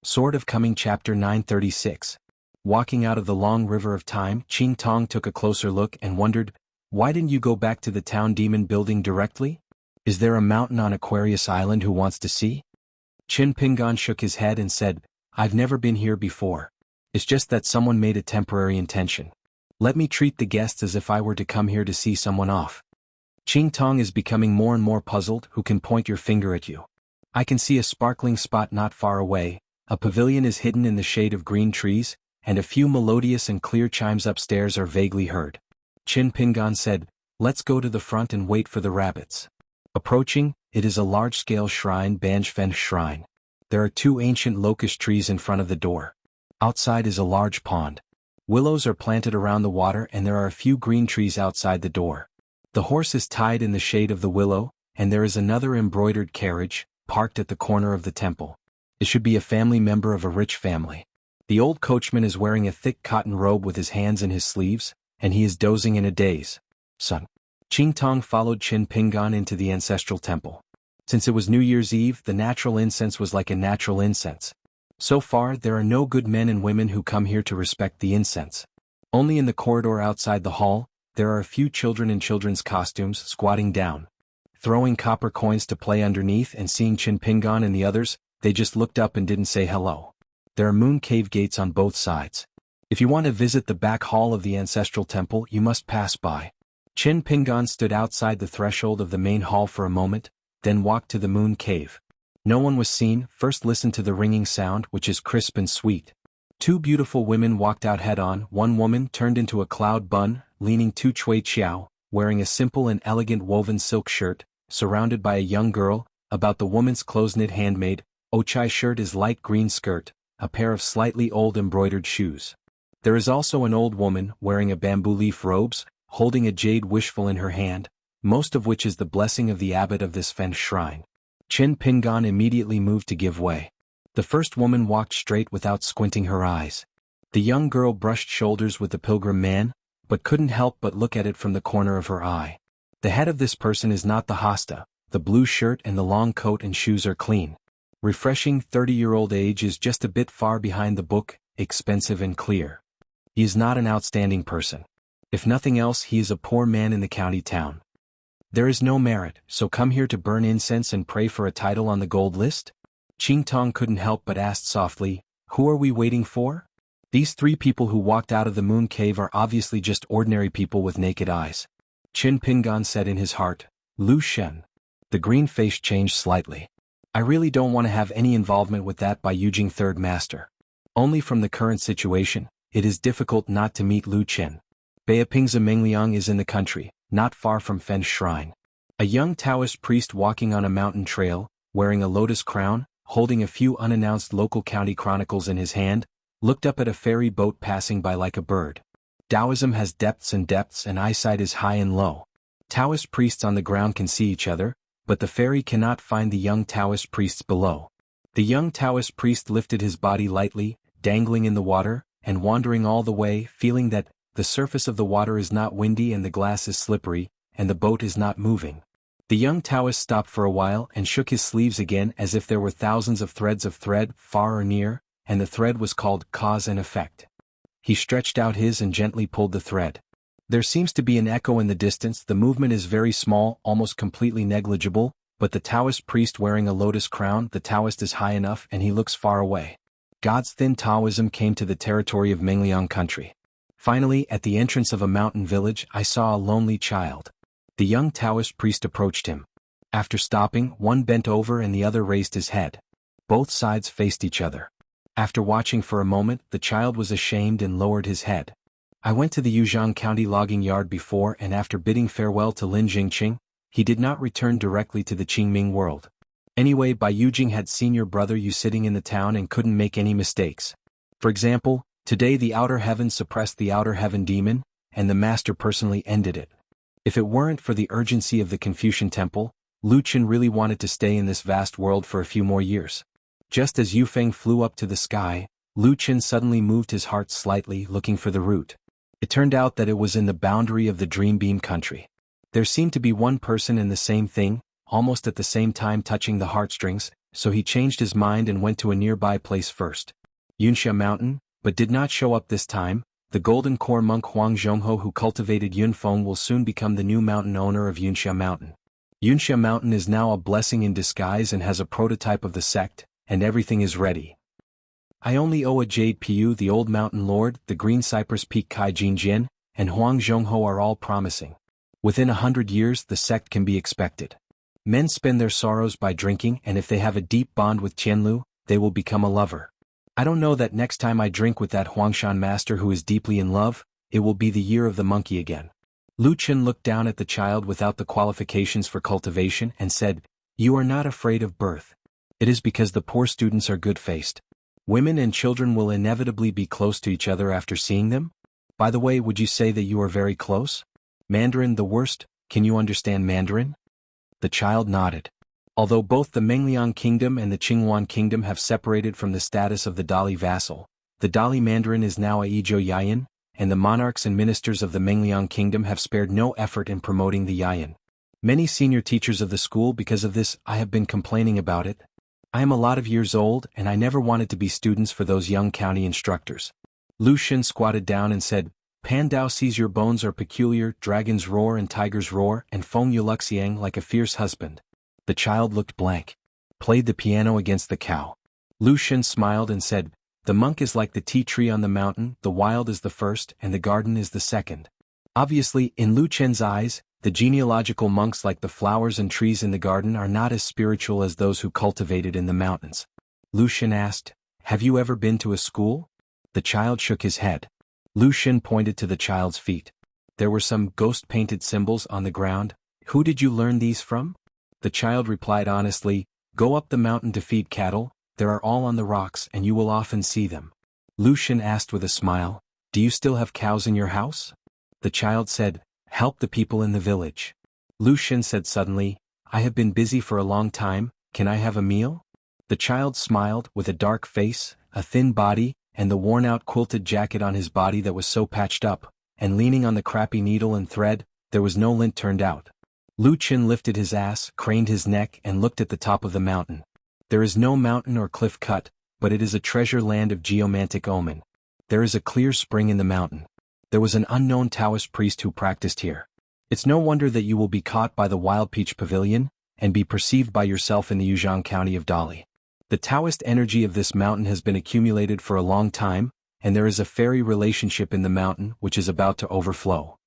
Sword of Coming Chapter 936. Walking out of the long river of time, Qing Tong took a closer look and wondered, why didn't you go back to the town demon building directly? Is there a mountain on Aquarius Island who wants to see? Qin Pingan shook his head and said, I've never been here before. It's just that someone made a temporary intention. Let me treat the guests as if I were to come here to see someone off. Qing Tong is becoming more and more puzzled. Who can point your finger at you? I can see a sparkling spot not far away. A pavilion is hidden in the shade of green trees, and a few melodious and clear chimes upstairs are vaguely heard. Qin Pingan said, let's go to the front and wait for the rabbits. Approaching, it is a large-scale shrine, Banjfen Shrine. There are 2 ancient locust trees in front of the door. Outside is a large pond. Willows are planted around the water and there are a few green trees outside the door. The horse is tied in the shade of the willow, and there is another embroidered carriage, parked at the corner of the temple. It should be a family member of a rich family. The old coachman is wearing a thick cotton robe with his hands in his sleeves, and he is dozing in a daze. Son. Qing Tong followed Qin Pingan into the ancestral temple. Since it was New Year's Eve, the natural incense was like a natural incense. So far, there are no good men and women who come here to respect the incense. Only in the corridor outside the hall, there are a few children in children's costumes squatting down. Throwing copper coins to play underneath, and seeing Qin Pingan and the others, they just looked up and didn't say hello. There are moon cave gates on both sides. If you want to visit the back hall of the ancestral temple, you must pass by. Qin Pingan stood outside the threshold of the main hall for a moment, then walked to the moon cave. No one was seen. First listen to the ringing sound, which is crisp and sweet. 2 beautiful women walked out head-on. One woman turned into a cloud bun, leaning to Chui Chiao, wearing a simple and elegant woven silk shirt, surrounded by a young girl. About the woman's close-knit handmaid, Ochai shirt is light green skirt, a pair of slightly old embroidered shoes. There is also an old woman, wearing a bamboo leaf robes, holding a jade wishful in her hand, most of which is the blessing of the abbot of this Fen shrine. Qin Pingan immediately moved to give way. The first woman walked straight without squinting her eyes. The young girl brushed shoulders with the pilgrim man, but couldn't help but look at it from the corner of her eye. The head of this person is not the hasta. The blue shirt and the long coat and shoes are clean. Refreshing. 30-year-old age is just a bit far behind the book, expensive and clear. He is not an outstanding person. If nothing else, he is a poor man in the county town. There is no merit, so come here to burn incense and pray for a title on the gold list? Qing Tong couldn't help but asked softly, who are we waiting for? These 3 people who walked out of the moon cave are obviously just ordinary people with naked eyes. Qin Pingan said in his heart, Lu Shen. The green face changed slightly. I really don't want to have any involvement with that by Yujing third master. Only from the current situation, it is difficult not to meet Lu Chen. Beipingza Mengliang is in the country, not far from Fen Shrine. A young Taoist priest walking on a mountain trail, wearing a lotus crown, holding a few unannounced local county chronicles in his hand, looked up at a ferry boat passing by like a bird. Taoism has depths and eyesight is high and low. Taoist priests on the ground can see each other, but the ferry cannot find the young Taoist priests below. The young Taoist priest lifted his body lightly, dangling in the water, and wandering all the way, feeling that the surface of the water is not windy and the glass is slippery, and the boat is not moving. The young Taoist stopped for a while and shook his sleeves again as if there were thousands of threads of thread, far or near, and the thread was called cause and effect. He stretched out his and gently pulled the thread. There seems to be an echo in the distance. The movement is very small, almost completely negligible, but the Taoist priest wearing a lotus crown, the Taoist is high enough and he looks far away. God's thin Taoism came to the territory of Mengliang country. Finally, at the entrance of a mountain village, I saw a lonely child. The young Taoist priest approached him. After stopping, one bent over and the other raised his head. Both sides faced each other. After watching for a moment, the child was ashamed and lowered his head. I went to the Yuzhang County logging yard before, and after bidding farewell to Lin Jingqing, he did not return directly to the Qingming world. Anyway, Bai Yujing had seen your brother Yu sitting in the town and couldn't make any mistakes. For example, today the outer heaven suppressed the outer heaven demon, and the master personally ended it. If it weren't for the urgency of the Confucian temple, Lu Chen really wanted to stay in this vast world for a few more years. Just as Yu Feng flew up to the sky, Lu Chen suddenly moved his heart slightly, looking for the root. It turned out that it was in the boundary of the Dream Beam country. There seemed to be one person and the same thing, almost at the same time touching the heartstrings, so he changed his mind and went to a nearby place first. Xianxia Mountain, but did not show up this time. The golden core monk Huang Zhongho who cultivated Yunfeng will soon become the new mountain owner of Xianxia Mountain. Xianxia Mountain is now a blessing in disguise and has a prototype of the sect, and everything is ready. I only owe a Jade Piu, the old mountain lord, the green cypress peak Kai Jinjin, and Huang Zhongho are all promising. Within 100 years the sect can be expected. Men spend their sorrows by drinking, and if they have a deep bond with Qianlu, they will become a lover. I don't know that next time I drink with that Huangshan master who is deeply in love, it will be the year of the monkey again. Lu Chen looked down at the child without the qualifications for cultivation and said, "You are not afraid of birth. It is because the poor students are good-faced. Women and children will inevitably be close to each other after seeing them? By the way, would you say that you are very close? Mandarin the worst, can you understand Mandarin?" The child nodded. Although both the Mengliang Kingdom and the Qingyuan Kingdom have separated from the status of the Dali vassal, the Dali Mandarin is now a Yizhou Yayan, and the monarchs and ministers of the Mengliang Kingdom have spared no effort in promoting the Yayan. Many senior teachers of the school because of this I have been complaining about it. I am a lot of years old and I never wanted to be students for those young county instructors. Lu Xun squatted down and said, "Pan Dao sees your bones are peculiar, dragons roar and tigers roar, and Feng Yuluxiang like a fierce husband." The child looked blank. Played the piano against the cow. Lu Xun smiled and said, "The monk is like the tea tree on the mountain, the wild is the first and the garden is the second." Obviously, in Lu Chen's eyes, the genealogical monks like the flowers and trees in the garden are not as spiritual as those who cultivated in the mountains. Lu Xun asked, "Have you ever been to a school?" The child shook his head. Lu Xun pointed to the child's feet. There were some ghost-painted symbols on the ground. "Who did you learn these from?" The child replied honestly, "Go up the mountain to feed cattle, there are all on the rocks and you will often see them." Lu Xun asked with a smile, "Do you still have cows in your house?" The child said, "Help the people in the village." Lu Xun said suddenly, "I have been busy for a long time, can I have a meal?" The child smiled, with a dark face, a thin body, and the worn-out quilted jacket on his body that was so patched up, and leaning on the crappy needle and thread, there was no lint turned out. Lu Chen lifted his ass, craned his neck and looked at the top of the mountain. There is no mountain or cliff cut, but it is a treasure land of geomantic omen. There is a clear spring in the mountain. There was an unknown Taoist priest who practiced here. It's no wonder that you will be caught by the Wild Peach Pavilion, and be perceived by yourself in the Yuzhang County of Dali. The Taoist energy of this mountain has been accumulated for a long time, and there is a fairy relationship in the mountain which is about to overflow.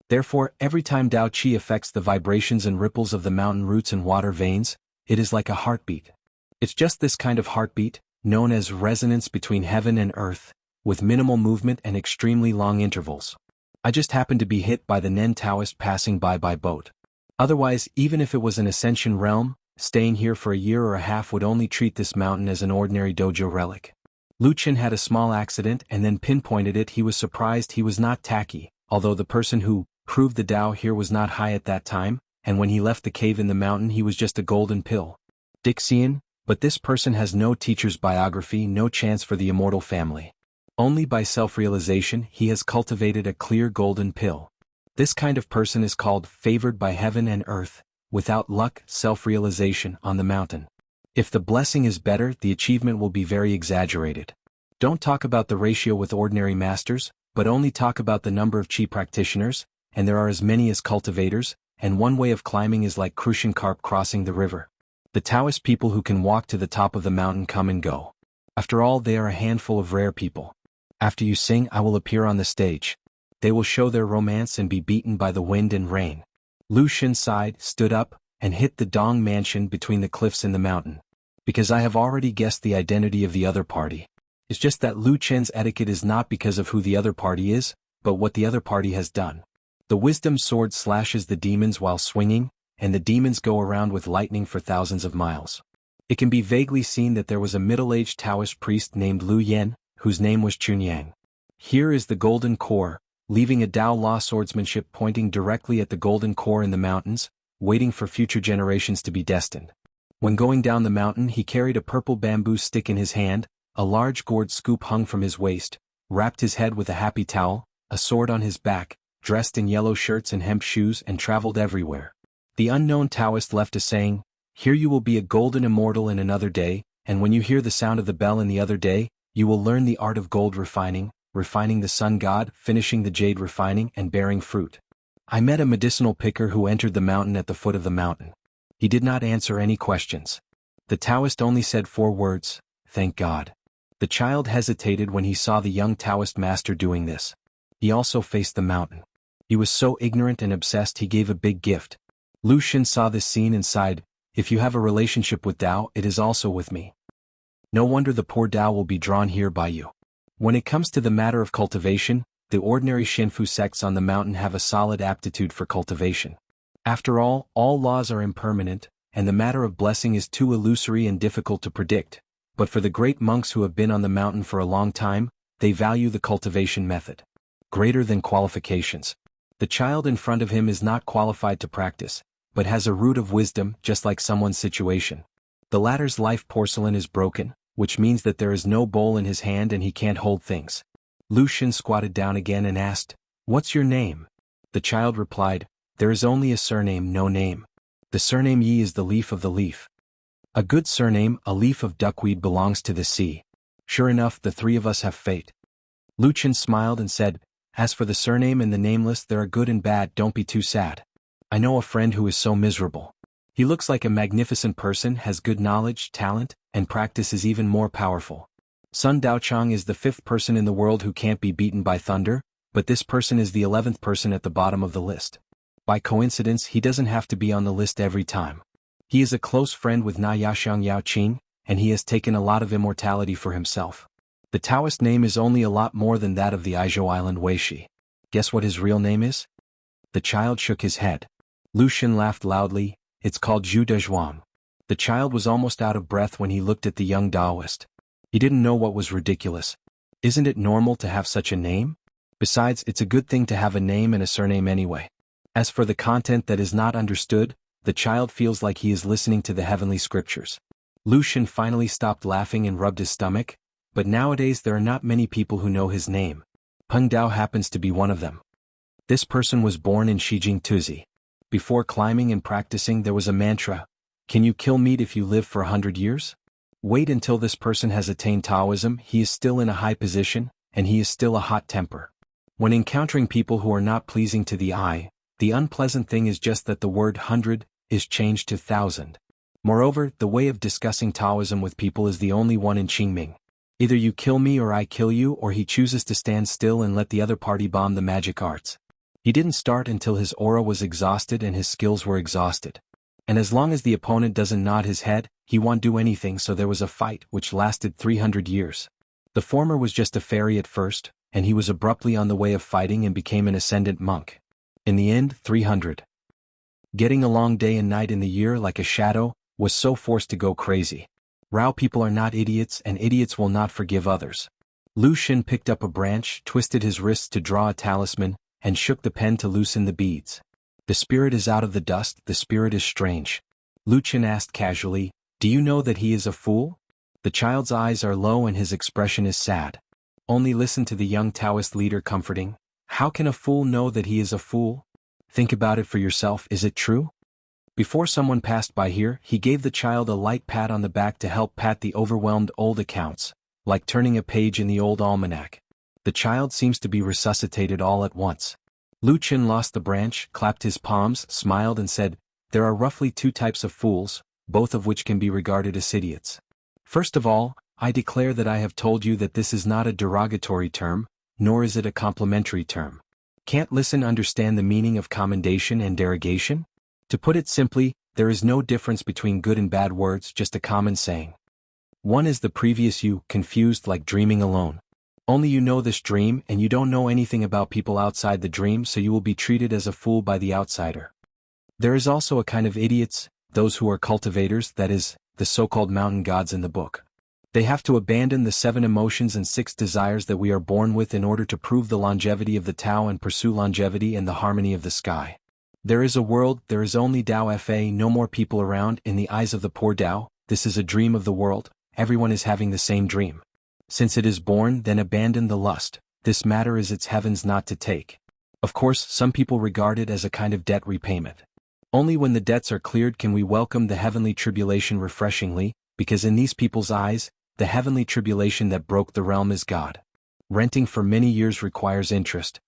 Therefore, every time Dao Qi affects the vibrations and ripples of the mountain roots and water veins, it is like a heartbeat. It's just this kind of heartbeat, known as resonance between heaven and earth, with minimal movement and extremely long intervals. I just happened to be hit by the Nen Taoist passing by boat. Otherwise, even if it was an ascension realm, staying here for a year or a half would only treat this mountain as an ordinary dojo relic. Lu Chen had a small accident and then pinpointed it. He was surprised he was not tacky, although the person who proved the Tao here was not high at that time, and when he left the cave in the mountain he was just a golden pill. Dixian, but this person has no teacher's biography, no chance for the immortal family. Only by self-realization he has cultivated a clear golden pill. This kind of person is called favored by heaven and earth, without luck, self-realization on the mountain. If the blessing is better, the achievement will be very exaggerated. Don't talk about the ratio with ordinary masters, but only talk about the number of Qi practitioners, and there are as many as cultivators, and one way of climbing is like crucian carp crossing the river. The Taoist people who can walk to the top of the mountain come and go. After all, they are a handful of rare people. After you sing, I will appear on the stage. They will show their romance and be beaten by the wind and rain. Lu Xun sighed, stood up, and hit the Dong mansion between the cliffs in the mountain. Because I have already guessed the identity of the other party. It's just that Lu Chen's etiquette is not because of who the other party is, but what the other party has done. The wisdom sword slashes the demons while swinging, and the demons go around with lightning for thousands of miles. It can be vaguely seen that there was a middle-aged Taoist priest named Lu Yen, whose name was Chunyang. Here is the golden core, leaving a Dao law swordsmanship pointing directly at the golden core in the mountains, waiting for future generations to be destined. When going down the mountain he carried a purple bamboo stick in his hand, a large gourd scoop hung from his waist, wrapped his head with a happy towel, a sword on his back, dressed in yellow shirts and hemp shoes and traveled everywhere. The unknown Taoist left a saying, Here you will be a golden immortal in another day, and when you hear the sound of the bell in the other day, you will learn the art of gold refining, refining the sun god, finishing the jade refining, and bearing fruit. I met a medicinal picker who entered the mountain at the foot of the mountain. He did not answer any questions. The Taoist only said 4 words, "Thank God." The child hesitated when he saw the young Taoist master doing this. He also faced the mountain. He was so ignorant and obsessed he gave a big gift. Lu Xun saw this scene and sighed, "If you have a relationship with Tao, it is also with me. No wonder the poor Tao will be drawn here by you." When it comes to the matter of cultivation, the ordinary Shinfu sects on the mountain have a solid aptitude for cultivation. After all laws are impermanent, and the matter of blessing is too illusory and difficult to predict. But for the great monks who have been on the mountain for a long time, they value the cultivation method greater than qualifications. The child in front of him is not qualified to practice, but has a root of wisdom just like someone's situation. The latter's life porcelain is broken, which means that there is no bowl in his hand and he can't hold things. Lu Xun squatted down again and asked, "What's your name?" The child replied, "There is only a surname, no name. The surname Yi is the leaf of the leaf. A good surname, a leaf of duckweed, belongs to the sea. Sure enough, the 3 of us have fate." Lu Xun smiled and said, "As for the surname and the nameless, there are good and bad, don't be too sad. I know a friend who is so miserable. He looks like a magnificent person, has good knowledge, talent, and practice is even more powerful. Sun Daochang is the 5th person in the world who can't be beaten by thunder, but this person is the 11th person at the bottom of the list. By coincidence, he doesn't have to be on the list every time. He is a close friend with Na Yashang Yao Qing, and he has taken a lot of immortality for himself. The Taoist name is only a lot more than that of the Aizhou Island Weishi. Guess what his real name is?" The child shook his head. Lu Xun laughed loudly, "It's called Zhu Dezhuang." The child was almost out of breath when he looked at the young Taoist. He didn't know what was ridiculous. Isn't it normal to have such a name? Besides, it's a good thing to have a name and a surname anyway. As for the content that is not understood, the child feels like he is listening to the heavenly scriptures. Lu Xun finally stopped laughing and rubbed his stomach, but nowadays there are not many people who know his name. Peng Dao happens to be one of them. This person was born in Shijing Tuzi. Before climbing and practicing there was a mantra, "Can you kill meat if you live for 100 years? Wait until this person has attained Taoism, he is still in a high position, and he is still a hot temper. When encountering people who are not pleasing to the eye, the unpleasant thing is just that the word 100 is changed to 1,000. Moreover, the way of discussing Taoism with people is the only one in Qingming. Either you kill me or I kill you, or he chooses to stand still and let the other party bomb the magic arts." He didn't start until his aura was exhausted and his skills were exhausted. And as long as the opponent doesn't nod his head, he won't do anything, so there was a fight which lasted 300 years. The former was just a fairy at first, and he was abruptly on the way of fighting and became an ascendant monk. In the end, 300. Getting along day and night in the year like a shadow, was so forced to go crazy. Rao people are not idiots, and idiots will not forgive others. Lu Xun picked up a branch, twisted his wrists to draw a talisman, and shook the pen to loosen the beads. The spirit is out of the dust, the spirit is strange. Lu Xun asked casually, "Do you know that he is a fool?" The child's eyes are low and his expression is sad. Only listen to the young Taoist leader comforting, "How can a fool know that he is a fool? Think about it for yourself, is it true?" Before someone passed by here, he gave the child a light pat on the back to help pat the overwhelmed old accounts, like turning a page in the old almanac. The child seems to be resuscitated all at once. Lu Xun lost the branch, clapped his palms, smiled and said, "There are roughly 2 types of fools, both of which can be regarded as idiots. First of all, I declare that I have told you that this is not a derogatory term, nor is it a complimentary term. Can't listen understand the meaning of commendation and derogation? To put it simply, there is no difference between good and bad words, just a common saying. One is the previous you, confused like dreaming alone. Only you know this dream and you don't know anything about people outside the dream, so you will be treated as a fool by the outsider. There is also a kind of idiots, those who are cultivators, that is, the so-called mountain gods in the book. They have to abandon the 7 emotions and 6 desires that we are born with in order to prove the longevity of the Tao and pursue longevity and the harmony of the sky. There is a world, there is only Tao Fa, no more people around. In the eyes of the poor Tao, this is a dream of the world, everyone is having the same dream. Since it is born, then abandon the lust, this matter is its heavens not to take. Of course, some people regard it as a kind of debt repayment. Only when the debts are cleared can we welcome the heavenly tribulation refreshingly, because in these people's eyes, the heavenly tribulation that broke the realm is God. Renting for many years requires interest.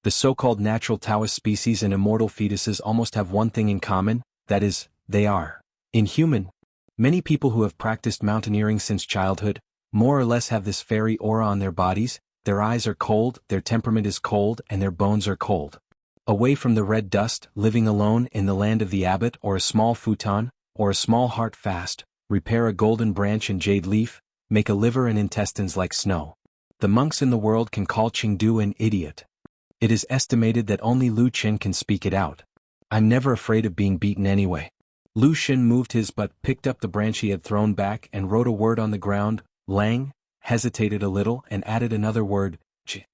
The so-called natural Taoist species and immortal fetuses almost have one thing in common, that is, they are inhuman. Many people who have practiced mountaineering since childhood, more or less have this fairy aura on their bodies, their eyes are cold, their temperament is cold, and their bones are cold. Away from the red dust, living alone in the land of the abbot or a small futon, or a small heart fast, repair a golden branch and jade leaf, make a liver and intestines like snow. The monks in the world can call Chengdu an idiot. It is estimated that only Lu Chen can speak it out. I'm never afraid of being beaten anyway. Lu Shen moved his butt, picked up the branch he had thrown back and wrote a word on the ground, Lang, hesitated a little and added another word, Ch.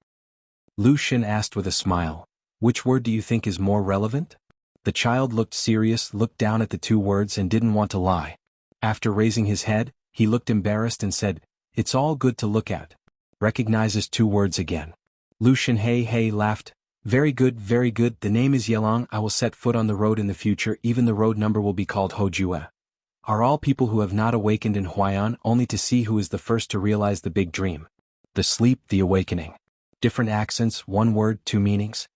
Lu Shen asked with a smile, which word do you think is more relevant? The child looked serious, looked down at the two words and didn't want to lie. After raising his head, he looked embarrassed and said, it's all good to look at. Recognizes two words again. Lu Shen hey laughed. Very good, the name is Yelang. I will set foot on the road in the future, even the road number will be called Hojue. Are all people who have not awakened in Huayan only to see who is the first to realize the big dream? The sleep, the awakening. Different accents, one word, two meanings.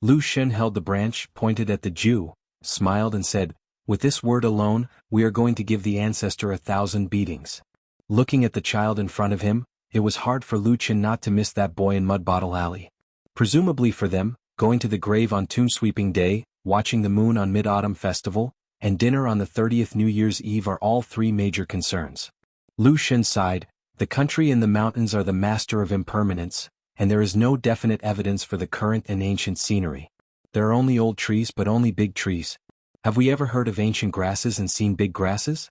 Lu Shen held the branch, pointed at the Jew, smiled and said, with this word alone, we are going to give the ancestor 1,000 beatings. Looking at the child in front of him, it was hard for Lu Chen not to miss that boy in Mud Bottle Alley. Presumably for them, going to the grave on Tomb Sweeping Day, watching the moon on Mid-Autumn Festival, and dinner on the 30th New Year's Eve are all three major concerns. Lu Shen sighed, the country and the mountains are the master of impermanence, and there is no definite evidence for the current and ancient scenery. There are only old trees but only big trees. Have we ever heard of ancient grasses and seen big grasses?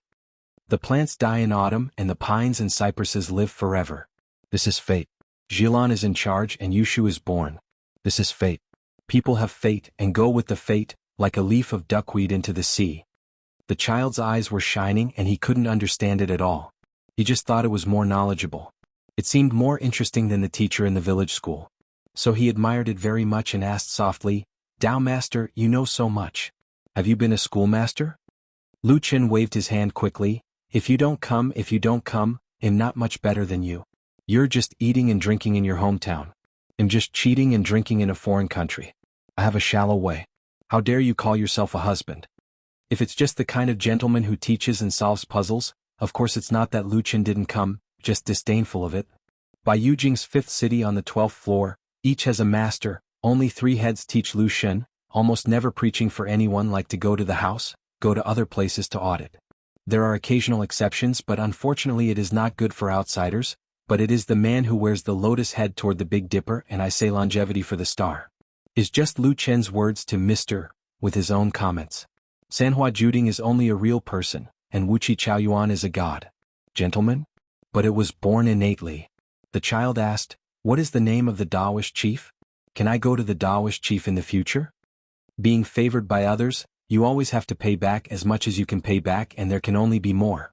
The plants die in autumn and the pines and cypresses live forever. This is fate. Jilan is in charge and Yushu is born. This is fate. People have fate and go with the fate, like a leaf of duckweed into the sea. The child's eyes were shining and he couldn't understand it at all. He just thought it was more knowledgeable. It seemed more interesting than the teacher in the village school. So he admired it very much and asked softly, Dao Master, you know so much. Have you been a schoolmaster? Lu Chen waved his hand quickly, if you don't come, I'm not much better than you. You're just eating and drinking in your hometown. I'm just cheating and drinking in a foreign country. I have a shallow way. How dare you call yourself a husband? If it's just the kind of gentleman who teaches and solves puzzles, of course it's not that Lu Chen didn't come, just disdainful of it. By Yujing's 5th city on the 12th floor, each has a master, only 3 heads teach Lu Shen, almost never preaching for anyone like to go to the house, go to other places to audit. There are occasional exceptions but unfortunately it is not good for outsiders, but it is the man who wears the lotus head toward the Big Dipper and I say longevity for the star. Is just Lu Chen's words to Mr. with his own comments. Sanhua Juding is only a real person, and xuanhuan is a god. Gentlemen? But it was born innately. The child asked, what is the name of the Daoist chief? Can I go to the Daoist chief in the future? Being favored by others, you always have to pay back as much as you can pay back and there can only be more.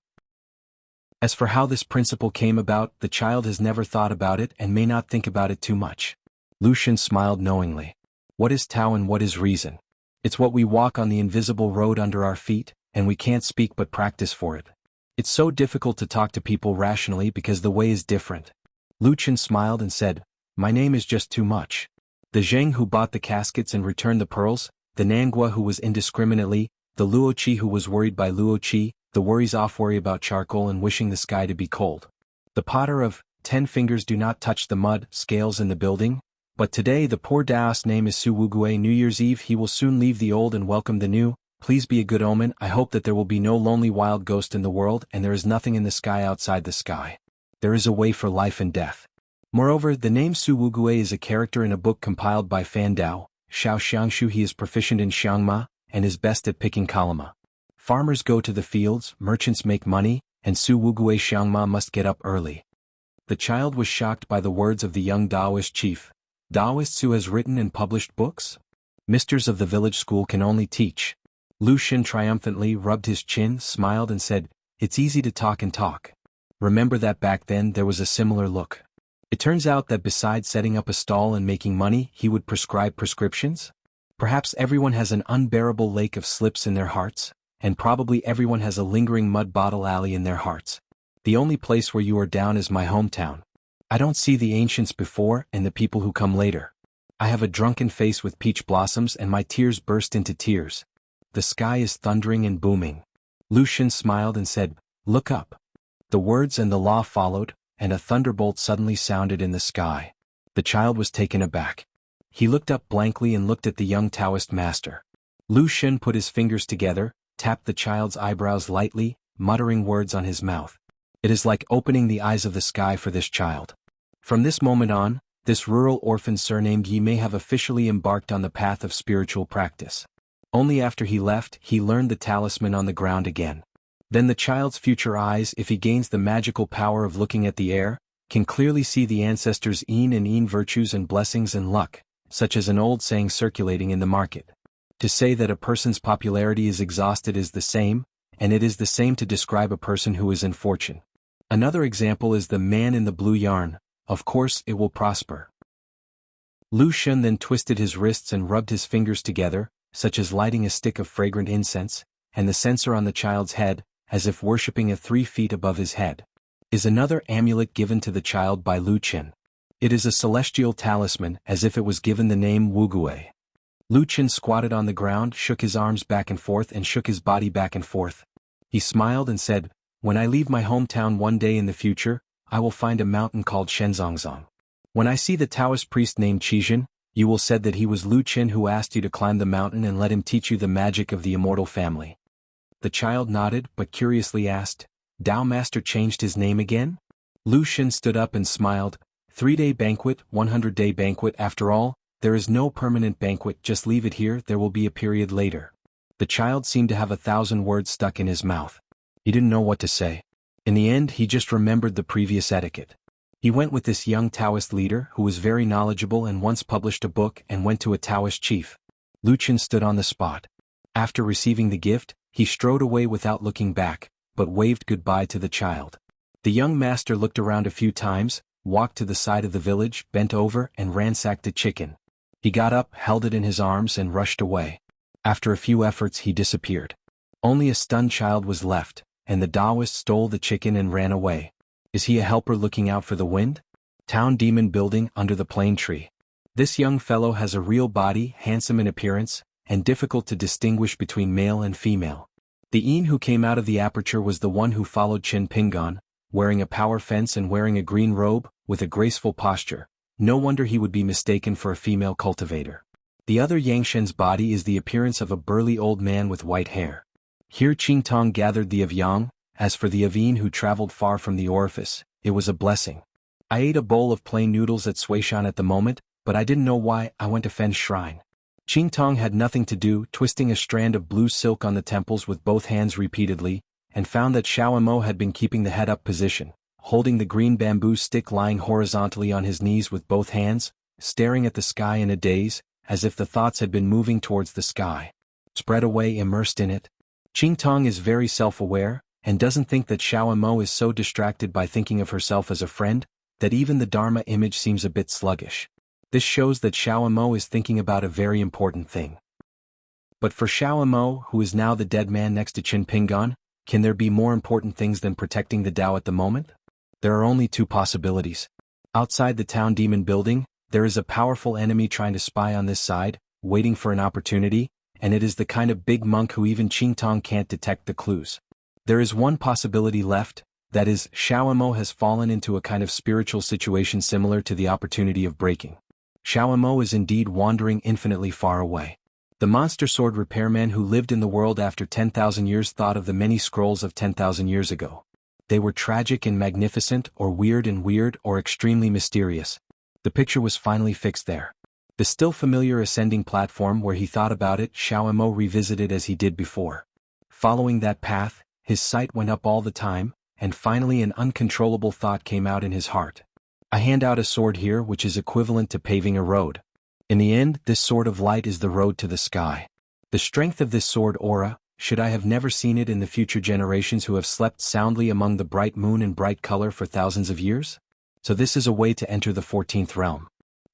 As for how this principle came about, the child has never thought about it and may not think about it too much. Lu Shen smiled knowingly. What is Tao and what is reason? It's what we walk on the invisible road under our feet, and we can't speak but practice for it. It's so difficult to talk to people rationally because the way is different. Lu Chen smiled and said, my name is just too much. The Zheng who bought the caskets and returned the pearls, the Nangua who was indiscriminately, the Luoqi who was worried by Luoqi, the worries off worry about charcoal and wishing the sky to be cold. The potter of 10 fingers do not touch the mud, scales in the building, but today the poor Daoist name is Su Wugue. New Year's Eve he will soon leave the old and welcome the new. Please be a good omen. I hope that there will be no lonely wild ghost in the world and there is nothing in the sky outside the sky. There is a way for life and death. Moreover, the name Su Wugue is a character in a book compiled by Fan Dao, Xiao Xiangshu. He is proficient in Xiangma, and is best at picking kalama. Farmers go to the fields, merchants make money, and Su Wugue Xiangma must get up early. The child was shocked by the words of the young Daoist chief. Daoists who has written and published books? Misters of the village school can only teach. Lu Shen triumphantly rubbed his chin, smiled and said, it's easy to talk and talk. Remember that back then there was a similar look. It turns out that besides setting up a stall and making money, he would prescribe prescriptions? Perhaps everyone has an unbearable lake of slips in their hearts, and probably everyone has a lingering mud bottle alley in their hearts. The only place where you are down is my hometown. I don't see the ancients before and the people who come later. I have a drunken face with peach blossoms and my tears burst into tears. The sky is thundering and booming. Lucian smiled and said, "Look up." The words and the law followed, and a thunderbolt suddenly sounded in the sky. The child was taken aback. He looked up blankly and looked at the young Taoist master. Lucian put his fingers together, tapped the child's eyebrows lightly, muttering words on his mouth. It is like opening the eyes of the sky for this child. From this moment on, this rural orphan surnamed Yi may have officially embarked on the path of spiritual practice. Only after he left, he learned the talisman on the ground again. Then the child's future eyes, if he gains the magical power of looking at the air, can clearly see the ancestors' Yin and Yin virtues and blessings and luck, such as an old saying circulating in the market. To say that a person's popularity is exhausted is the same, and it is the same to describe a person who is in fortune. Another example is the man in the blue yarn. Of course it will prosper. Lucian then twisted his wrists and rubbed his fingers together, such as lighting a stick of fragrant incense, and the censer on the child's head, as if worshipping it 3 feet above his head, is another amulet given to the child by Lucian. It is a celestial talisman, as if it was given the name Wugue. Lucian squatted on the ground, shook his arms back and forth and shook his body back and forth. He smiled and said, "When I leave my hometown one day in the future, I will find a mountain called Shenzongzong. When I see the Taoist priest named Qijin, you will say that he was Lucian who asked you to climb the mountain and let him teach you the magic of the immortal family." The child nodded but curiously asked, "Tao Master changed his name again?" Lucian stood up and smiled. 3-day banquet, 100-day banquet. After all, there is no permanent banquet, just leave it here, there will be a period later. The child seemed to have 1,000 words stuck in his mouth. He didn't know what to say. In the end, he just remembered the previous etiquette. He went with this young Taoist leader who was very knowledgeable and once published a book and went to a Taoist chief. Lucian stood on the spot. After receiving the gift, he strode away without looking back, but waved goodbye to the child. The young master looked around a few times, walked to the side of the village, bent over and ransacked a chicken. He got up, held it in his arms and rushed away. After a few efforts he disappeared. Only a stunned child was left, and the Taoist stole the chicken and ran away. Is he a helper looking out for the wind? Town demon building under the plane tree. This young fellow has a real body, handsome in appearance, and difficult to distinguish between male and female. The Yin who came out of the aperture was the one who followed Qin Pingon, wearing a power fence and wearing a green robe, with a graceful posture. No wonder he would be mistaken for a female cultivator. The other Yangshen's body is the appearance of a burly old man with white hair. Here Qingtong gathered the of Yang. As for the of Yin who traveled far from the orifice, it was a blessing. I ate a bowl of plain noodles at Suishan at the moment, but I didn't know why. I went to Fen's shrine. Qingtong had nothing to do, twisting a strand of blue silk on the temples with both hands repeatedly, and found that Xiaomo had been keeping the head up position, holding the green bamboo stick lying horizontally on his knees with both hands, staring at the sky in a daze, as if the thoughts had been moving towards the sky. Spread away, immersed in it. Qingtong is very self-aware, and doesn't think that Xiaomo is so distracted by thinking of herself as a friend, that even the Dharma image seems a bit sluggish. This shows that Xiaomo is thinking about a very important thing. But for Xiaomo, who is now the dead man next to Qin Pingon, can there be more important things than protecting the Tao at the moment? There are only 2 possibilities. Outside the town demon building, there is a powerful enemy trying to spy on this side, waiting for an opportunity, and it is the kind of big monk who even Qingtong can't detect the clues. There is one possibility left, that is, Xiaomo has fallen into a kind of spiritual situation similar to the opportunity of breaking. Xiaomo is indeed wandering infinitely far away. The monster sword repairman who lived in the world after 10,000 years thought of the many scrolls of 10,000 years ago. They were tragic and magnificent, or weird, or extremely mysterious. The picture was finally fixed there. The still familiar ascending platform where he thought about it, Xiaomo revisited as he did before. Following that path, his sight went up all the time, and finally an uncontrollable thought came out in his heart. I hand out a sword here which is equivalent to paving a road. In the end, this sword of light is the road to the sky. The strength of this sword aura, should I have never seen it in the future generations who have slept soundly among the bright moon and bright color for thousands of years? So this is a way to enter the 14th realm.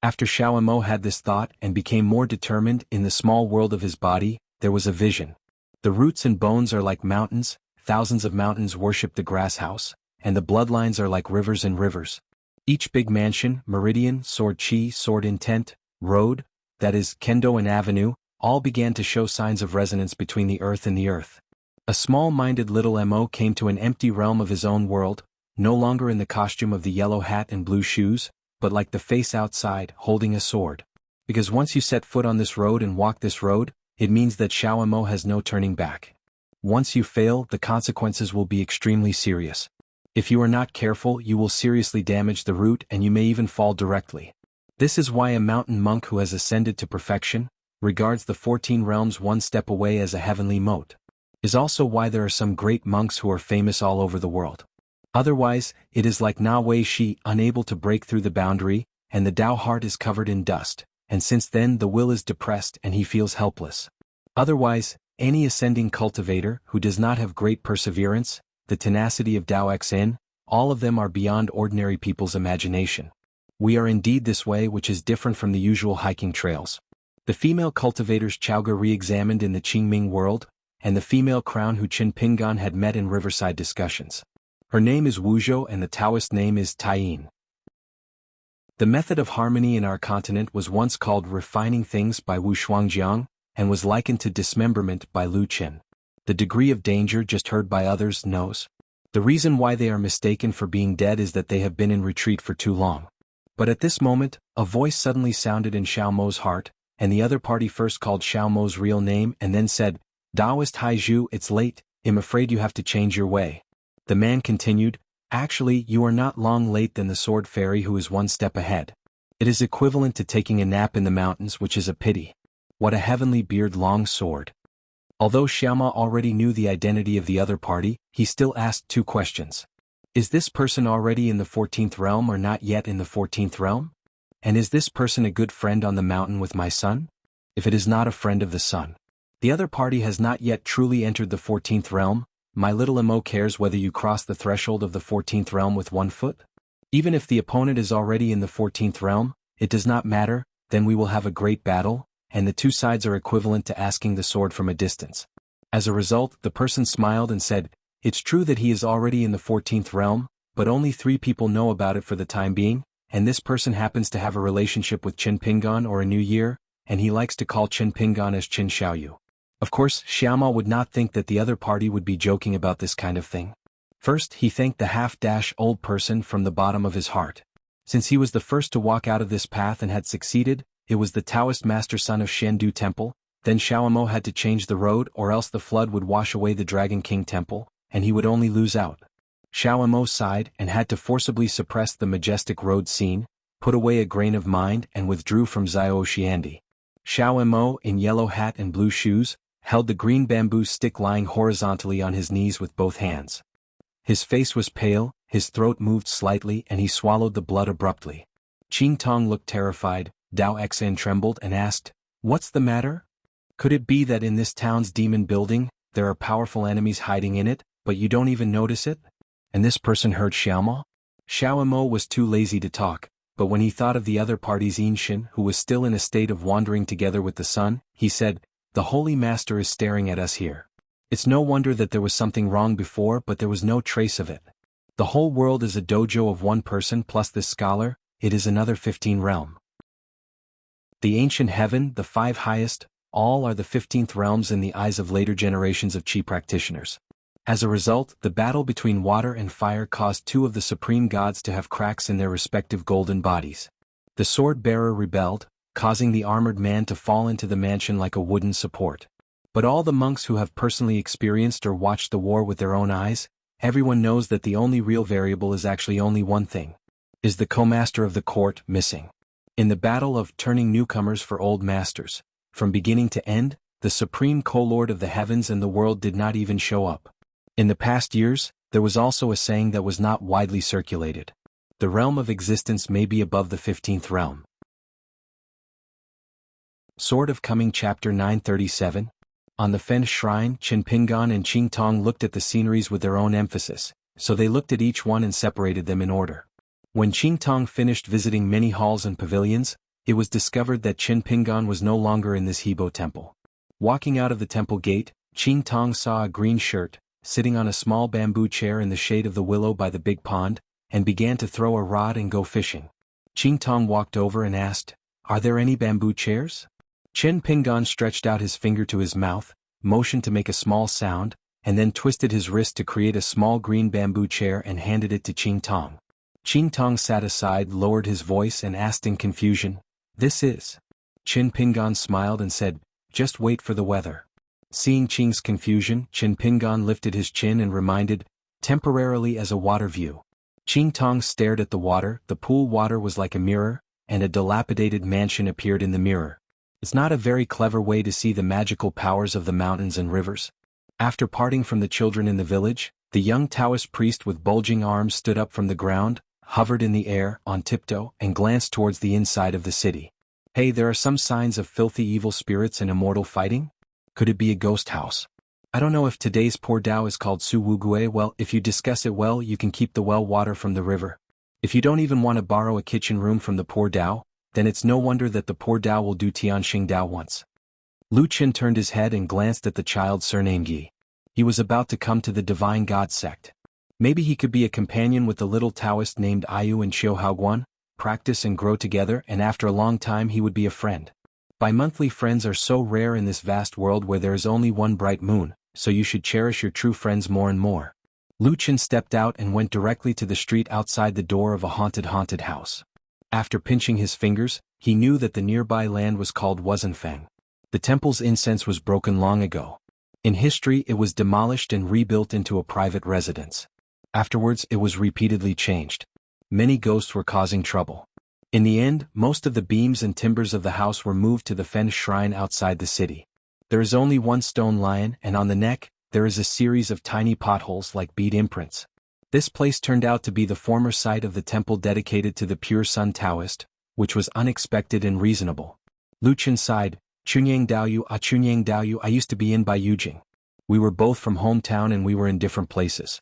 After Xiaomo had this thought and became more determined in the small world of his body, there was a vision. The roots and bones are like mountains, thousands of mountains worship the grass house, and the bloodlines are like rivers and rivers. Each big mansion, meridian, sword chi, sword intent, road, that is, kendo and avenue, all began to show signs of resonance between the earth and the earth. A small-minded little Mo came to an empty realm of his own world, no longer in the costume of the yellow hat and blue shoes, but like the face outside, holding a sword. Because once you set foot on this road and walk this road, it means that Xiaomo has no turning back. Once you fail, the consequences will be extremely serious. If you are not careful, you will seriously damage the route and you may even fall directly. This is why a mountain monk who has ascended to perfection regards the 14 realms one step away as a heavenly moat. Is also why there are some great monks who are famous all over the world. Otherwise, it is like Na Wei Shi, unable to break through the boundary, and the Tao heart is covered in dust, and since then the will is depressed and he feels helpless. Otherwise, any ascending cultivator who does not have great perseverance, the tenacity of Tao Xn, all of them are beyond ordinary people's imagination. We are indeed this way, which is different from the usual hiking trails. The female cultivators Chaoga re-examined in the Qingming world, and the female crown who Qin Pingan had met in riverside discussions. Her name is Wuzhou and the Taoist name is Taiyin. The method of harmony in our continent was once called refining things by Wu Shuangjiang, and was likened to dismemberment by Lu Qin. The degree of danger just heard by others knows. The reason why they are mistaken for being dead is that they have been in retreat for too long. But at this moment, a voice suddenly sounded in Xiaomo's heart, and the other party first called Xiaomo's real name and then said, "Daoist Haizhu, it's late, I'm afraid you have to change your way." The man continued, "Actually, you are not long late than the sword fairy who is one step ahead. It is equivalent to taking a nap in the mountains, which is a pity. What a heavenly beard-long sword." Although Xiaoma already knew the identity of the other party, he still asked 2 questions. Is this person already in the 14th realm or not yet in the 14th realm? And is this person a good friend on the mountain with my son? If it is not a friend of the sun, the other party has not yet truly entered the 14th realm. My little Mo cares whether you cross the threshold of the 14th realm with 1 foot? Even if the opponent is already in the 14th realm, it does not matter, then we will have a great battle, and the 2 sides are equivalent to asking the sword from a distance. As a result, the person smiled and said, "It's true that he is already in the 14th realm, but only 3 people know about it for the time being, and this person happens to have a relationship with Qin Pingan or a New Year, and he likes to call Qin Pingan as Qin Xiaoyu." Of course, Xiaoma would not think that the other party would be joking about this kind of thing. First, he thanked the half-old person from the bottom of his heart. Since he was the first to walk out of this path and had succeeded, it was the Taoist master son of Shendu Temple. Then Xiaomo had to change the road or else the flood would wash away the Dragon King Temple, and he would only lose out. Xiaomo sighed and had to forcibly suppress the majestic road scene, put away a grain of mind and withdrew from Xiao Xiandi. Xiaomo, in yellow hat and blue shoes, held the green bamboo stick lying horizontally on his knees with both hands. His face was pale, his throat moved slightly and he swallowed the blood abruptly. Qing Tong looked terrified, Dao Xen trembled and asked, "What's the matter? Could it be that in this town's demon building, there are powerful enemies hiding in it, but you don't even notice it?" And this person heard Xiaomo? Xiaomo was too lazy to talk, but when he thought of the other party's Yinshin who was still in a state of wandering together with the sun, he said, "The Holy Master is staring at us here. It's no wonder that there was something wrong before, but there was no trace of it. The whole world is a dojo of 1 person plus this scholar, it is another 15 realm. The ancient heaven, the 5 highest, all are the 15th realms in the eyes of later generations of Qi practitioners. As a result, the battle between water and fire caused 2 of the supreme gods to have cracks in their respective golden bodies. The sword-bearer rebelled, causing the armored man to fall into the mansion like a wooden support. But all the monks who have personally experienced or watched the war with their own eyes, everyone knows that the only real variable is actually only one thing. Is the co-master of the court missing? In the battle of turning newcomers for old masters, from beginning to end, the supreme co-lord of the heavens and the world did not even show up. In the past years, there was also a saying that was not widely circulated. The realm of existence may be above the 15th realm. Sword of Coming Chapter 937. On the Fen Shrine, Qin Pingan and Qing Tong looked at the sceneries with their own emphasis, so they looked at each one and separated them in order. When Qing Tong finished visiting many halls and pavilions, it was discovered that Qin Pingan was no longer in this Hebo temple. Walking out of the temple gate, Qing Tong saw a green shirt, sitting on a small bamboo chair in the shade of the willow by the big pond, and began to throw a rod and go fishing. Qing Tong walked over and asked, "Are there any bamboo chairs?" Qin Pingan stretched out his finger to his mouth, motioned to make a small sound, and then twisted his wrist to create a small green bamboo chair and handed it to Qing Tong. Qing Tong sat aside, lowered his voice and asked in confusion, "This is?" Qin Pingan smiled and said, "Just wait for the weather." Seeing Qing's confusion, Qin Pingan lifted his chin and reminded, "Temporarily as a water view." Qing Tong stared at the water. The pool water was like a mirror, and a dilapidated mansion appeared in the mirror. It's not a very clever way to see the magical powers of the mountains and rivers. After parting from the children in the village, the young Taoist priest with bulging arms stood up from the ground, hovered in the air, on tiptoe, and glanced towards the inside of the city. "Hey, there are some signs of filthy evil spirits and immortal fighting? Could it be a ghost house? I don't know if today's poor Dao is called Su Wugue. Well, if you discuss it well, you can keep the well water from the river. If you don't even want to borrow a kitchen room from the poor Dao, then it's no wonder that the poor Dao will do Tianxing Dao once." Lu Qin turned his head and glanced at the child surnamed Yi. He was about to come to the divine god sect. Maybe he could be a companion with the little Taoist named Ayu and xuanhuan, practice and grow together, and after a long time he would be a friend. Bi-monthly friends are so rare in this vast world where there is only one bright moon, so you should cherish your true friends more and more. Lu Qin stepped out and went directly to the street outside the door of a haunted house. After pinching his fingers, he knew that the nearby land was called Wuzhenfeng. The temple's incense was broken long ago. In history it was demolished and rebuilt into a private residence. Afterwards it was repeatedly changed. Many ghosts were causing trouble. In the end, most of the beams and timbers of the house were moved to the Fen shrine outside the city. There is only one stone lion, and on the neck, there is a series of tiny potholes like bead imprints. This place turned out to be the former site of the temple dedicated to the pure sun Taoist, which was unexpected and reasonable. Lu Qin sighed, "Chunyang Daoyu, I used to be in by Yujing. We were both from hometown and we were in different places.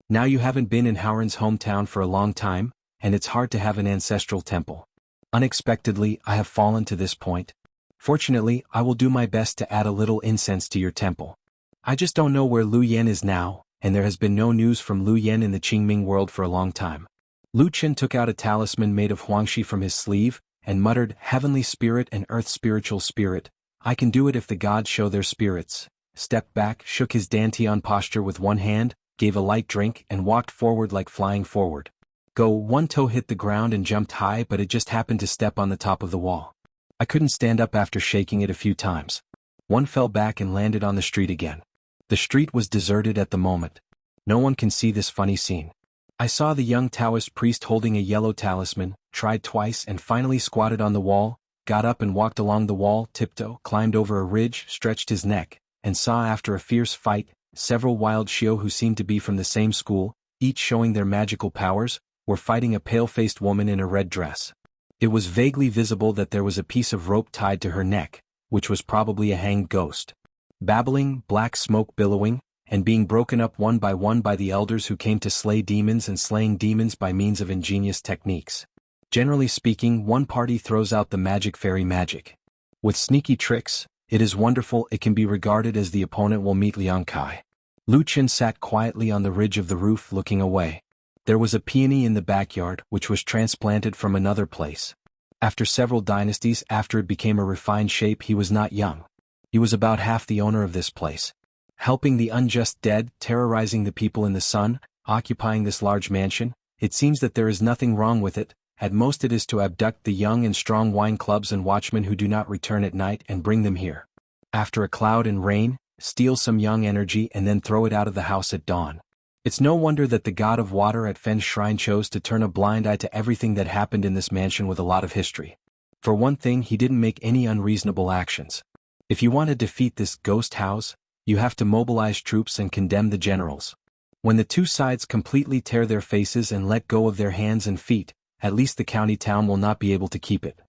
Now you haven't been in Howren's hometown for a long time, and it's hard to have an ancestral temple. Unexpectedly, I have fallen to this point. Fortunately, I will do my best to add a little incense to your temple. I just don't know where Lu Yan is now, and there has been no news from Lu Yan in the Qingming world for a long time." Lu Qin took out a talisman made of huangxi from his sleeve, and muttered, "Heavenly spirit and earth spiritual spirit, I can do it if the gods show their spirits." Stepped back, shook his dantian posture with one hand, gave a light drink, and walked forward like flying forward. One toe hit the ground and jumped high, but it just happened to step on the top of the wall. I couldn't stand up after shaking it a few times. One fell back and landed on the street again. The street was deserted at the moment. No one can see this funny scene. I saw the young Taoist priest holding a yellow talisman, tried twice and finally squatted on the wall, got up and walked along the wall, tiptoe, climbed over a ridge, stretched his neck, and saw after a fierce fight, several wild Xiao who seemed to be from the same school, each showing their magical powers, were fighting a pale-faced woman in a red dress. It was vaguely visible that there was a piece of rope tied to her neck, which was probably a hanged ghost. Babbling, black smoke billowing, and being broken up one by the elders who came to slay demons and slaying demons by means of ingenious techniques. Generally speaking, one party throws out the magic fairy magic. With sneaky tricks, it is wonderful. It can be regarded as the opponent will meet Liang Kai. Lu Qin sat quietly on the ridge of the roof looking away. There was a peony in the backyard which was transplanted from another place. After several dynasties after it became a refined shape, he was not young. He was about half the owner of this place. Helping the unjust dead, terrorizing the people in the sun, occupying this large mansion, it seems that there is nothing wrong with it. At most it is to abduct the young and strong wine clubs and watchmen who do not return at night and bring them here. After a cloud and rain, steal some young energy and then throw it out of the house at dawn. It's no wonder that the god of water at Fen's shrine chose to turn a blind eye to everything that happened in this mansion with a lot of history. For one thing, he didn't make any unreasonable actions. If you want to defeat this ghost house, you have to mobilize troops and condemn the generals. When the two sides completely tear their faces and let go of their hands and feet, at least the county town will not be able to keep it.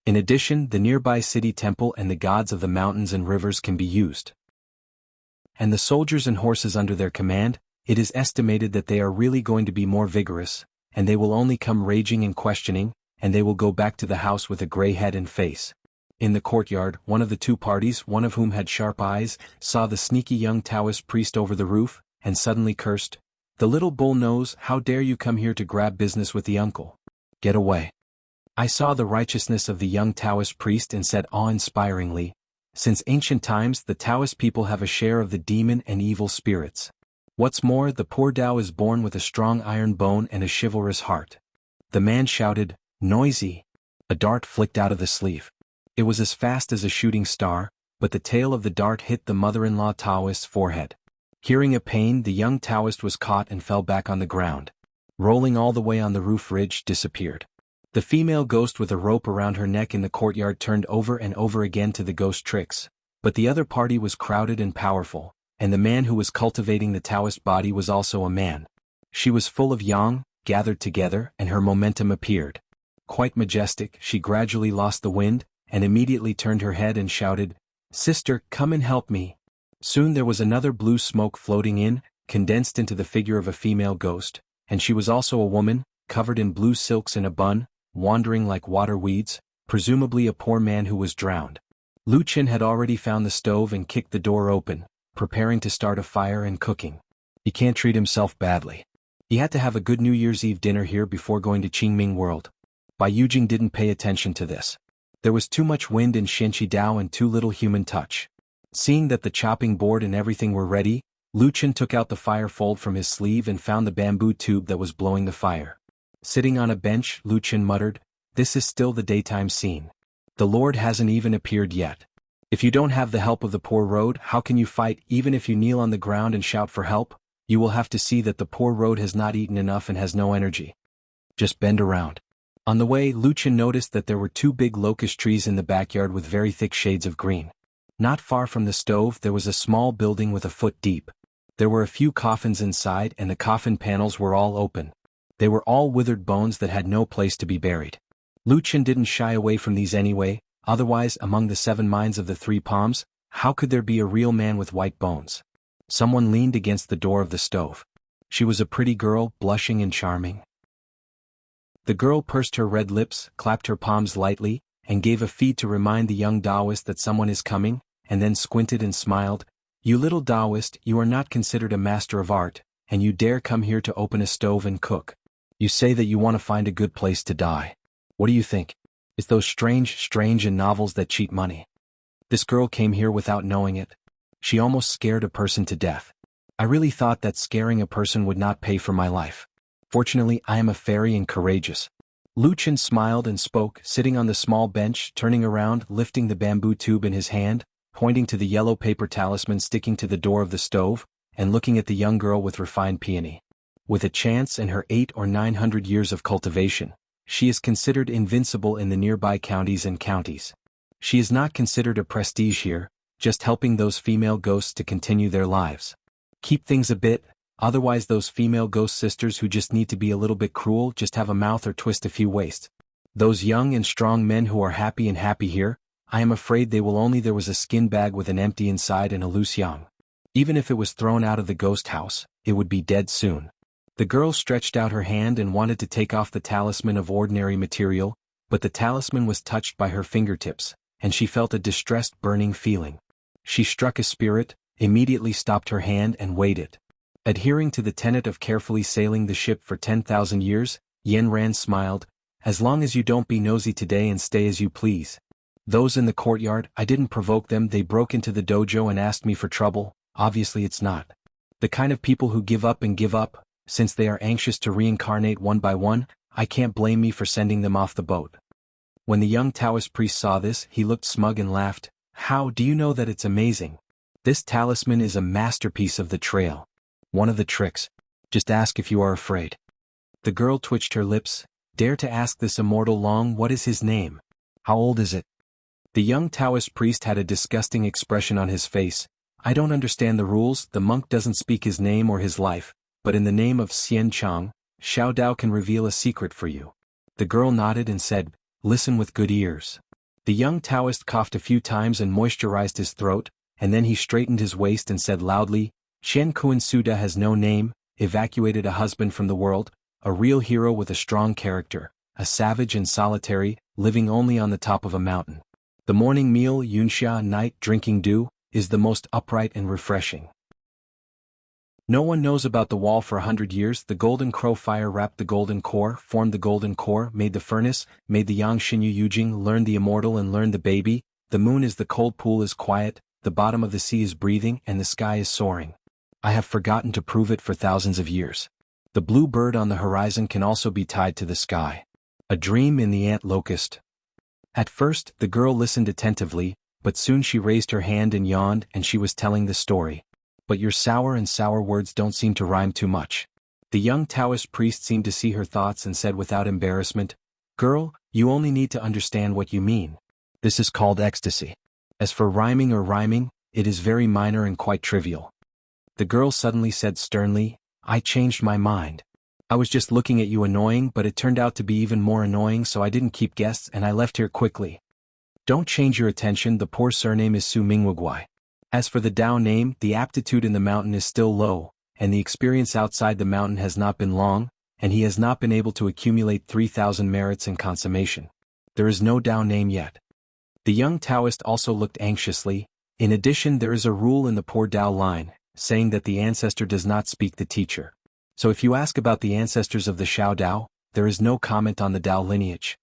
In addition, the nearby city temple and the gods of the mountains and rivers can be used. And the soldiers and horses under their command, it is estimated that they are really going to be more vigorous, and they will only come raging and questioning, and they will go back to the house with a gray head and face. In the courtyard, one of the two parties, one of whom had sharp eyes, saw the sneaky young Taoist priest over the roof, and suddenly cursed, "The little bull nose, how dare you come here to grab business with the uncle? Get away." I saw the righteousness of the young Taoist priest and said awe-inspiringly, "Since ancient times the Taoist people have a share of the demon and evil spirits. What's more, the poor Tao is born with a strong iron bone and a chivalrous heart." The man shouted, "Noisy!" A dart flicked out of the sleeve. It was as fast as a shooting star, but the tail of the dart hit the mother-in-law Taoist's forehead. Hearing a pain, the young Taoist was caught and fell back on the ground. Rolling all the way on the roof ridge, disappeared. The female ghost with a rope around her neck in the courtyard turned over and over again to the ghost tricks, but the other party was crowded and powerful, and the man who was cultivating the Taoist body was also a man. She was full of yang, gathered together, and her momentum appeared. Quite majestic, she gradually lost the wind, and immediately turned her head and shouted, "Sister, come and help me." Soon there was another blue smoke floating in, condensed into the figure of a female ghost, and she was also a woman, covered in blue silks in a bun, wandering like water weeds, presumably a poor man who was drowned. Lu Qin had already found the stove and kicked the door open, preparing to start a fire and cooking. He can't treat himself badly. He had to have a good New Year's Eve dinner here before going to Qingming World. Bai Yujing didn't pay attention to this. There was too much wind in Xianxia Dao and too little human touch. Seeing that the chopping board and everything were ready, Lu Qin took out the fire fold from his sleeve and found the bamboo tube that was blowing the fire. Sitting on a bench, Lu Qin muttered, "This is still the daytime scene. The Lord hasn't even appeared yet. If you don't have the help of the poor road, how can you fight? Even if you kneel on the ground and shout for help, you will have to see that the poor road has not eaten enough and has no energy. Just bend around." On the way, Lu Qin noticed that there were two big locust trees in the backyard with very thick shades of green. Not far from the stove there was a small building with a foot deep. There were a few coffins inside and the coffin panels were all open. They were all withered bones that had no place to be buried. Lu Qin didn't shy away from these anyway, otherwise among the 7 minds of the 3 palms, how could there be a real man with white bones? Someone leaned against the door of the stove. She was a pretty girl, blushing and charming. The girl pursed her red lips, clapped her palms lightly, and gave a feed to remind the young Taoist that someone is coming, and then squinted and smiled. "You little Taoist, you are not considered a master of art, and you dare come here to open a stove and cook. You say that you want to find a good place to die. What do you think? It's those strange in novels that cheat money. This girl came here without knowing it. She almost scared a person to death. I really thought that scaring a person would not pay for my life. Fortunately, I am a fairy and courageous." Lu Qin smiled and spoke, sitting on the small bench, turning around, lifting the bamboo tube in his hand, pointing to the yellow paper talisman sticking to the door of the stove, and looking at the young girl with refined peony. With a chance and her 800 or 900 years of cultivation, she is considered invincible in the nearby counties and counties. She is not considered a prestige here, just helping those female ghosts to continue their lives. Keep things a bit. Otherwise those female ghost sisters who just need to be a little bit cruel just have a mouth or twist a few waists. Those young and strong men who are happy here, I am afraid they will only there was a skin bag with an empty inside and a loose young. Even if it was thrown out of the ghost house, it would be dead soon. The girl stretched out her hand and wanted to take off the talisman of ordinary material, but the talisman was touched by her fingertips, and she felt a distressed burning feeling. She struck a spirit, immediately stopped her hand and waited. Adhering to the tenet of carefully sailing the ship for 10,000 years, Yen Ran smiled, "As long as you don't be nosy today and stay as you please. Those in the courtyard, I didn't provoke them, they broke into the dojo and asked me for trouble. Obviously it's not the kind of people who give up and give up, since they are anxious to reincarnate one by one. I can't blame me for sending them off the boat." When the young Taoist priest saw this, he looked smug and laughed, "How do you know that it's amazing? This talisman is a masterpiece of the trail. One of the tricks. Just ask if you are afraid." The girl twitched her lips. "Dare to ask this immortal Long what is his name? How old is it?" The young Taoist priest had a disgusting expression on his face. "I don't understand the rules, the monk doesn't speak his name or his life, but in the name of Xian Chang, Xiao Dao can reveal a secret for you." The girl nodded and said, "Listen with good ears." The young Taoist coughed a few times and moisturized his throat, and then he straightened his waist and said loudly, "Shen Kuan Suda has no name, evacuated a husband from the world, a real hero with a strong character, a savage and solitary, living only on the top of a mountain. The morning meal, xianxia, night drinking dew, is the most upright and refreshing. No one knows about the wall for 100 years. The golden crow fire wrapped the golden core, formed the golden core, made the furnace, made the yang xinyu yujing, learned the immortal and learned the baby. The moon is the cold pool is quiet, the bottom of the sea is breathing, and the sky is soaring. I have forgotten to prove it for thousands of years. The blue bird on the horizon can also be tied to the sky. A dream in the ant locust. At first, the girl listened attentively, but soon she raised her hand and yawned, and she was telling the story. But your sour words don't seem to rhyme too much. The young Taoist priest seemed to see her thoughts and said without embarrassment, "Girl, you only need to understand what you mean. This is called ecstasy. As for rhyming, it is very minor and quite trivial." The girl suddenly said sternly, "I changed my mind. I was just looking at you annoying, but it turned out to be even more annoying, so I didn't keep guests and I left here quickly. Don't change your attention, the poor surname is Su Mingwuguai. As for the Dao name, the aptitude in the mountain is still low, and the experience outside the mountain has not been long, and he has not been able to accumulate 3,000 merits in consummation. There is no Dao name yet." The young Taoist also looked anxiously. In addition, there is a rule in the poor Dao line, saying that the ancestor does not speak the teacher. So if you ask about the ancestors of the Shao Dao, there is no comment on the Dao lineage.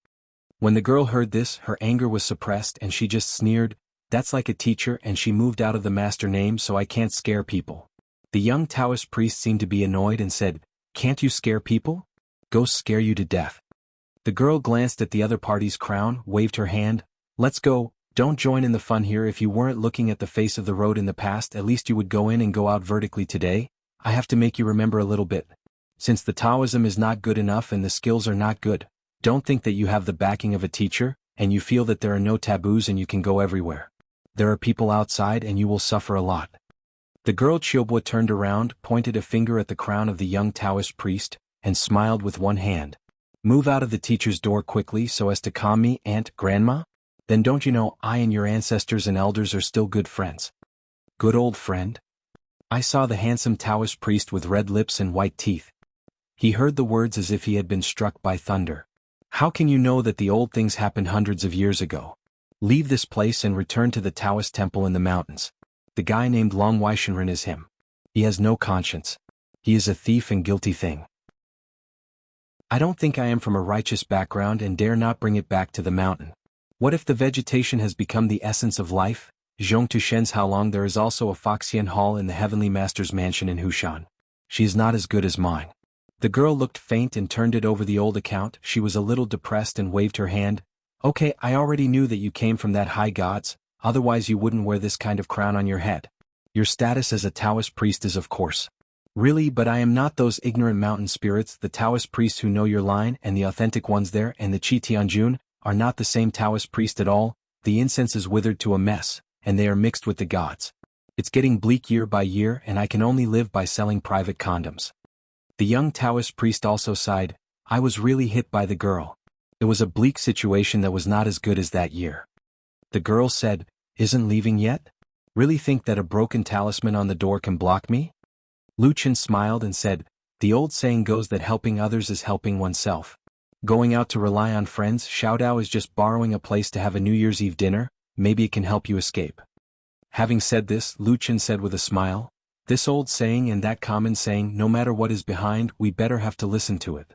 When the girl heard this, her anger was suppressed and she just sneered, "That's like a teacher," and she moved out of the master name, so I can't scare people. The young Taoist priest seemed to be annoyed and said, "Can't you scare people? Ghosts scare you to death." The girl glanced at the other party's crown, waved her hand, "Let's go, don't join in the fun here. If you weren't looking at the face of the road in the past, at least you would go in and go out vertically today. I have to make you remember a little bit. Since the Taoism is not good enough and the skills are not good, don't think that you have the backing of a teacher, and you feel that there are no taboos and you can go everywhere. There are people outside and you will suffer a lot." The girl Chiobwa turned around, pointed a finger at the crown of the young Taoist priest, and smiled with one hand. "Move out of the teacher's door quickly so as to calm me, Aunt, Grandma? Then don't you know I and your ancestors and elders are still good friends?" "Good old friend?" I saw the handsome Taoist priest with red lips and white teeth. He heard the words as if he had been struck by thunder. "How can you know that the old things happened hundreds of years ago? Leave this place and return to the Taoist temple in the mountains. The guy named Long Weishenren is him. He has no conscience. He is a thief and guilty thing. I don't think I am from a righteous background and dare not bring it back to the mountain. What if the vegetation has become the essence of life? Zhong Tushen's how long there is also a Foxian Hall in the Heavenly Master's mansion in Hushan. She is not as good as mine." The girl looked faint and turned it over the old account. She was a little depressed and waved her hand. "Okay, I already knew that you came from that high gods, otherwise you wouldn't wear this kind of crown on your head. Your status as a Taoist priest is of course. Really, but I am not those ignorant mountain spirits. The Taoist priests who know your line and the authentic ones there and the Qi Tianjun are not the same Taoist priest at all. The incense is withered to a mess, and they are mixed with the gods. It's getting bleak year by year and I can only live by selling private condoms." The young Taoist priest also sighed. "I was really hit by the girl. It was a bleak situation that was not as good as that year." The girl said, "Isn't leaving yet? Really think that a broken talisman on the door can block me?" Lu Chen smiled and said, "The old saying goes that helping others is helping oneself. Going out to rely on friends, Xiaodao is just borrowing a place to have a New Year's Eve dinner, maybe it can help you escape." Having said this, Lu Chen said with a smile, "This old saying and that common saying, no matter what is behind, we better have to listen to it."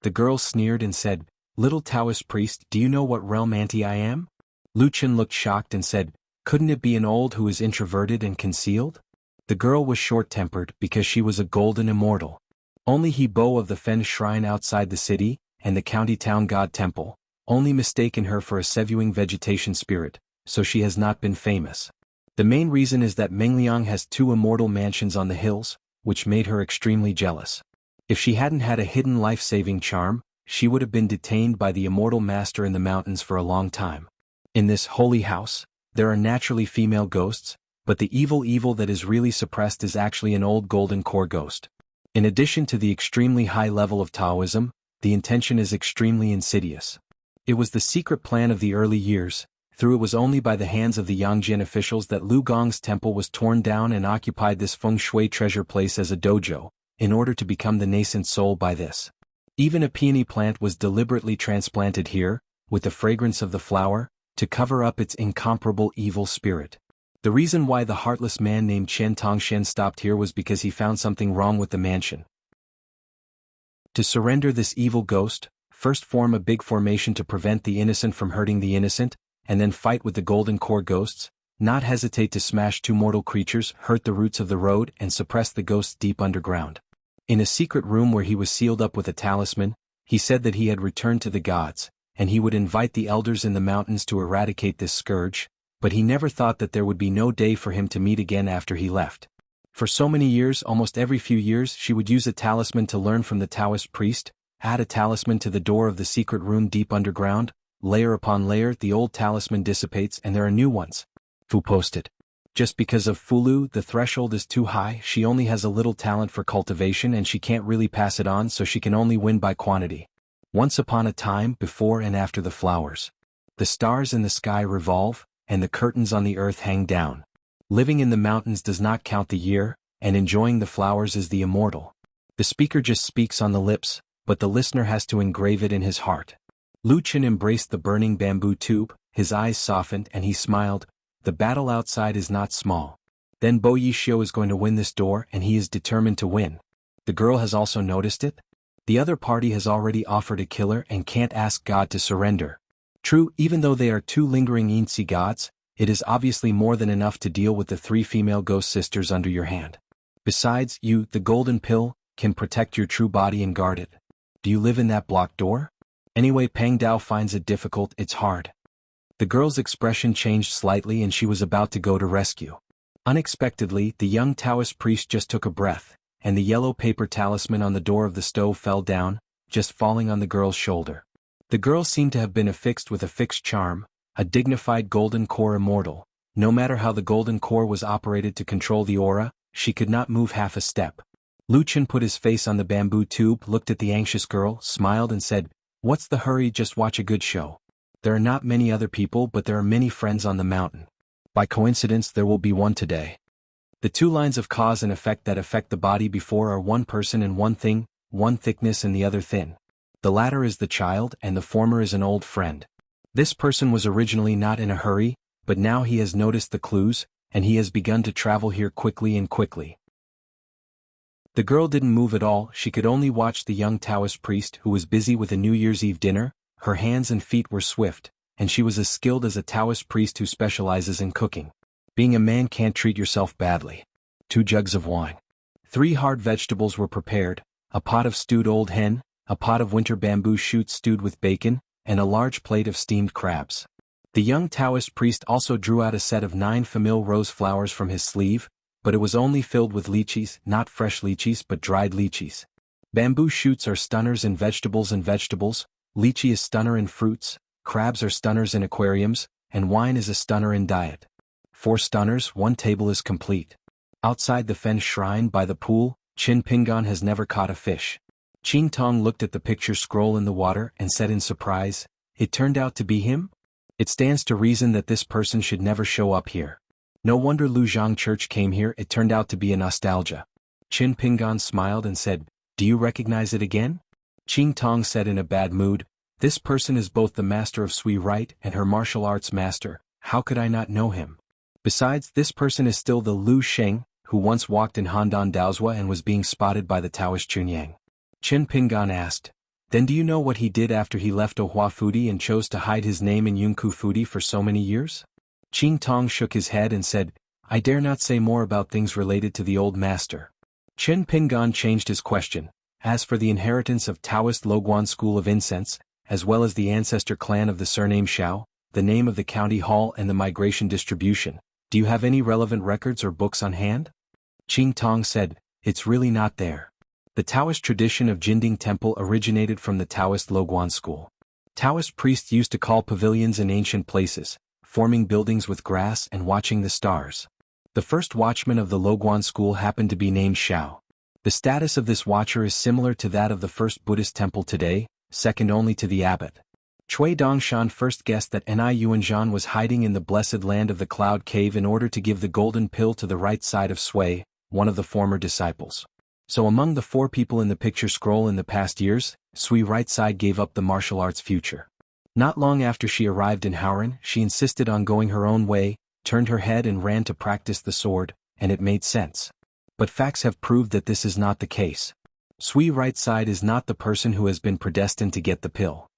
The girl sneered and said, "Little Taoist priest, do you know what realm auntie I am?" Lu Chen looked shocked and said, "Couldn't it be an old who is introverted and concealed?" The girl was short-tempered because she was a golden immortal. Only He Bo of the Fen shrine outside the city, and the county town god temple, only mistaken her for a Sevuing vegetation spirit, so she has not been famous. The main reason is that Mengliang has 2 immortal mansions on the hills, which made her extremely jealous. If she hadn't had a hidden life-saving charm, she would have been detained by the immortal master in the mountains for a long time. In this holy house, there are naturally female ghosts, but the evil that is really suppressed is actually an old golden core ghost. In addition to the extremely high level of Taoism, the intention is extremely insidious. It was the secret plan of the early years. Through it was only by the hands of the Yangjian officials that Lu Gong's temple was torn down and occupied this feng shui treasure place as a dojo, in order to become the nascent soul by this. Even a peony plant was deliberately transplanted here, with the fragrance of the flower, to cover up its incomparable evil spirit. The reason why the heartless man named Chen Tongshen stopped here was because he found something wrong with the mansion. To surrender this evil ghost, first form a big formation to prevent the innocent from hurting the innocent, and then fight with the golden core ghosts, not hesitate to smash two mortal creatures, hurt the roots of the road and suppress the ghosts deep underground. In a secret room where he was sealed up with a talisman, he said that he had returned to the gods, and he would invite the elders in the mountains to eradicate this scourge, but he never thought that there would be no day for him to meet again after he left. For so many years, almost every few years, she would use a talisman to learn from the Taoist priest, add a talisman to the door of the secret room deep underground, layer upon layer the old talisman dissipates and there are new ones. Fu posted. Just because of Fulu the threshold is too high, she only has a little talent for cultivation and she can't really pass it on, so she can only win by quantity. Once upon a time, before and after the flowers. The stars in the sky revolve, and the curtains on the earth hang down. Living in the mountains does not count the year, and enjoying the flowers is the immortal. The speaker just speaks on the lips, but the listener has to engrave it in his heart. Lu Chen embraced the burning bamboo tube, his eyes softened and he smiled. The battle outside is not small. Then Bo Yishio is going to win this door and he is determined to win. The girl has also noticed it. The other party has already offered a killer and can't ask God to surrender. True, even though they are two lingering Yinzi gods, it is obviously more than enough to deal with the three female ghost sisters under your hand. Besides, you, the golden pill, can protect your true body and guard it. Do you live in that blocked door? Anyway, Pang Dao finds it difficult, it's hard. The girl's expression changed slightly and she was about to go to rescue. Unexpectedly, the young Taoist priest just took a breath, and the yellow paper talisman on the door of the stove fell down, just falling on the girl's shoulder. The girl seemed to have been affixed with a fixed charm, a dignified golden core immortal. No matter how the golden core was operated to control the aura, she could not move half a step. Lu Chen put his face on the bamboo tube, looked at the anxious girl, smiled and said, "What's the hurry, just watch a good show. There are not many other people but there are many friends on the mountain. By coincidence there will be one today." The two lines of cause and effect that affect the body before are one person and one thing, one thickness and the other thin. The latter is the child and the former is an old friend. This person was originally not in a hurry, but now he has noticed the clues, and he has begun to travel here quickly and quickly. The girl didn't move at all, she could only watch the young Taoist priest who was busy with a New Year's Eve dinner. Her hands and feet were swift, and she was as skilled as a Taoist priest who specializes in cooking. Being a man can't treat yourself badly. 2 jugs of wine. 3 hard vegetables were prepared, a pot of stewed old hen, a pot of winter bamboo shoots stewed with bacon, and a large plate of steamed crabs. The young Taoist priest also drew out a set of 9 famille rose flowers from his sleeve, but it was only filled with lychees, not fresh lychees but dried lychees. Bamboo shoots are stunners in vegetables lychee is stunner in fruits, crabs are stunners in aquariums, and wine is a stunner in diet. 4 stunners, 1 table is complete. Outside the Fen shrine by the pool, Qin Pingan has never caught a fish. Qing Tong looked at the picture scroll in the water and said in surprise, "It turned out to be him? It stands to reason that this person should never show up here. No wonder Luzhang Church came here, it turned out to be a nostalgia." Qin Pingan smiled and said, "Do you recognize it again?" Qing Tong said in a bad mood, "This person is both the master of Sui Right and her martial arts master, how could I not know him? Besides, this person is still the Lu Sheng, who once walked in Handan Daozhua and was being spotted by the Taoist Chunyang." Qin Pingan asked, "Then do you know what he did after he left Ohua Fudi and chose to hide his name in Yunku Fudi for so many years?" Qing Tong shook his head and said, "I dare not say more about things related to the old master." Qin Pingan changed his question, "As for the inheritance of Taoist Loguan school of incense, as well as the ancestor clan of the surname Shao, the name of the county hall and the migration distribution, do you have any relevant records or books on hand?" Qing Tong said, "It's really not there. The Taoist tradition of Jinding Temple originated from the Taoist Loguan school. Taoist priests used to call pavilions in ancient places, forming buildings with grass and watching the stars. The first watchman of the Loguan school happened to be named Shao. The status of this watcher is similar to that of the first Buddhist temple today, second only to the abbot. Cui Dongshan first guessed that Ni Yuanzhan was hiding in the blessed land of the Cloud Cave in order to give the golden pill to the right side of Sui, one of the former disciples. So among the 4 people in the picture scroll in the past years, Sui right side gave up the martial arts future. Not long after she arrived in Howran, she insisted on going her own way, turned her head and ran to practice the sword, and it made sense. But facts have proved that this is not the case. Sui right side is not the person who has been predestined to get the pill.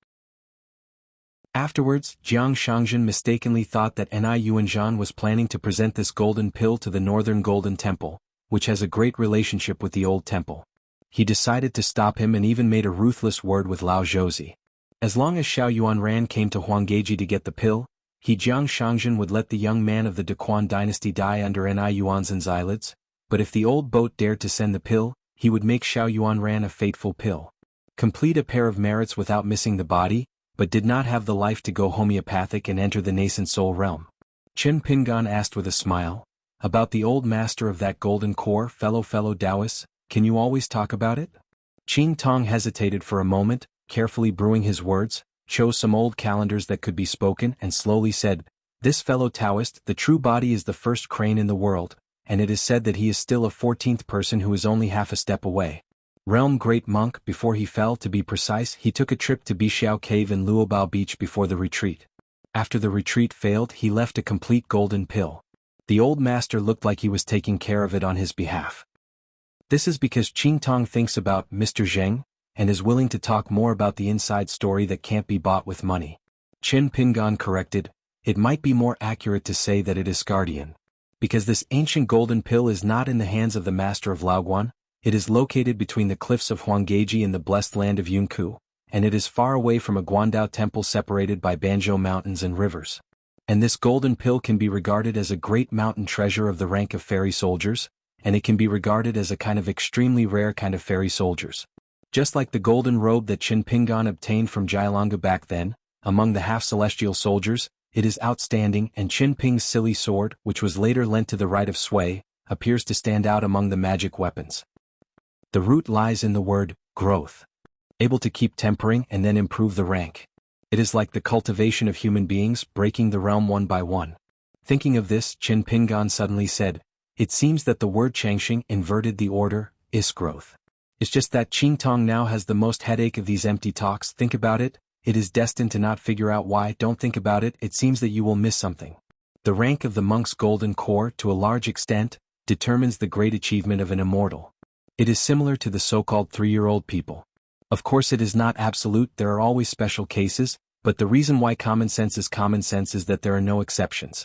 Afterwards, Jiang Shangzhen mistakenly thought that Xuanhuan was planning to present this golden pill to the Northern Golden Temple, which has a great relationship with the Old Temple. He decided to stop him and even made a ruthless word with Lao Zhouzi. As long as Xuanhuan came to Huanggeji to get the pill, Jiang Shangzhen would let the young man of the Dequan dynasty die under Xuanhuan's eyelids, but if the old boat dared to send the pill, he would make Xuanhuan a fateful pill. Complete a pair of merits without missing the body, but did not have the life to go homeopathic and enter the nascent soul realm. Chen Pingan asked with a smile, about the old master of that golden core, fellow Taoists, can you always talk about it? Qing Tong hesitated for a moment, carefully brewing his words, chose some old calendars that could be spoken and slowly said, this fellow Taoist, the true body is the first crane in the world, and it is said that he is still a 14th person who is only half a step away. Realm Great Monk, before he fell, to be precise, he took a trip to Bixiao Cave and Luobao Beach before the retreat. After the retreat failed, he left a complete golden pill. The old master looked like he was taking care of it on his behalf. This is because Qing Tong thinks about Mr. Zheng, and is willing to talk more about the inside story that can't be bought with money. Chen Pingan corrected, it might be more accurate to say that it is guardian. Because this ancient golden pill is not in the hands of the master of Laoguan, it is located between the cliffs of Huanggeji and the blessed land of Yunku, and it is far away from a Guandao temple separated by Banzhou mountains and rivers. And this golden pill can be regarded as a great mountain treasure of the rank of fairy soldiers, and it can be regarded as a kind of extremely rare kind of fairy soldiers. Just like the golden robe that Qin Pingan obtained from Jialanga back then, among the half-celestial soldiers, it is outstanding, and Qin Ping's silly sword, which was later lent to the right of Sui, appears to stand out among the magic weapons. The root lies in the word, growth. Able to keep tempering and then improve the rank. It is like the cultivation of human beings, breaking the realm one by one. Thinking of this, Qin Pingan suddenly said, it seems that the word Changxing inverted the order, is growth. It's just that Qing Tong now has the most headache of these empty talks. Think about it, it is destined to not figure out why. Don't think about it, it seems that you will miss something. The rank of the monk's golden core, to a large extent, determines the great achievement of an immortal. It is similar to the so-called 3-year-old people. Of course it is not absolute, there are always special cases, but the reason why common sense is that there are no exceptions.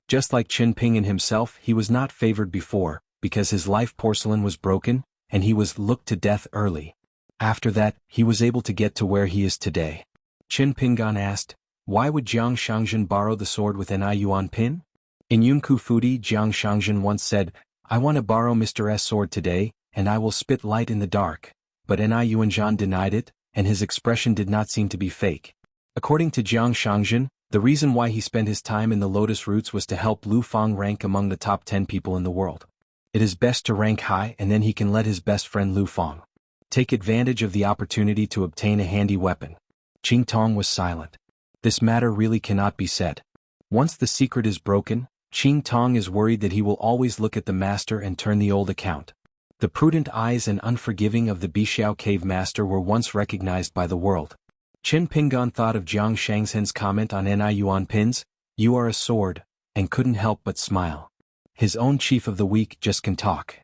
Just like Qin Ping himself, he was not favored before, because his life porcelain was broken, and he was looked to death early. After that, he was able to get to where he is today. Qin Pingan asked, why would Jiang Shangzhen borrow the sword with Xuanhuan? In Yunku Fudi, Jiang Shangzhen once said, I want to borrow Mr. S sword today, and I will spit light in the dark. But Xuanhuan denied it, and his expression did not seem to be fake. According to Jiang Shangzhen, the reason why he spent his time in the lotus roots was to help Lu Fang rank among the top 10 people in the world. It is best to rank high, and then he can let his best friend Lu Fang take advantage of the opportunity to obtain a handy weapon. Qing Tong was silent. This matter really cannot be said. Once the secret is broken, Qing Tong is worried that he will always look at the master and turn the old account. The prudent eyes and unforgiving of the Bixiao cave master were once recognized by the world. Qin Pingan thought of Jiang Shangzhen's comment on Xuanhuan, you are a sword, and couldn't help but smile. His own chief of the week just can talk.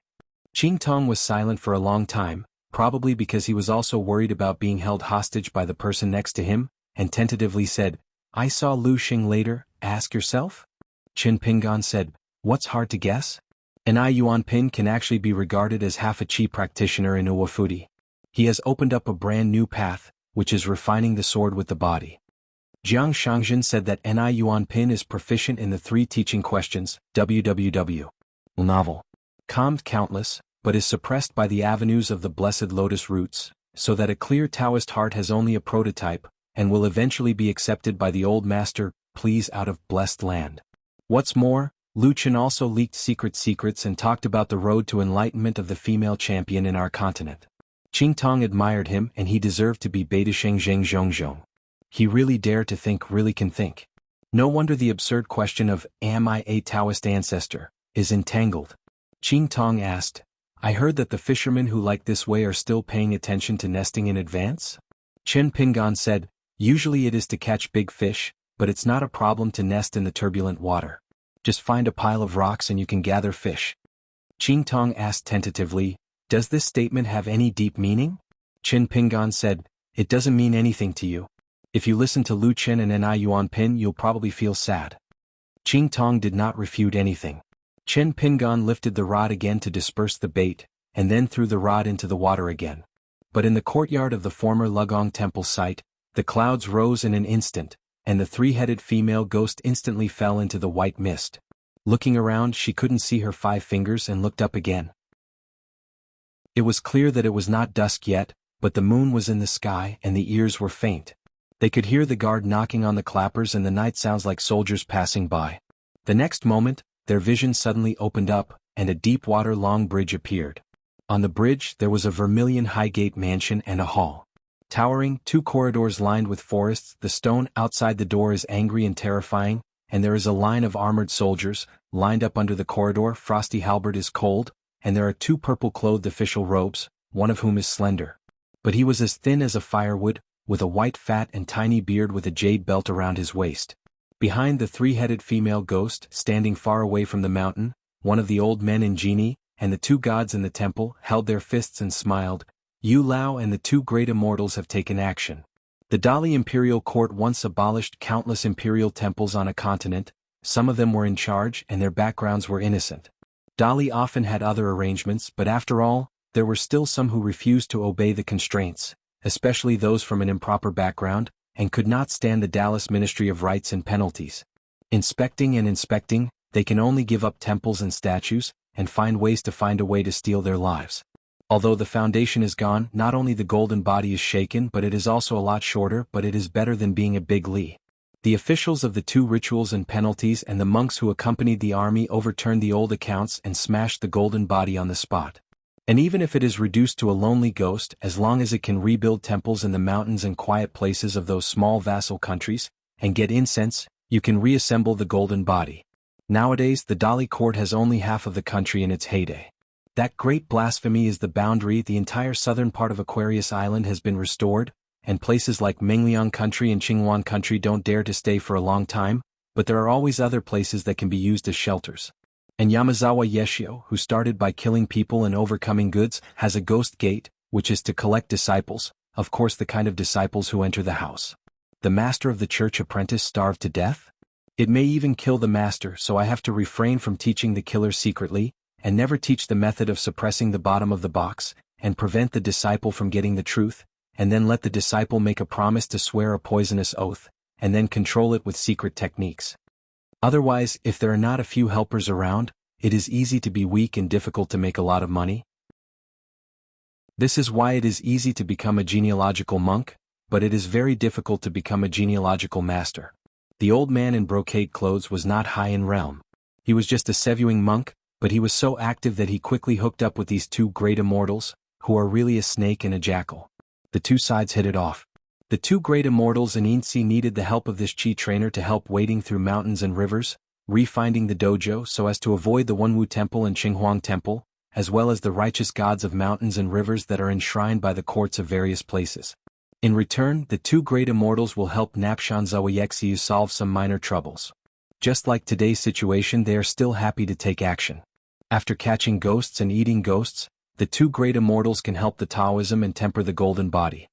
Qing Tong was silent for a long time, probably because he was also worried about being held hostage by the person next to him, and tentatively said, I saw Lu Xing later, ask yourself? Qin Pingan said, what's hard to guess? Xuanhuan can actually be regarded as half a chi practitioner in Uwafudi. He has opened up a brand new path, which is refining the sword with the body. Jiang Shangzhen said that Xuanhuan is proficient in the 3 teaching questions, www. Novel. Calmed countless, but is suppressed by the avenues of the blessed lotus roots, so that a clear Taoist heart has only a prototype, and will eventually be accepted by the old master, please out of blessed land. What's more, Lu Chen also leaked secrets and talked about the road to enlightenment of the female champion in our continent. Qing Tong admired him, and he deserved to be Beta Sheng Zheng Zhongzhong. He really dared to think, really can think. No wonder the absurd question of, am I a Taoist ancestor, is entangled. Qing Tong asked, I heard that the fishermen who like this way are still paying attention to nesting in advance? Chen Pingan said, usually it is to catch big fish, but it's not a problem to nest in the turbulent water. Just find a pile of rocks and you can gather fish. Qing Tong asked tentatively, does this statement have any deep meaning? Chen Pingan said, it doesn't mean anything to you. If you listen to Lu Chen and Ni Yuan Pin you'll probably feel sad. Qing Tong did not refute anything. Chen Pingan lifted the rod again to disperse the bait, and then threw the rod into the water again. But in the courtyard of the former Lugong temple site, the clouds rose in an instant, and the three-headed female ghost instantly fell into the white mist. Looking around she couldn't see her 5 fingers and looked up again. It was clear that it was not dusk yet, but the moon was in the sky and the ears were faint. They could hear the guard knocking on the clappers and the night sounds like soldiers passing by. The next moment, their vision suddenly opened up, and a deep-water long bridge appeared. On the bridge there was a vermilion Highgate mansion and a hall. Towering, 2 corridors lined with forests, the stone outside the door is angry and terrifying, and there is a line of armored soldiers, lined up under the corridor. Frosty Halberd is cold, and there are 2 purple-clothed official robes, one of whom is slender. But he was as thin as a firewood, with a white fat and tiny beard with a jade belt around his waist. Behind the 3-headed female ghost, standing far away from the mountain, one of the old men and genie, and the 2 gods in the temple, held their fists and smiled. Yu Lao and the 2 great immortals have taken action. The Dali imperial court once abolished countless imperial temples on a continent. Some of them were in charge and their backgrounds were innocent. Dali often had other arrangements, but after all, there were still some who refused to obey the constraints, especially those from an improper background, and could not stand the Dallas Ministry of Rights and Penalties. Inspecting, they can only give up temples and statues, and find a way to steal their lives. Although the foundation is gone, not only the golden body is shaken but it is also a lot shorter, but it is better than being a big Li. The officials of the 2 rituals and penalties and the monks who accompanied the army overturned the old accounts and smashed the golden body on the spot. And even if it is reduced to a lonely ghost, as long as it can rebuild temples in the mountains and quiet places of those small vassal countries, and get incense, you can reassemble the golden body. Nowadays the Dali court has only half of the country in its heyday. That great blasphemy is the boundary. The entire southern part of Aquarius Island has been restored, and places like Mengliang country and Xuanhuan country don't dare to stay for a long time, but there are always other places that can be used as shelters. And Yamazawa Yeshio, who started by killing people and overcoming goods, has a ghost gate, which is to collect disciples, of course the kind of disciples who enter the house. The master of the church apprentice starved to death? It may even kill the master, so I have to refrain from teaching the killer secretly, and never teach the method of suppressing the bottom of the box, and prevent the disciple from getting the truth, and then let the disciple make a promise to swear a poisonous oath, and then control it with secret techniques. Otherwise, if there are not a few helpers around, it is easy to be weak and difficult to make a lot of money. This is why it is easy to become a genealogical monk, but it is very difficult to become a genealogical master. The old man in brocade clothes was not high in realm. He was just a Sevuing monk, but he was so active that he quickly hooked up with these 2 great immortals, who are really a snake and a jackal. The 2 sides hit it off. The 2 great immortals in Yinzi needed the help of this chi trainer to help wading through mountains and rivers, refinding the dojo so as to avoid the Wenwu Temple and Qinghuang Temple, as well as the righteous gods of mountains and rivers that are enshrined by the courts of various places. In return, the 2 great immortals will help Napshan Zawayexiu solve some minor troubles. Just like today's situation, they are still happy to take action. After catching ghosts and eating ghosts, the 2 great immortals can help the Taoism and temper the golden body.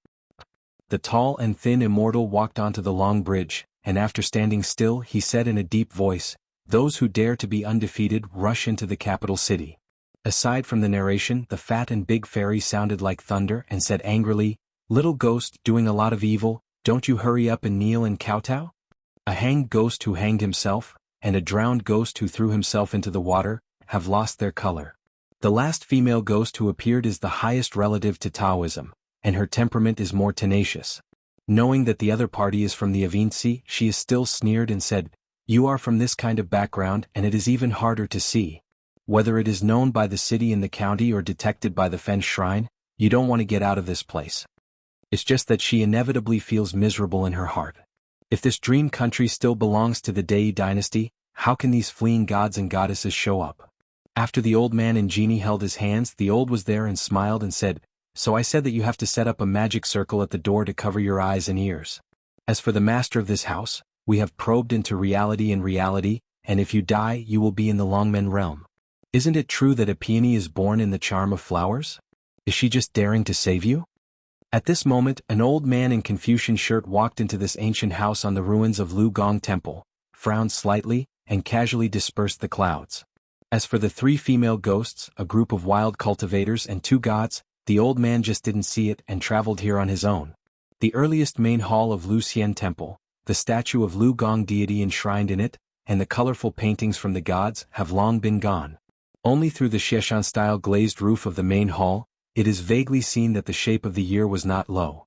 The tall and thin immortal walked onto the long bridge, and after standing still he said in a deep voice, "Those who dare to be undefeated rush into the capital city." Aside from the narration, the fat and big fairy sounded like thunder and said angrily, "Little ghost doing a lot of evil, don't you hurry up and kneel and kowtow?" A hanged ghost who hanged himself, and a drowned ghost who threw himself into the water, have lost their color. The last female ghost who appeared is the highest relative to Taoism, and her temperament is more tenacious. Knowing that the other party is from the Avinci, she is still sneered and said, "You are from this kind of background and it is even harder to see. Whether it is known by the city and the county or detected by the Fen Shrine, you don't want to get out of this place." It's just that she inevitably feels miserable in her heart. If this dream country still belongs to the Dei dynasty, how can these fleeing gods and goddesses show up? After the old man and genie held his hands, the old was there and smiled and said, "So I said that you have to set up a magic circle at the door to cover your eyes and ears. As for the master of this house, we have probed into reality, and if you die you will be in the Longmen realm. Isn't it true that a peony is born in the charm of flowers? Is she just daring to save you?" At this moment, an old man in Confucian shirt walked into this ancient house on the ruins of Lu Gong Temple, frowned slightly, and casually dispersed the clouds. As for the three female ghosts, a group of wild cultivators and two gods, the old man just didn't see it and traveled here on his own. The earliest main hall of Lu Xian Temple, the statue of Lu Gong deity enshrined in it, and the colorful paintings from the gods have long been gone. Only through the Xianxia-style glazed roof of the main hall, it is vaguely seen that the shape of the year was not low.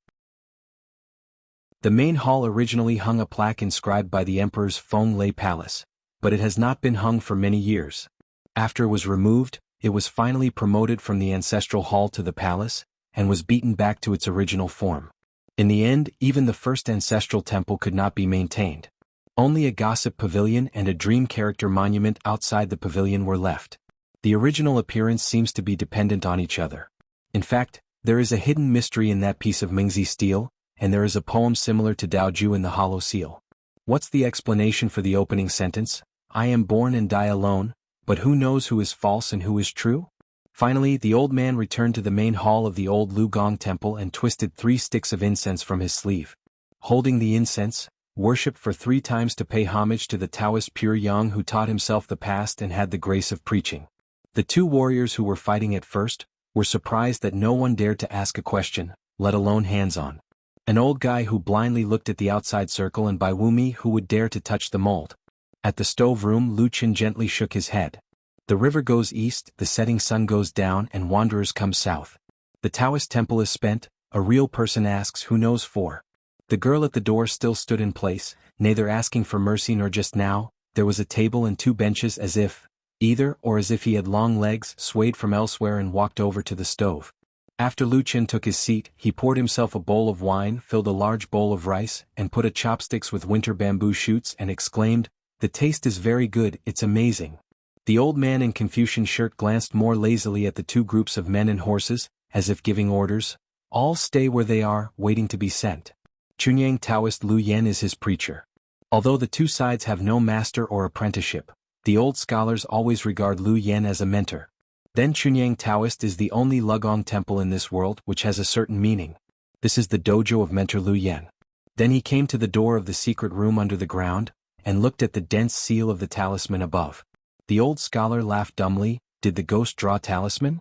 The main hall originally hung a plaque inscribed by the emperor's Feng Lei Palace, but it has not been hung for many years. After it was removed, it was finally promoted from the ancestral hall to the palace, and was beaten back to its original form. In the end, even the first ancestral temple could not be maintained. Only a gossip pavilion and a dream character monument outside the pavilion were left. The original appearance seems to be dependent on each other. In fact, there is a hidden mystery in that piece of Mingzi steel, and there is a poem similar to Daoju in the Hollow Seal. What's the explanation for the opening sentence? "I am born and die alone, but who knows who is false and who is true?" Finally, the old man returned to the main hall of the old Lu Gong temple and twisted 3 sticks of incense from his sleeve. Holding the incense, worshipped for 3 times to pay homage to the Taoist pure Yang who taught himself the past and had the grace of preaching. The 2 warriors who were fighting at first were surprised that no one dared to ask a question, let alone hands-on. An old guy who blindly looked at the outside circle, and by Wumi who would dare to touch the mold. At the stove room, Lu Qin gently shook his head. The river goes east, the setting sun goes down, and wanderers come south. The Taoist temple is spent, a real person asks who knows for. The girl at the door still stood in place, neither asking for mercy nor just now. There was a table and 2 benches, as if he had long legs, swayed from elsewhere and walked over to the stove. After Lu Qin took his seat, he poured himself a bowl of wine, filled a large bowl of rice, and put a chopsticks with winter bamboo shoots and exclaimed, "The taste is very good, it's amazing." The old man in Confucian shirt glanced more lazily at the 2 groups of men and horses, as if giving orders. All stay where they are, waiting to be sent. Chunyang Taoist Lu Yen is his preacher. Although the 2 sides have no master or apprenticeship, the old scholars always regard Lu Yen as a mentor. Then Chunyang Taoist is the only Lugong temple in this world which has a certain meaning. This is the dojo of mentor Lu Yen. Then he came to the door of the secret room under the ground, and looked at the dense seal of the talisman above. The old scholar laughed dumbly. Did the ghost draw talisman?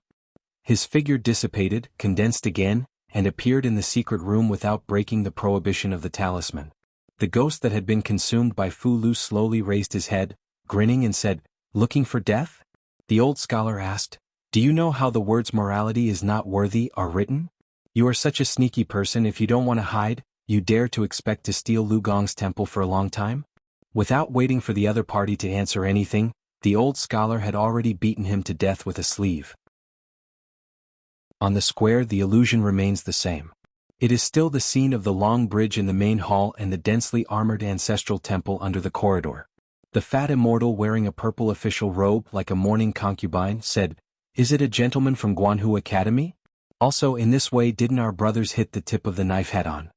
His figure dissipated, condensed again, and appeared in the secret room without breaking the prohibition of the talisman. The ghost that had been consumed by Fu Lu slowly raised his head, grinning, and said, "Looking for death?" The old scholar asked, "Do you know how the words morality is not worthy are written? You are such a sneaky person. If you don't want to hide, you dare to expect to steal Lu Gong's temple for a long time?" Without waiting for the other party to answer anything, the old scholar had already beaten him to death with a sleeve. On the square, the illusion remains the same. It is still the scene of the long bridge in the main hall and the densely armored ancestral temple under the corridor. The fat immortal wearing a purple official robe like a mourning concubine said, "Is it a gentleman from Xuanhu Academy? Also, in this way didn't our brothers hit the tip of the knife head on?"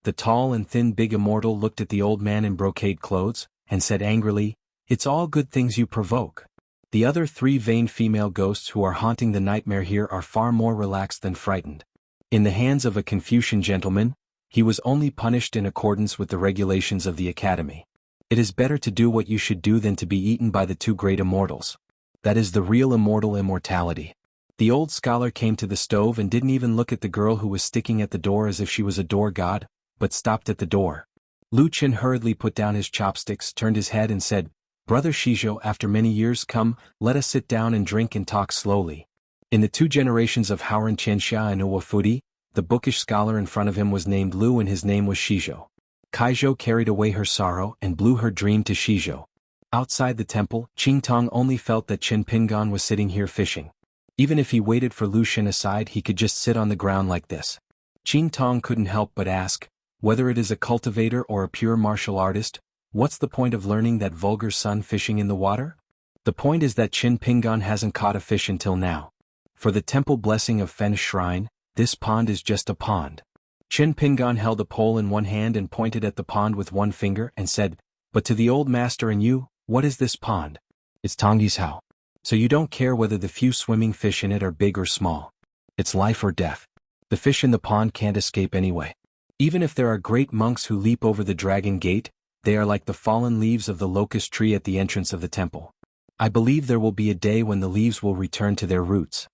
The tall and thin big immortal looked at the old man in brocade clothes, and said angrily, "It's all good things you provoke. The other 3 vain female ghosts who are haunting the nightmare here are far more relaxed than frightened. In the hands of a Confucian gentleman, he was only punished in accordance with the regulations of the academy. It is better to do what you should do than to be eaten by the 2 great immortals. That is the real immortal immortality." The old scholar came to the stove and didn't even look at the girl who was sticking at the door as if she was a door god, but stopped at the door. Lu Qin hurriedly put down his chopsticks, turned his head and said, "Brother Shizhou, after many years come, let us sit down and drink and talk slowly." In the 2 generations of Haoran Xianxia and Uwafudi, the bookish scholar in front of him was named Lu and his name was Shizhou. Kaizhou carried away her sorrow and blew her dream to Shizhou. Outside the temple, Qingtong only felt that Qin Pingan was sitting here fishing. Even if he waited for Lu Xun aside, he could just sit on the ground like this. Qingtong couldn't help but ask, whether it is a cultivator or a pure martial artist, what's the point of learning that vulgar sun fishing in the water? The point is that Qin Pingan hasn't caught a fish until now. For the temple blessing of Fen's shrine, this pond is just a pond. Qin Pingan held a pole in one hand and pointed at the pond with one finger and said, "But to the old master and you, what is this pond? It's Tongyi's Hao. So you don't care whether the few swimming fish in it are big or small. It's life or death. The fish in the pond can't escape anyway. Even if there are great monks who leap over the dragon gate, they are like the fallen leaves of the locust tree at the entrance of the temple. I believe there will be a day when the leaves will return to their roots."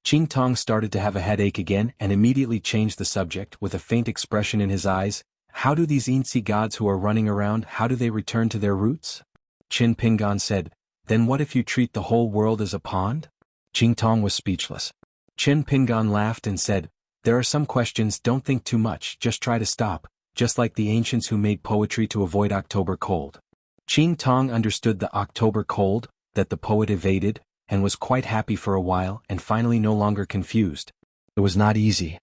Qing Tong started to have a headache again and immediately changed the subject with a faint expression in his eyes. "How do these ancient gods who are running around, how do they return to their roots?" Qin Pingan said, "Then what if you treat the whole world as a pond?" Qing Tong was speechless. Qin Pingan laughed and said, "There are some questions, don't think too much, just try to stop, just like the ancients who made poetry to avoid October cold." Qing Tong understood the October cold that the poet evaded, and was quite happy for a while and finally no longer confused. It was not easy.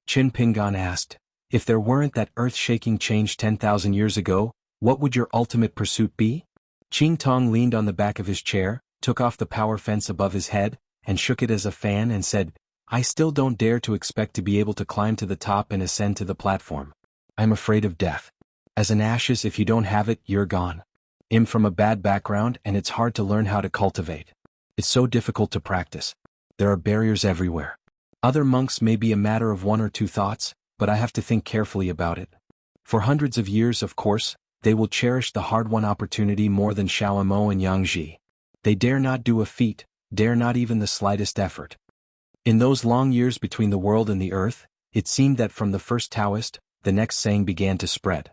Qin Pingan asked, "If there weren't that earth-shaking change 10,000 years ago, what would your ultimate pursuit be?" Qing Tong leaned on the back of his chair, took off the power fence above his head, and shook it as a fan and said, "I still don't dare to expect to be able to climb to the top and ascend to the platform. I'm afraid of death. As an ashes, if you don't have it, you're gone. I'm from a bad background and it's hard to learn how to cultivate. It's so difficult to practice. There are barriers everywhere. Other monks may be a matter of one or two thoughts, but I have to think carefully about it. For hundreds of years, of course, they will cherish the hard-won opportunity more than Xiaomo and Yangji. They dare not do a feat, dare not even the slightest effort. In those long years between the world and the earth, it seemed that from the first Taoist, the next saying began to spread.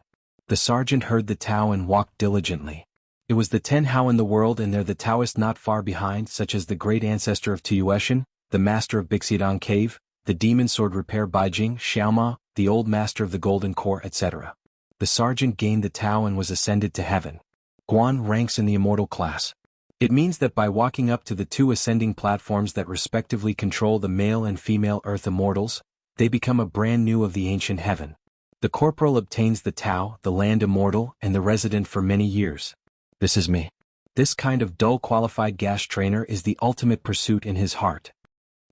The sergeant heard the Tao and walked diligently. It was the 10 Hao in the world and they're the Taoist not far behind, such as the great ancestor of Tuyueshan, the master of Bixidang Cave, the demon sword repair Baijing, Xiaoma, the old master of the golden core, etc. The sergeant gained the Tao and was ascended to heaven. Guan ranks in the immortal class. It means that by walking up to the two ascending platforms that respectively control the male and female earth immortals, they become a brand new of the ancient heaven. The corporal obtains the Tao, the land immortal, and the resident for many years. This is me. This kind of dull qualified gas trainer is the ultimate pursuit in his heart.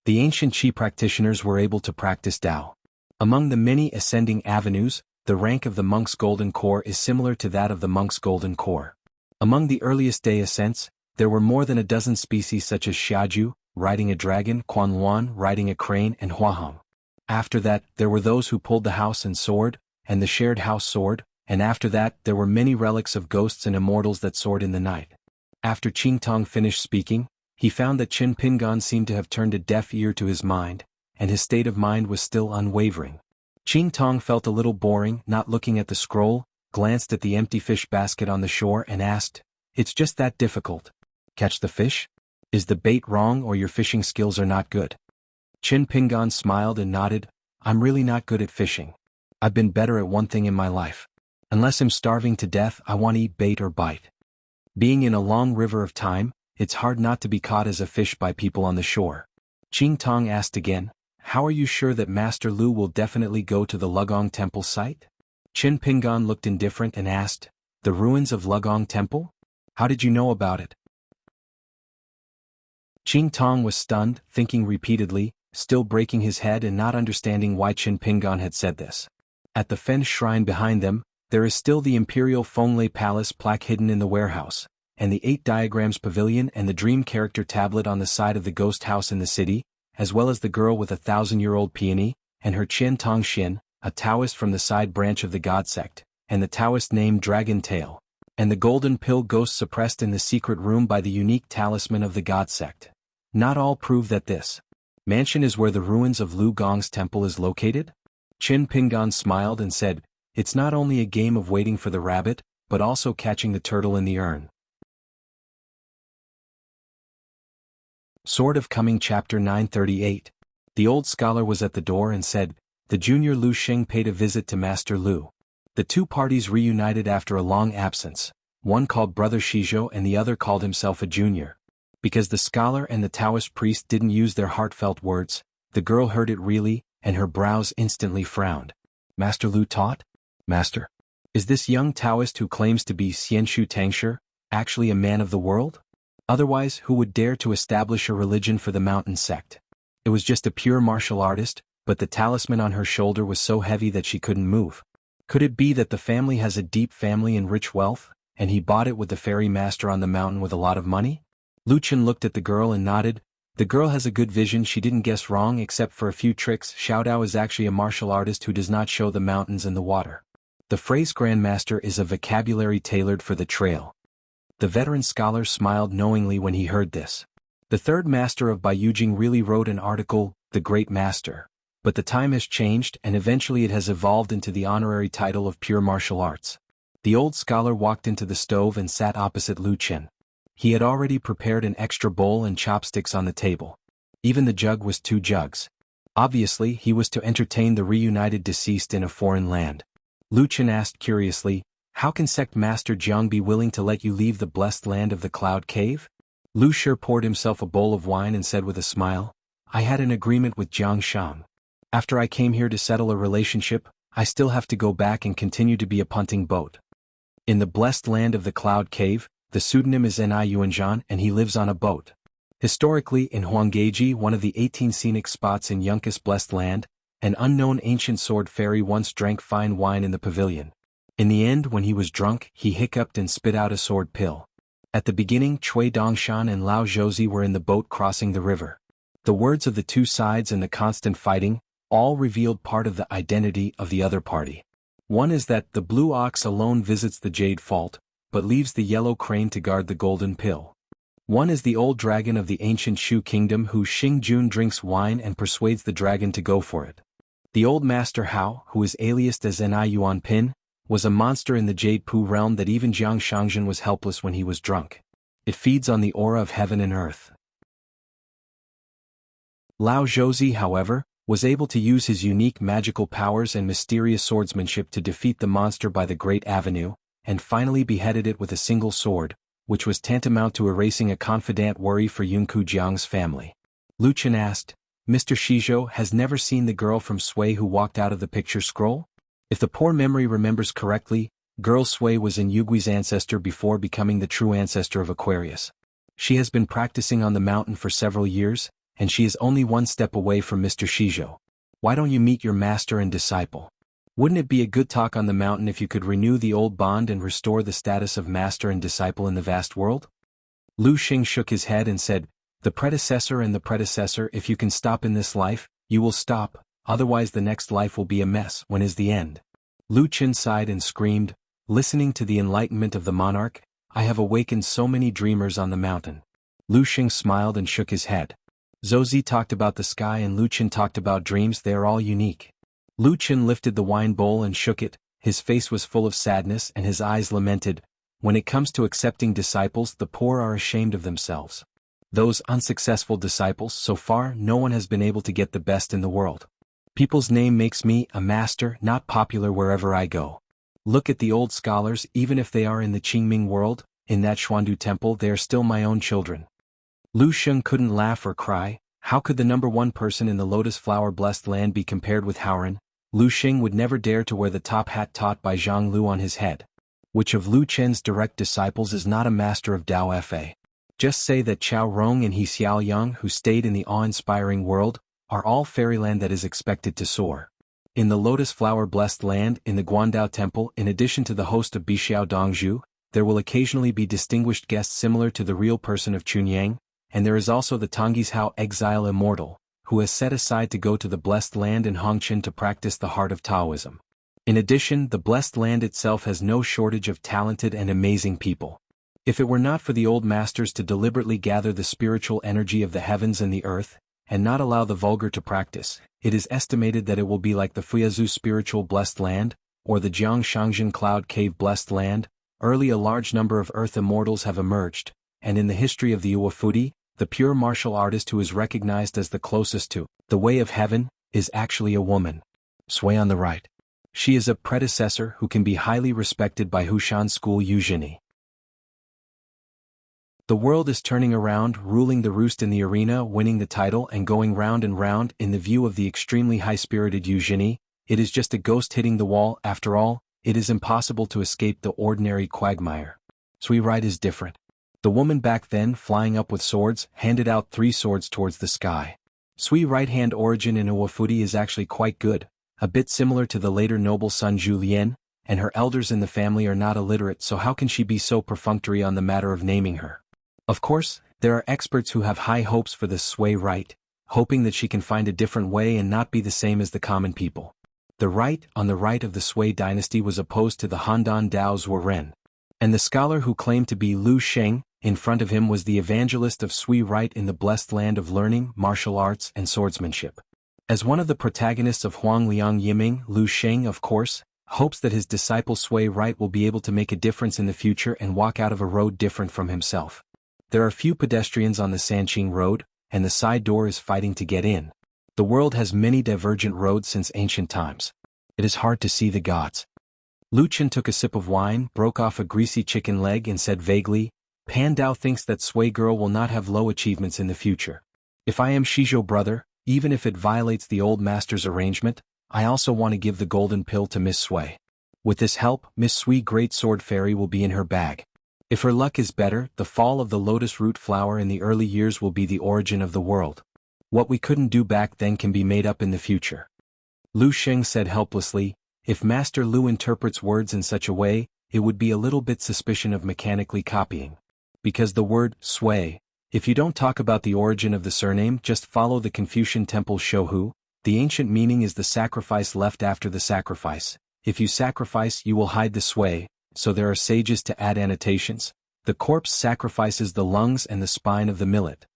The ancient Qi practitioners were able to practice Tao. Among the many ascending avenues, the rank of the monk's golden core is similar to that of the monk's golden core. Among the earliest day ascents, there were more than a dozen species such as Xiaju, riding a dragon, xuanhuan, riding a crane, and huahong. After that, there were those who pulled the house and sword, and the shared house sword, and after that, there were many relics of ghosts and immortals that soared in the night. After Qing Tong finished speaking, he found that Qin Pingan seemed to have turned a deaf ear to his mind, and his state of mind was still unwavering. Qing Tong felt a little boring, not looking at the scroll, glanced at the empty fish basket on the shore and asked, "It's just that difficult. Catch the fish? Is the bait wrong or your fishing skills are not good?" Qin Pingan smiled and nodded, "I'm really not good at fishing. I've been better at one thing in my life. Unless I'm starving to death, I want to eat bait or bite. Being in a long river of time, it's hard not to be caught as a fish by people on the shore." Qing Tong asked again, "How are you sure that Master Lu will definitely go to the Lugong Temple site?" Qin Pingan looked indifferent and asked, "The ruins of Lugong Temple? How did you know about it?" Qing Tong was stunned, thinking repeatedly, still breaking his head and not understanding why Qin Pingan had said this. At the Fen shrine behind them, there is still the Imperial Fenglei Palace plaque hidden in the warehouse, and the 8 diagrams pavilion and the dream character tablet on the side of the ghost house in the city, as well as the girl with a 1,000-year-old peony, and her Qian Tong Xin, a Taoist from the side branch of the God sect, and the Taoist named Dragon Tail, and the golden pill ghost suppressed in the secret room by the unique talisman of the God sect. Not all prove that this mansion is where the ruins of Lu Gong's temple is located? Qin Pingan smiled and said, "It's not only a game of waiting for the rabbit, but also catching the turtle in the urn." Sword of Coming Chapter 938. The old scholar was at the door and said, "The junior Lu Sheng paid a visit to Master Lu." The two parties reunited after a long absence, one called Brother Shizhou and the other called himself a junior. Because the scholar and the Taoist priest didn't use their heartfelt words, the girl heard it really, and her brows instantly frowned. "Master Lu taught? Master, is this young Taoist who claims to be Xianxia Tangshi, Actually a man of the world? Otherwise, who would dare to establish a religion for the mountain sect? It was just a pure martial artist, but the talisman on her shoulder was so heavy that she couldn't move. Could it be that the family has a deep family and rich wealth, and he bought it with the fairy master on the mountain with a lot of money? Lu Chen looked at the girl and nodded. The girl has a good vision, she didn't guess wrong except for a few tricks. Xiao Dao is actually a martial artist who does not show the mountains and the water. The phrase grandmaster is a vocabulary tailored for the trail. The veteran scholar smiled knowingly when he heard this. The third master of Baiyujing really wrote an article, The Great Master. But the time has changed and eventually it has evolved into the honorary title of pure martial arts. The old scholar walked into the stove and sat opposite Lu Chen. He had already prepared an extra bowl and chopsticks on the table. Even the jug was 2 jugs. Obviously, he was to entertain the reunited deceased in a foreign land. Lu Chen asked curiously, "How can sect master Jiang be willing to let you leave the blessed land of the Cloud Cave?" Lu Shi poured himself a bowl of wine and said with a smile, "I had an agreement with Jiang Shang. After I came here to settle a relationship, I still have to go back and continue to be a punting boat. In the blessed land of the Cloud Cave, the pseudonym is Ni Yuanzhan and he lives on a boat. Historically, in Huanggeji, one of the 18 scenic spots in Yunkus blessed land, an unknown ancient sword fairy once drank fine wine in the pavilion. In the end, when he was drunk, he hiccuped and spit out a sword pill. At the beginning, Cui Dongshan and Lao Zhouzi were in the boat crossing the river. The words of the 2 sides and the constant fighting, all revealed part of the identity of the other party. One is that the blue ox alone visits the jade fault, but leaves the yellow crane to guard the golden pill. One is the old dragon of the ancient Shu kingdom who Xing Jun drinks wine and persuades the dragon to go for it. The old master Hao, who is aliased as Ni Yuan Pin, was a monster in the Jade Pu realm that even Jiang Shangzhen was helpless when he was drunk. It feeds on the aura of heaven and earth. Lao Zhouzi, however, was able to use his unique magical powers and mysterious swordsmanship to defeat the monster by the Great Avenue, and finally beheaded it with a single sword, which was tantamount to erasing a confidant worry for Yunku Jiang's family. Lu Chen asked, "Mr. Shizhou has never seen the girl from Sui who walked out of the picture scroll? If the poor memory remembers correctly, girl Sui was in Yugui's ancestor before becoming the true ancestor of Aquarius. She has been practicing on the mountain for several years, and she is only 1 step away from Mr. Shizhou. Why don't you meet your master and disciple? Wouldn't it be a good talk on the mountain if you could renew the old bond and restore the status of master and disciple in the vast world?" Lu Xing shook his head and said, "The predecessor and the predecessor, if you can stop in this life, you will stop, otherwise the next life will be a mess. When is the end?" Lu Chen sighed and screamed, "Listening to the enlightenment of the monarch, I have awakened so many dreamers on the mountain." Lu Xing smiled and shook his head. Zhouzi talked about the sky and Lu Chen talked about dreams, they are all unique. Lu Chen lifted the wine bowl and shook it, his face was full of sadness and his eyes lamented. When it comes to accepting disciples, the poor are ashamed of themselves. Those unsuccessful disciples, so far no one has been able to get the best in the world. People's name makes me a master, not popular wherever I go. Look at the old scholars, even if they are in the Qingming world, in that Xuandu temple, they are still my own children. Lu Xing couldn't laugh or cry. How could the number 1 person in the lotus flower blessed land be compared with Haoran? Lu Xing would never dare to wear the top hat taught by Zhang Lu on his head. Which of Lu Chen's direct disciples is not a master of Dao Fa? Just say that Chao Rong and He Xiaoyang, who stayed in the awe-inspiring world, are all fairyland that is expected to soar. In the lotus flower blessed land, in the Guandao temple, in addition to the host of Bixiao Dongzhu, there will occasionally be distinguished guests similar to the real person of Chunyang, and there is also the Tongis Hao exile immortal, who has set aside to go to the blessed land in Hongqian to practice the heart of Taoism. In addition, the blessed land itself has no shortage of talented and amazing people. If it were not for the old masters to deliberately gather the spiritual energy of the heavens and the earth, and not allow the vulgar to practice, it is estimated that it will be like the Fuyazu spiritual blessed land, or the Jiang Shangzhen cloud cave blessed land. Early a large number of earth immortals have emerged, and in the history of the Uwafudi, the pure martial artist who is recognized as the closest to the way of heaven is actually a woman. Sui on the right. She is a predecessor who can be highly respected by Hushan school Yuzhini. The world is turning around, ruling the roost in the arena, winning the title and going round and round in the view of the extremely high-spirited Yuzhini. It is just a ghost hitting the wall. After all, it is impossible to escape the ordinary quagmire. Sui right is different. The woman back then, flying up with swords, handed out 3 swords towards the sky. Sui right-hand origin in Uwafudi is actually quite good, a bit similar to the later noble son Zhu Lian, and her elders in the family are not illiterate, so how can she be so perfunctory on the matter of naming her? Of course, there are experts who have high hopes for this Sui right, hoping that she can find a different way and not be the same as the common people. The right on the right of the Sui dynasty was opposed to the Handan Dao Zuoren, and the scholar who claimed to be Lu Sheng, in front of him was the evangelist of Sui right in the blessed land of learning, martial arts, and swordsmanship. As one of the protagonists of Huang Liang Yiming, Lu Sheng, of course, hopes that his disciple Sui right will be able to make a difference in the future and walk out of a road different from himself. There are few pedestrians on the Sanqing road, and the side door is fighting to get in. The world has many divergent roads since ancient times. It is hard to see the gods. Lu Chen took a sip of wine, broke off a greasy chicken leg and said vaguely, Pan Dao thinks that Sui girl will not have low achievements in the future. If I am Shizhou brother, even if it violates the old master's arrangement, I also want to give the golden pill to Miss Sui. With this help, Miss Sui Great Sword Fairy will be in her bag. If her luck is better, the fall of the lotus root flower in the early years will be the origin of the world. What we couldn't do back then can be made up in the future. Lu Sheng said helplessly, if Master Lu interprets words in such a way, it would be a little bit suspicion of mechanically copying. Because the word, Sui, if you don't talk about the origin of the surname, just follow the Confucian temple Shouhu, the ancient meaning is the sacrifice left after the sacrifice. If you sacrifice, you will hide the Sui, so there are sages to add annotations. The corpse sacrifices the lungs and the spine of the millet.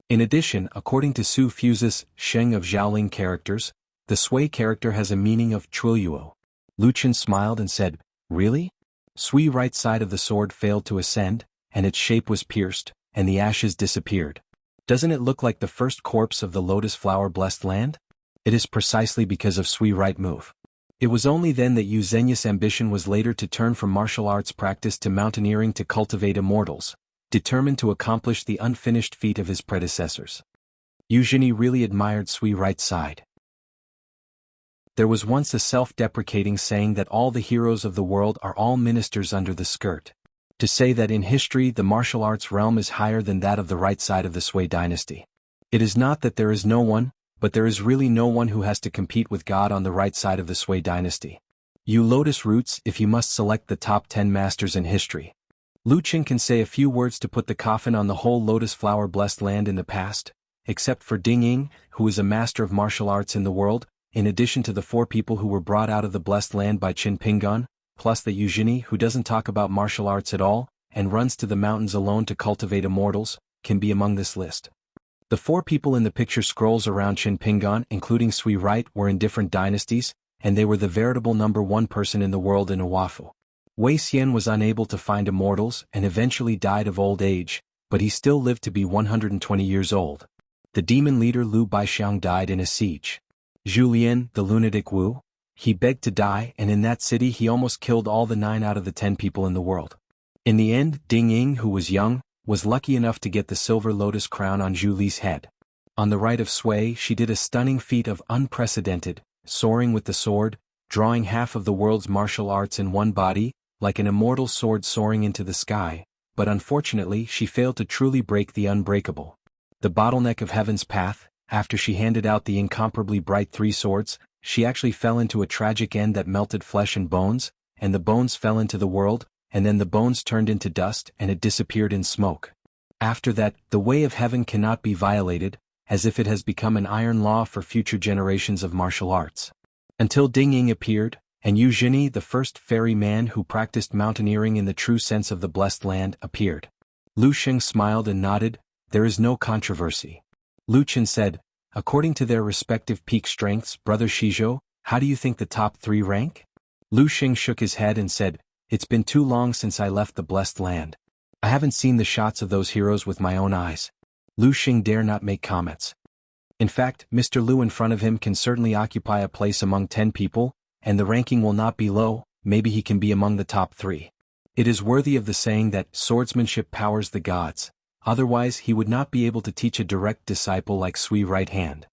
In addition, according to Su Fuse's Sheng of Xiaoling characters, the Sui character has a meaning of Chuyuo. Lu Chen smiled and said, really? Sui right side of the sword failed to ascend, and its shape was pierced, and the ashes disappeared. Doesn't it look like the first corpse of the lotus flower blessed land? It is precisely because of Sui right move. It was only then that Yu Zhenya's ambition was later to turn from martial arts practice to mountaineering to cultivate immortals, determined to accomplish the unfinished feat of his predecessors. Yu Zhenyi really admired Sui right side. There was once a self-deprecating saying that all the heroes of the world are all ministers under the skirt. To say that in history the martial arts realm is higher than that of the right side of the Sui dynasty. It is not that there is no one, but there is really no one who has to compete with God on the right side of the Sui dynasty. You lotus roots, if you must select the top 10 masters in history. Lu Chen can say a few words to put the coffin on the whole lotus flower blessed land in the past, except for Ding Ying, who is a master of martial arts in the world, in addition to the 4 people who were brought out of the blessed land by Qin Pingan, plus the Yu Zhenyi who doesn't talk about martial arts at all, and runs to the mountains alone to cultivate immortals, can be among this list. The 4 people in the picture scrolls around Qin Pingan, including Sui right, were in different dynasties, and they were the veritable number 1 person in the world in Uwafu. Wei Xian was unable to find immortals and eventually died of old age, but he still lived to be 120 years old. The demon leader Lu Baixiang died in a siege. Zhu Lian, the lunatic Wu, he begged to die, and in that city he almost killed all the 9 out of the 10 people in the world. In the end, Ding Ying, who was young, was lucky enough to get the silver lotus crown on Zhu Li's head. On the right of Sui, she did a stunning feat of unprecedented, soaring with the sword, drawing half of the world's martial arts in one body, like an immortal sword soaring into the sky, but unfortunately she failed to truly break the unbreakable. The bottleneck of heaven's path, after she handed out the incomparably bright 3 swords, she actually fell into a tragic end that melted flesh and bones, and the bones fell into the world, and then the bones turned into dust and it disappeared in smoke. After that, the way of heaven cannot be violated, as if it has become an iron law for future generations of martial arts. Until Ding Ying appeared, and Yu Zhenyi, the first fairy man who practiced mountaineering in the true sense of the blessed land, appeared. Lu Sheng smiled and nodded, there is no controversy. Lu Chen said, according to their respective peak strengths, Brother Shizhou, how do you think the top 3 rank? Lu Sheng shook his head and said, it's been too long since I left the blessed land. I haven't seen the shots of those heroes with my own eyes. Lu Sheng dare not make comments. In fact, Mr. Lu in front of him can certainly occupy a place among 10 people, and the ranking will not be low, maybe he can be among the top 3. It is worthy of the saying that swordsmanship powers the gods, otherwise he would not be able to teach a direct disciple like Sui right hand.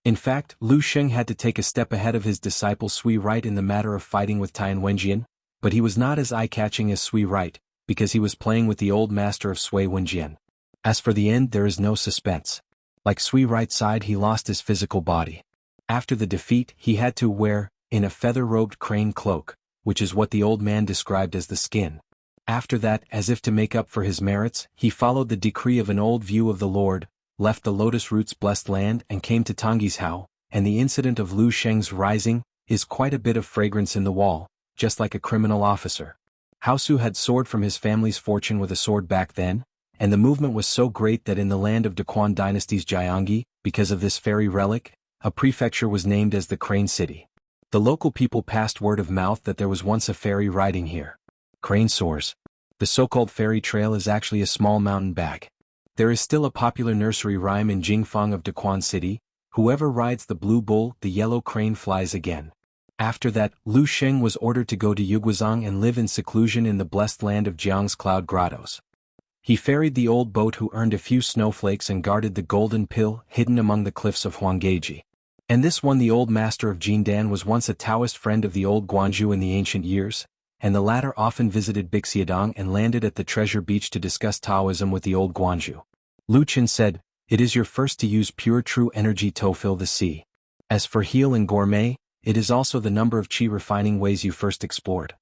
In fact, Lu Sheng had to take a step ahead of his disciple Sui right in the matter of fighting with Tian Wenjian, but he was not as eye-catching as Sui Right, because he was playing with the old master of Sui Wenjian. As for the end, there is no suspense. Like Sui Right's side, he lost his physical body. After the defeat, he had to wear, in a feather-robed crane cloak, which is what the old man described as the skin. After that, as if to make up for his merits, he followed the decree of an old view of the Lord, left the lotus root's blessed land and came to Tangyi's Hao, and the incident of Lu Sheng's rising is quite a bit of fragrance in the wall, just like a criminal officer. Hao Su had soared from his family's fortune with a sword back then, and the movement was so great that in the land of Daquan Dynasty's Jianghu, because of this fairy relic, a prefecture was named as the Crane City. The local people passed word of mouth that there was once a fairy riding here. Crane soars. The so-called fairy trail is actually a small mountain bag. There is still a popular nursery rhyme in Jingfang of Daquan City: whoever rides the blue bull, the yellow crane flies again. After that, Lu Sheng was ordered to go to Yuguazang and live in seclusion in the blessed land of Jiang's cloud grottos. He ferried the old boat who earned a few snowflakes and guarded the golden pill hidden among the cliffs of Huanggeji. And this one, the old master of Jindan, was once a Taoist friend of the old Guanzhou in the ancient years, and the latter often visited Bixiadong and landed at the treasure beach to discuss Taoism with the old Guanzhou. Lu Qin said, "It is your first to use pure true energy to fill the sea. As for heal and gourmet, it is also the number of qi refining ways you first explored."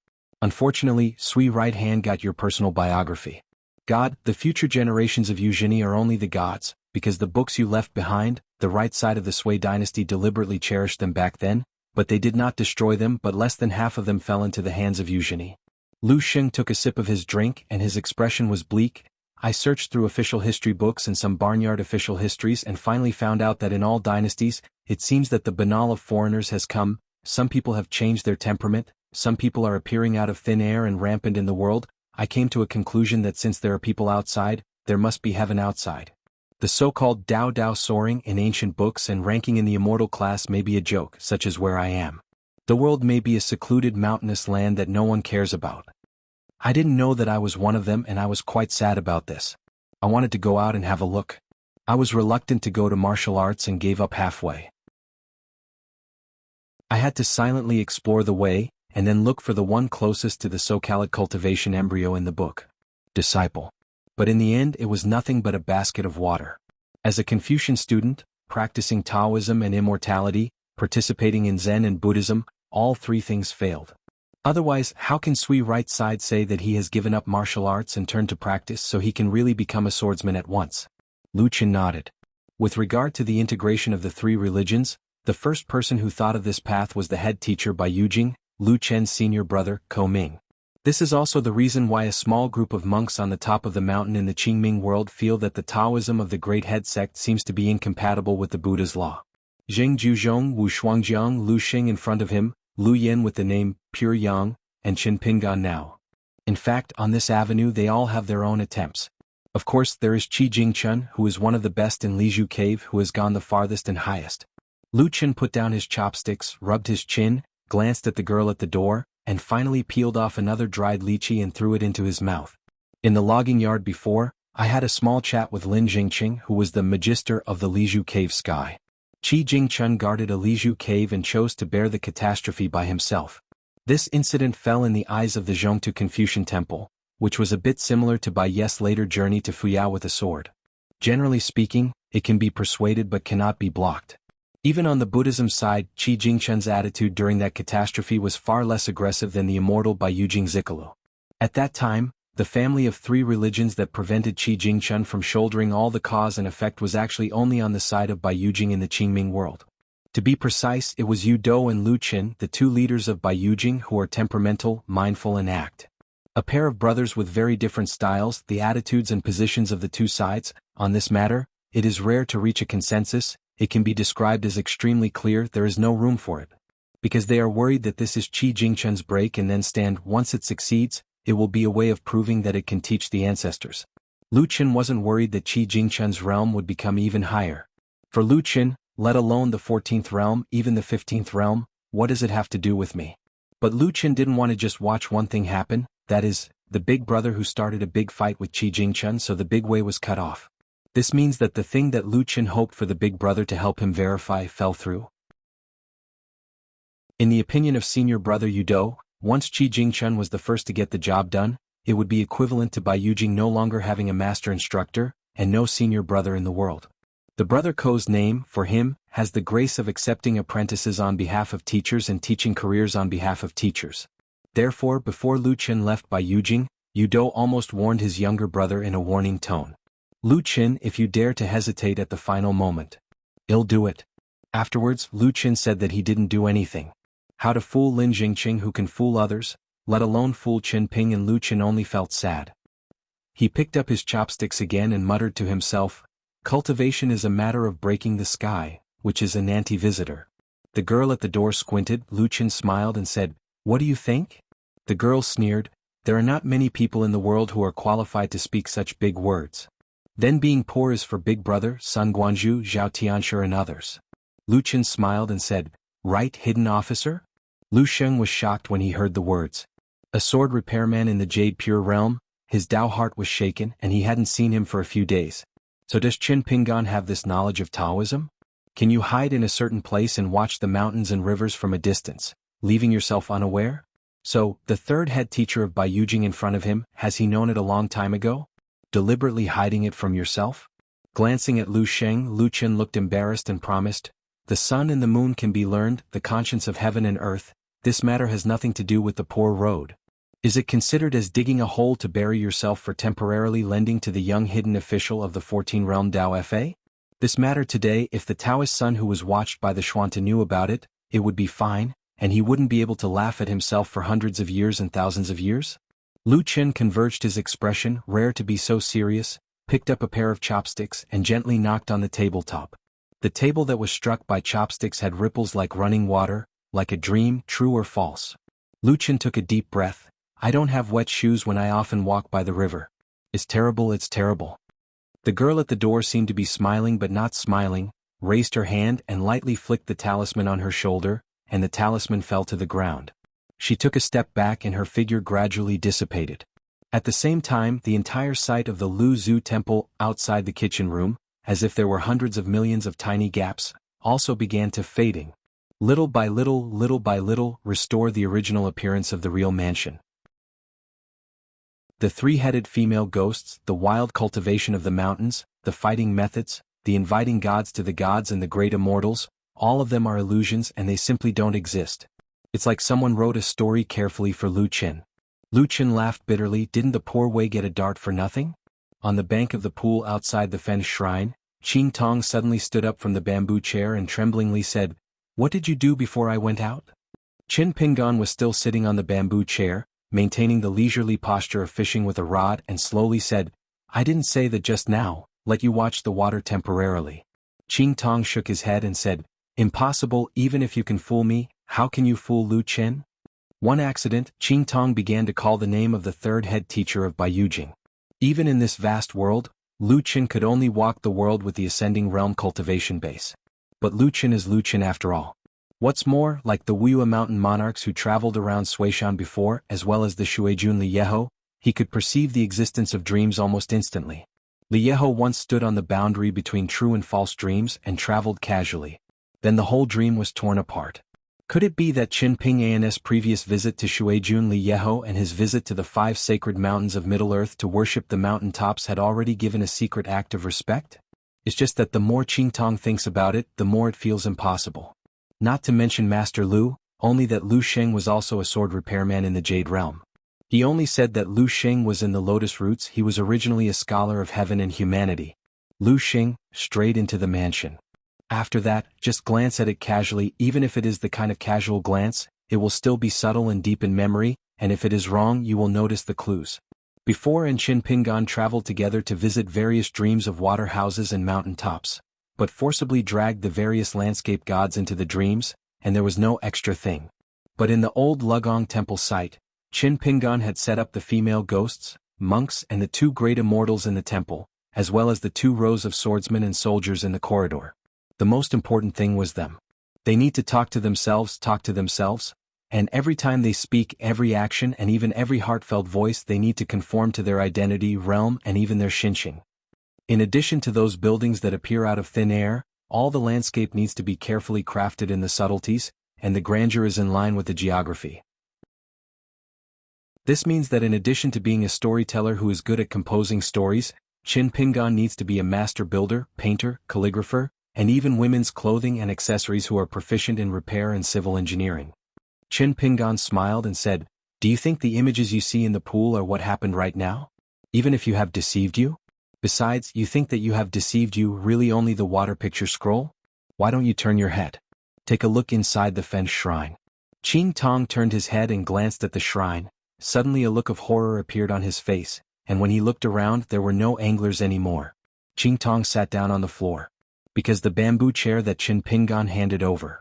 Unfortunately, Sui Right Hand got your personal biography. God, the future generations of Eugenie are only the gods, because the books you left behind, the right side of the Sui dynasty deliberately cherished them back then, but they did not destroy them, but less than half of them fell into the hands of Eugenie. Lu Sheng took a sip of his drink and his expression was bleak. I searched through official history books and some barnyard official histories and finally found out that in all dynasties, it seems that the banal of foreigners has come. Some people have changed their temperament, some people are appearing out of thin air and rampant in the world. I came to a conclusion that since there are people outside, there must be heaven outside. The so-called Dao soaring in ancient books and ranking in the immortal class may be a joke, such as where I am. The world may be a secluded mountainous land that no one cares about. I didn't know that I was one of them, and I was quite sad about this. I wanted to go out and have a look. I was reluctant to go to martial arts and gave up halfway. I had to silently explore the way, and then look for the one closest to the so-called cultivation embryo in the book. Disciple. But in the end it was nothing but a basket of water. As a Confucian student, practicing Taoism and immortality, participating in Zen and Buddhism, all three things failed. Otherwise, how can Sui Right Side say that he has given up martial arts and turned to practice so he can really become a swordsman at once? Lu Qin nodded. With regard to the integration of the three religions, the first person who thought of this path was the head teacher by Yujing, Lu Chen's senior brother, Ko Ming. This is also the reason why a small group of monks on the top of the mountain in the Qingming world feel that the Taoism of the Great Head sect seems to be incompatible with the Buddha's law. Zheng Juzhong Wu Shuangjiang Lu Xing in front of him, Lu Yen with the name Pure Yang, and Qin Pingan now. In fact, on this avenue they all have their own attempts. Of course, there is Qi Jingchun, who is one of the best in Liju Cave, who has gone the farthest and highest. Lu Qin put down his chopsticks, rubbed his chin, glanced at the girl at the door, and finally peeled off another dried lychee and threw it into his mouth. In the logging yard before, I had a small chat with Lin Jingqing, who was the magister of the Liju Cave sky. Qi Jingchun guarded a Liju Cave and chose to bear the catastrophe by himself. This incident fell in the eyes of the Zhongtu Confucian temple, which was a bit similar to Bai Ye's later journey to Fuyao with a sword. Generally speaking, it can be persuaded but cannot be blocked. Even on the Buddhism side, Qi Jingchun's attitude during that catastrophe was far less aggressive than the immortal Bai Yujing Zikalu. At that time, the family of three religions that prevented Qi Jingchun from shouldering all the cause and effect was actually only on the side of Bai Yujing in the Qingming world. To be precise, it was Yu Dou and Lu Qin, the two leaders of Bai Yujing, who are temperamental, mindful and act. A pair of brothers with very different styles, the attitudes and positions of the two sides. On this matter, it is rare to reach a consensus. It can be described as extremely clear. There is no room for it. Because they are worried that this is Qi Jingchun's break and then stand. Once it succeeds, it will be a way of proving that it can teach the ancestors. Lu Qin wasn't worried that Qi Jingchun's realm would become even higher. For Lu Qin, let alone the 14th realm, even the 15th realm, what does it have to do with me? But Lu Qin didn't want to just watch one thing happen, that is, the big brother who started a big fight with Qi Jingchun, so the big way was cut off. This means that the thing that Lu Qin hoped for the big brother to help him verify fell through. In the opinion of senior brother Yu Dou, Once Qi Jingchun was the first to get the job done, it would be equivalent to Bai Yujing no longer having a master instructor, and no senior brother in the world. The brother Ko's name, for him, has the grace of accepting apprentices on behalf of teachers and teaching careers on behalf of teachers. Therefore, before Lu Qin left Bai Yujing, Yu Dou almost warned his younger brother in a warning tone. Lu Qin, if you dare to hesitate at the final moment, I'll do it. Afterwards, Lu Qin said that he didn't do anything. How to fool Lin Jingqing who can fool others, let alone fool Qin Ping, and Lu Qin only felt sad. He picked up his chopsticks again and muttered to himself, cultivation is a matter of breaking the sky, which is an anti-visitor. The girl at the door squinted. Lu Qin smiled and said, what do you think? The girl sneered, there are not many people in the world who are qualified to speak such big words. Then being poor is for Big Brother, Sun Guanzhu, Zhao Tianshi and others. Lu Qin smiled and said, right, hidden officer? Lu Sheng was shocked when he heard the words. A sword repairman in the Jade Pure Realm, his Dao heart was shaken and he hadn't seen him for a few days. So does Qin Pingan have this knowledge of Taoism? Can you hide in a certain place and watch the mountains and rivers from a distance, leaving yourself unaware? So, the third head teacher of Bai Yujing in front of him, has he known it a long time ago? Deliberately hiding it from yourself? Glancing at Lu Sheng, Lu Qin looked embarrassed and promised, the sun and the moon can be learned, the conscience of heaven and earth, this matter has nothing to do with the poor road. Is it considered as digging a hole to bury yourself for temporarily lending to the young hidden official of the 14-realm Dao Fa? This matter today, if the Taoist son who was watched by the Xuanhuan knew about it, it would be fine, and he wouldn't be able to laugh at himself for hundreds of years and thousands of years? Lu Qin converged his expression, rare to be so serious, picked up a pair of chopsticks and gently knocked on the tabletop. The table that was struck by chopsticks had ripples like running water, like a dream, true or false. Lu Qin took a deep breath. I don't have wet shoes when I often walk by the river. It's terrible, it's terrible. The girl at the door seemed to be smiling but not smiling, raised her hand and lightly flicked the talisman on her shoulder, and the talisman fell to the ground. She took a step back and her figure gradually dissipated. At the same time, the entire site of the Lu Zhu temple outside the kitchen room, as if there were hundreds of millions of tiny gaps, also began to fading. Little by little, restore the original appearance of the real mansion. The three-headed female ghosts, the wild cultivation of the mountains, the fighting methods, the inviting gods to the gods and the great immortals, all of them are illusions and they simply don't exist. It's like someone wrote a story carefully for Lu Qin. Lu Qin laughed bitterly. Didn't the poor Wei get a dart for nothing? On the bank of the pool outside the Fen shrine, Qing Tong suddenly stood up from the bamboo chair and tremblingly said, what did you do before I went out? Qin Pingan was still sitting on the bamboo chair, maintaining the leisurely posture of fishing with a rod, and slowly said, I didn't say that just now, let you watch the water temporarily. Qing Tong shook his head and said, impossible. Even if you can fool me, how can you fool Lu Qin? One accident, Qing Tong began to call the name of the third head teacher of Bai Yujing. Even in this vast world, Lu Qin could only walk the world with the ascending realm cultivation base. But Lu Qin is Lu Qin after all. What's more, like the Wuxia mountain monarchs who traveled around Suishan before, as well as the Shuijun Lieho, he could perceive the existence of dreams almost instantly. Lieho once stood on the boundary between true and false dreams and traveled casually. Then the whole dream was torn apart. Could it be that Qin Ping An's previous visit to Shuijun Lieho and his visit to the 5 sacred mountains of Middle-earth to worship the mountain tops had already given a secret act of respect? It's just that the more Qing Tong thinks about it, the more it feels impossible. Not to mention Master Lu, only that Lu Sheng was also a sword repairman in the Jade Realm. He only said that Lu Sheng was in the Lotus Roots. He was originally a scholar of heaven and humanity. Lu Sheng, straight into the mansion. After that, just glance at it casually. Even if it is the kind of casual glance, it will still be subtle and deep in memory, and if it is wrong you will notice the clues. Before and Qin Pingan traveled together to visit various dreams of water houses and mountain tops, but forcibly dragged the various landscape gods into the dreams, and there was no extra thing. But in the old Lugong temple site, Qin Pingan had set up the female ghosts, monks and the 2 great immortals in the temple, as well as the 2 rows of swordsmen and soldiers in the corridor. The most important thing was them. They need to talk to themselves, and every time they speak, every action and even every heartfelt voice, they need to conform to their identity, realm and even their xinxing. In addition to those buildings that appear out of thin air, all the landscape needs to be carefully crafted in the subtleties, and the grandeur is in line with the geography. This means that in addition to being a storyteller who is good at composing stories, Qin Pingan needs to be a master builder, painter, calligrapher, and even women's clothing and accessories who are proficient in repair and civil engineering. Qin Pingan smiled and said, "Do you think the images you see in the pool are what happened right now? Even if you have deceived you? Besides, you think that you have deceived you really only the water picture scroll? Why don't you turn your head? Take a look inside the fenced shrine." Qing Tong turned his head and glanced at the shrine. Suddenly a look of horror appeared on his face, and when he looked around there were no anglers anymore. Qing Tong sat down on the floor. Because the bamboo chair that Qin Pingan handed over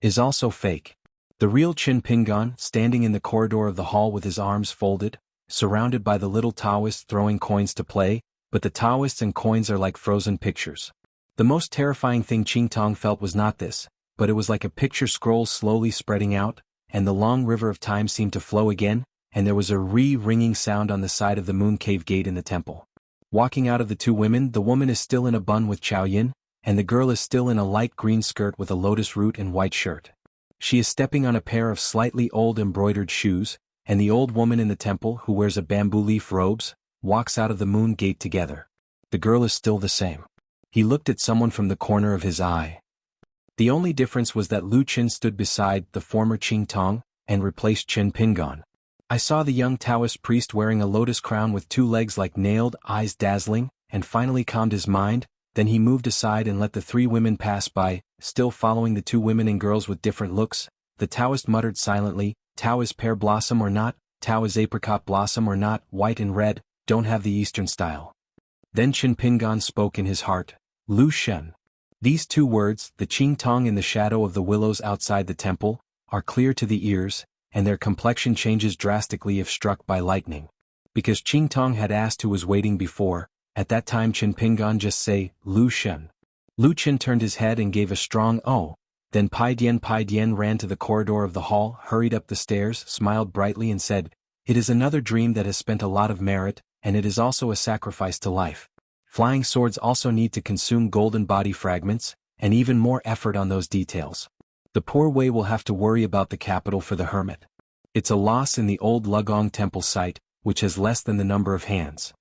is also fake. The real Qin Pingan, standing in the corridor of the hall with his arms folded, surrounded by the little Taoists throwing coins to play, but the Taoists and coins are like frozen pictures. The most terrifying thing Qing Tong felt was not this, but it was like a picture scroll slowly spreading out, and the long river of time seemed to flow again, and there was a ringing sound on the side of the moon cave gate in the temple. Walking out of the two women, the woman is still in a bun with Chao Yin, and the girl is still in a light green skirt with a lotus root and white shirt. She is stepping on a pair of slightly old embroidered shoes, and the old woman in the temple, who wears a bamboo leaf robes, walks out of the moon gate together. The girl is still the same. He looked at someone from the corner of his eye. The only difference was that Lu Qin stood beside the former Qing Tong and replaced Qin Pingan. I saw the young Taoist priest wearing a lotus crown with two legs like nailed, eyes dazzling, and finally calmed his mind. Then he moved aside and let the three women pass by, still following the two women and girls with different looks. The Taoist muttered silently, "Tao is pear blossom or not, Tao is apricot blossom or not, white and red, don't have the Eastern style." Then Qin Pingan spoke in his heart, "Lu Shen." These two words, the Qing Tong in the shadow of the willows outside the temple, are clear to the ears, and their complexion changes drastically if struck by lightning. Because Qing Tong had asked who was waiting before, at that time Qin Pingan just say, "Lu Shen." Lu Qin turned his head and gave a strong "oh." Then Pai Dian ran to the corridor of the hall, hurried up the stairs, smiled brightly and said, "It is another dream that has spent a lot of merit, and it is also a sacrifice to life. Flying swords also need to consume golden body fragments, and even more effort on those details. The poor Wei will have to worry about the capital for the hermit. It's a loss in the old Lugong temple site, which has less than the number of hands."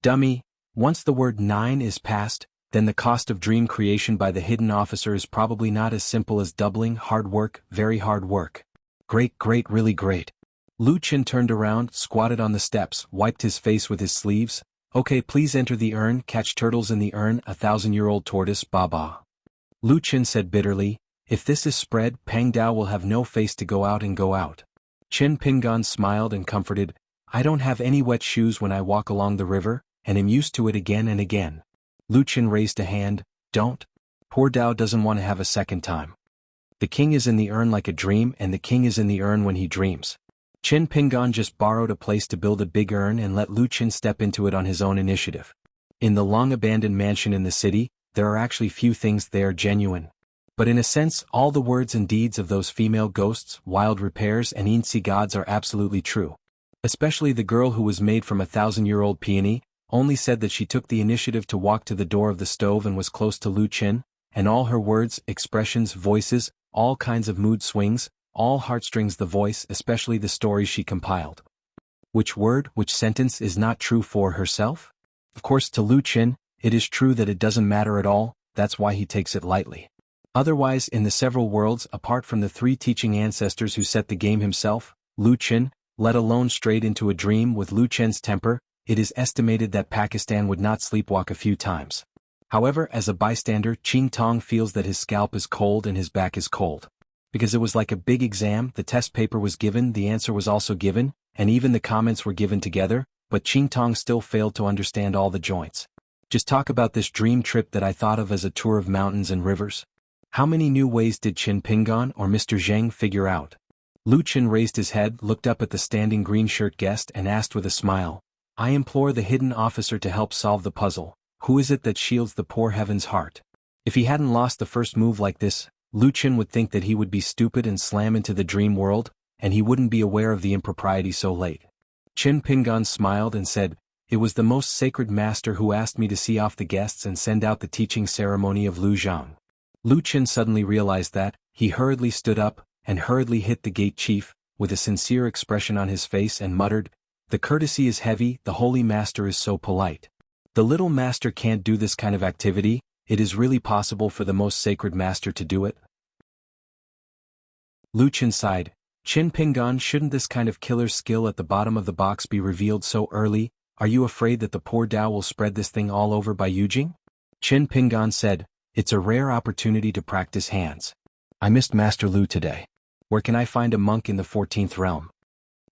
Dummy, once the word 9 is passed, then the cost of dream creation by the hidden officer is probably not as simple as doubling hard work, very hard work. Great, really great. Lu Qin turned around, squatted on the steps, wiped his face with his sleeves. "Okay, please enter the urn, catch turtles in the urn, 1,000-year-old tortoise, Baba." Lu Qin said bitterly, "If this is spread, Pang Dao will have no face to go out and go out." Qin Pingan smiled and comforted, "I don't have any wet shoes when I walk along the river, and am used to it again and again." Lu Qin raised a hand, "Don't. Poor Dao doesn't want to have a second time. The king is in the urn like a dream, and the king is in the urn when he dreams." Qin Pingan just borrowed a place to build a big urn and let Lu Qin step into it on his own initiative. In the long-abandoned mansion in the city, there are actually few things there genuine. But in a sense, all the words and deeds of those female ghosts, wild repairs and Insi gods are absolutely true. Especially the girl who was made from a 1,000-year-old peony, only said that she took the initiative to walk to the door of the stove and was close to Lu Qin, and all her words, expressions, voices, all kinds of mood swings, all heartstrings the voice, especially the stories she compiled. Which word, which sentence is not true for herself? Of course to Lu Qin, it is true that it doesn't matter at all, that's why he takes it lightly. Otherwise in the several worlds apart from the three teaching ancestors who set the game himself, Lu Qin, let alone straight into a dream with Lu Qin's temper, it is estimated that Pakistan would not sleepwalk a few times. However, as a bystander, Qing Tong feels that his scalp is cold and his back is cold. Because it was like a big exam, the test paper was given, the answer was also given, and even the comments were given together, but Qing Tong still failed to understand all the joints. Just talk about this dream trip that I thought of as a tour of mountains and rivers. How many new ways did Qin Pingan or Mr. Zheng figure out? Lu Qin raised his head, looked up at the standing green shirt guest and asked with a smile, "I implore the hidden officer to help solve the puzzle. Who is it that shields the poor heaven's heart?" If he hadn't lost the first move like this, Lu Qin would think that he would be stupid and slam into the dream world, and he wouldn't be aware of the impropriety so late. Qin Pingan smiled and said, "It was the most sacred master who asked me to see off the guests and send out the teaching ceremony of Lu Zhang." Lu Qin suddenly realized that. He hurriedly stood up, and hurriedly hit the gate chief, with a sincere expression on his face and muttered, "The courtesy is heavy, the holy master is so polite. The little master can't do this kind of activity, it is really possible for the most sacred master to do it?" Lu Qin sighed, "Qin Pingan, shouldn't this kind of killer's skill at the bottom of the box be revealed so early? Are you afraid that the poor Dao will spread this thing all over by Yujing?" Qin Pingan said, "It's a rare opportunity to practice hands. I missed Master Lu today. Where can I find a monk in the 14th realm?"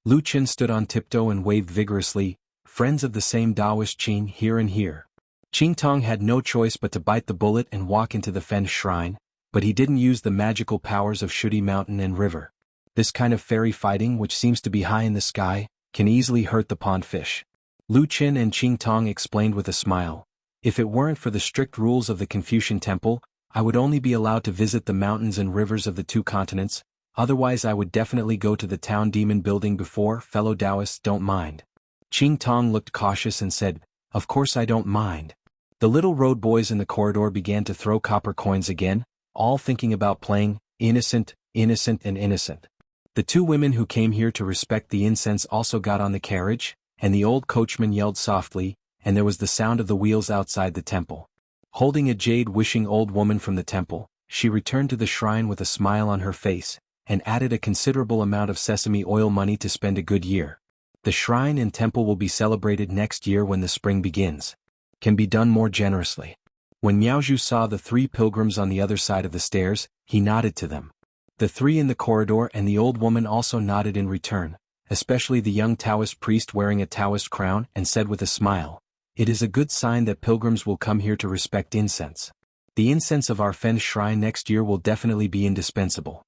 Lu Qin stood on tiptoe and waved vigorously, "Friends of the same Taoist Qin here and here." Qing Tong had no choice but to bite the bullet and walk into the Fen shrine, but he didn't use the magical powers of Shudi Mountain and River. This kind of fairy fighting, which seems to be high in the sky, can easily hurt the pond fish. Lu Qin and Qing Tong explained with a smile, "If it weren't for the strict rules of the Confucian Temple, I would only be allowed to visit the mountains and rivers of the 2 continents, otherwise I would definitely go to the town demon building before fellow Taoists don't mind." Qing Tong looked cautious and said, "Of course I don't mind." The little road boys in the corridor began to throw copper coins again, all thinking about playing innocent, innocent and innocent. The 2 women who came here to respect the incense also got on the carriage, and the old coachman yelled softly, and there was the sound of the wheels outside the temple. Holding a jade-wishing old woman from the temple, she returned to the shrine with a smile on her face, and added a considerable amount of sesame oil money to spend a good year. The shrine and temple will be celebrated next year when the spring begins. Can be done more generously. When Miaozhu saw the 3 pilgrims on the other side of the stairs, he nodded to them. The 3 in the corridor and the old woman also nodded in return, especially the young Taoist priest wearing a Taoist crown, and said with a smile, "It is a good sign that pilgrims will come here to respect incense. The incense of our Fen shrine next year will definitely be indispensable."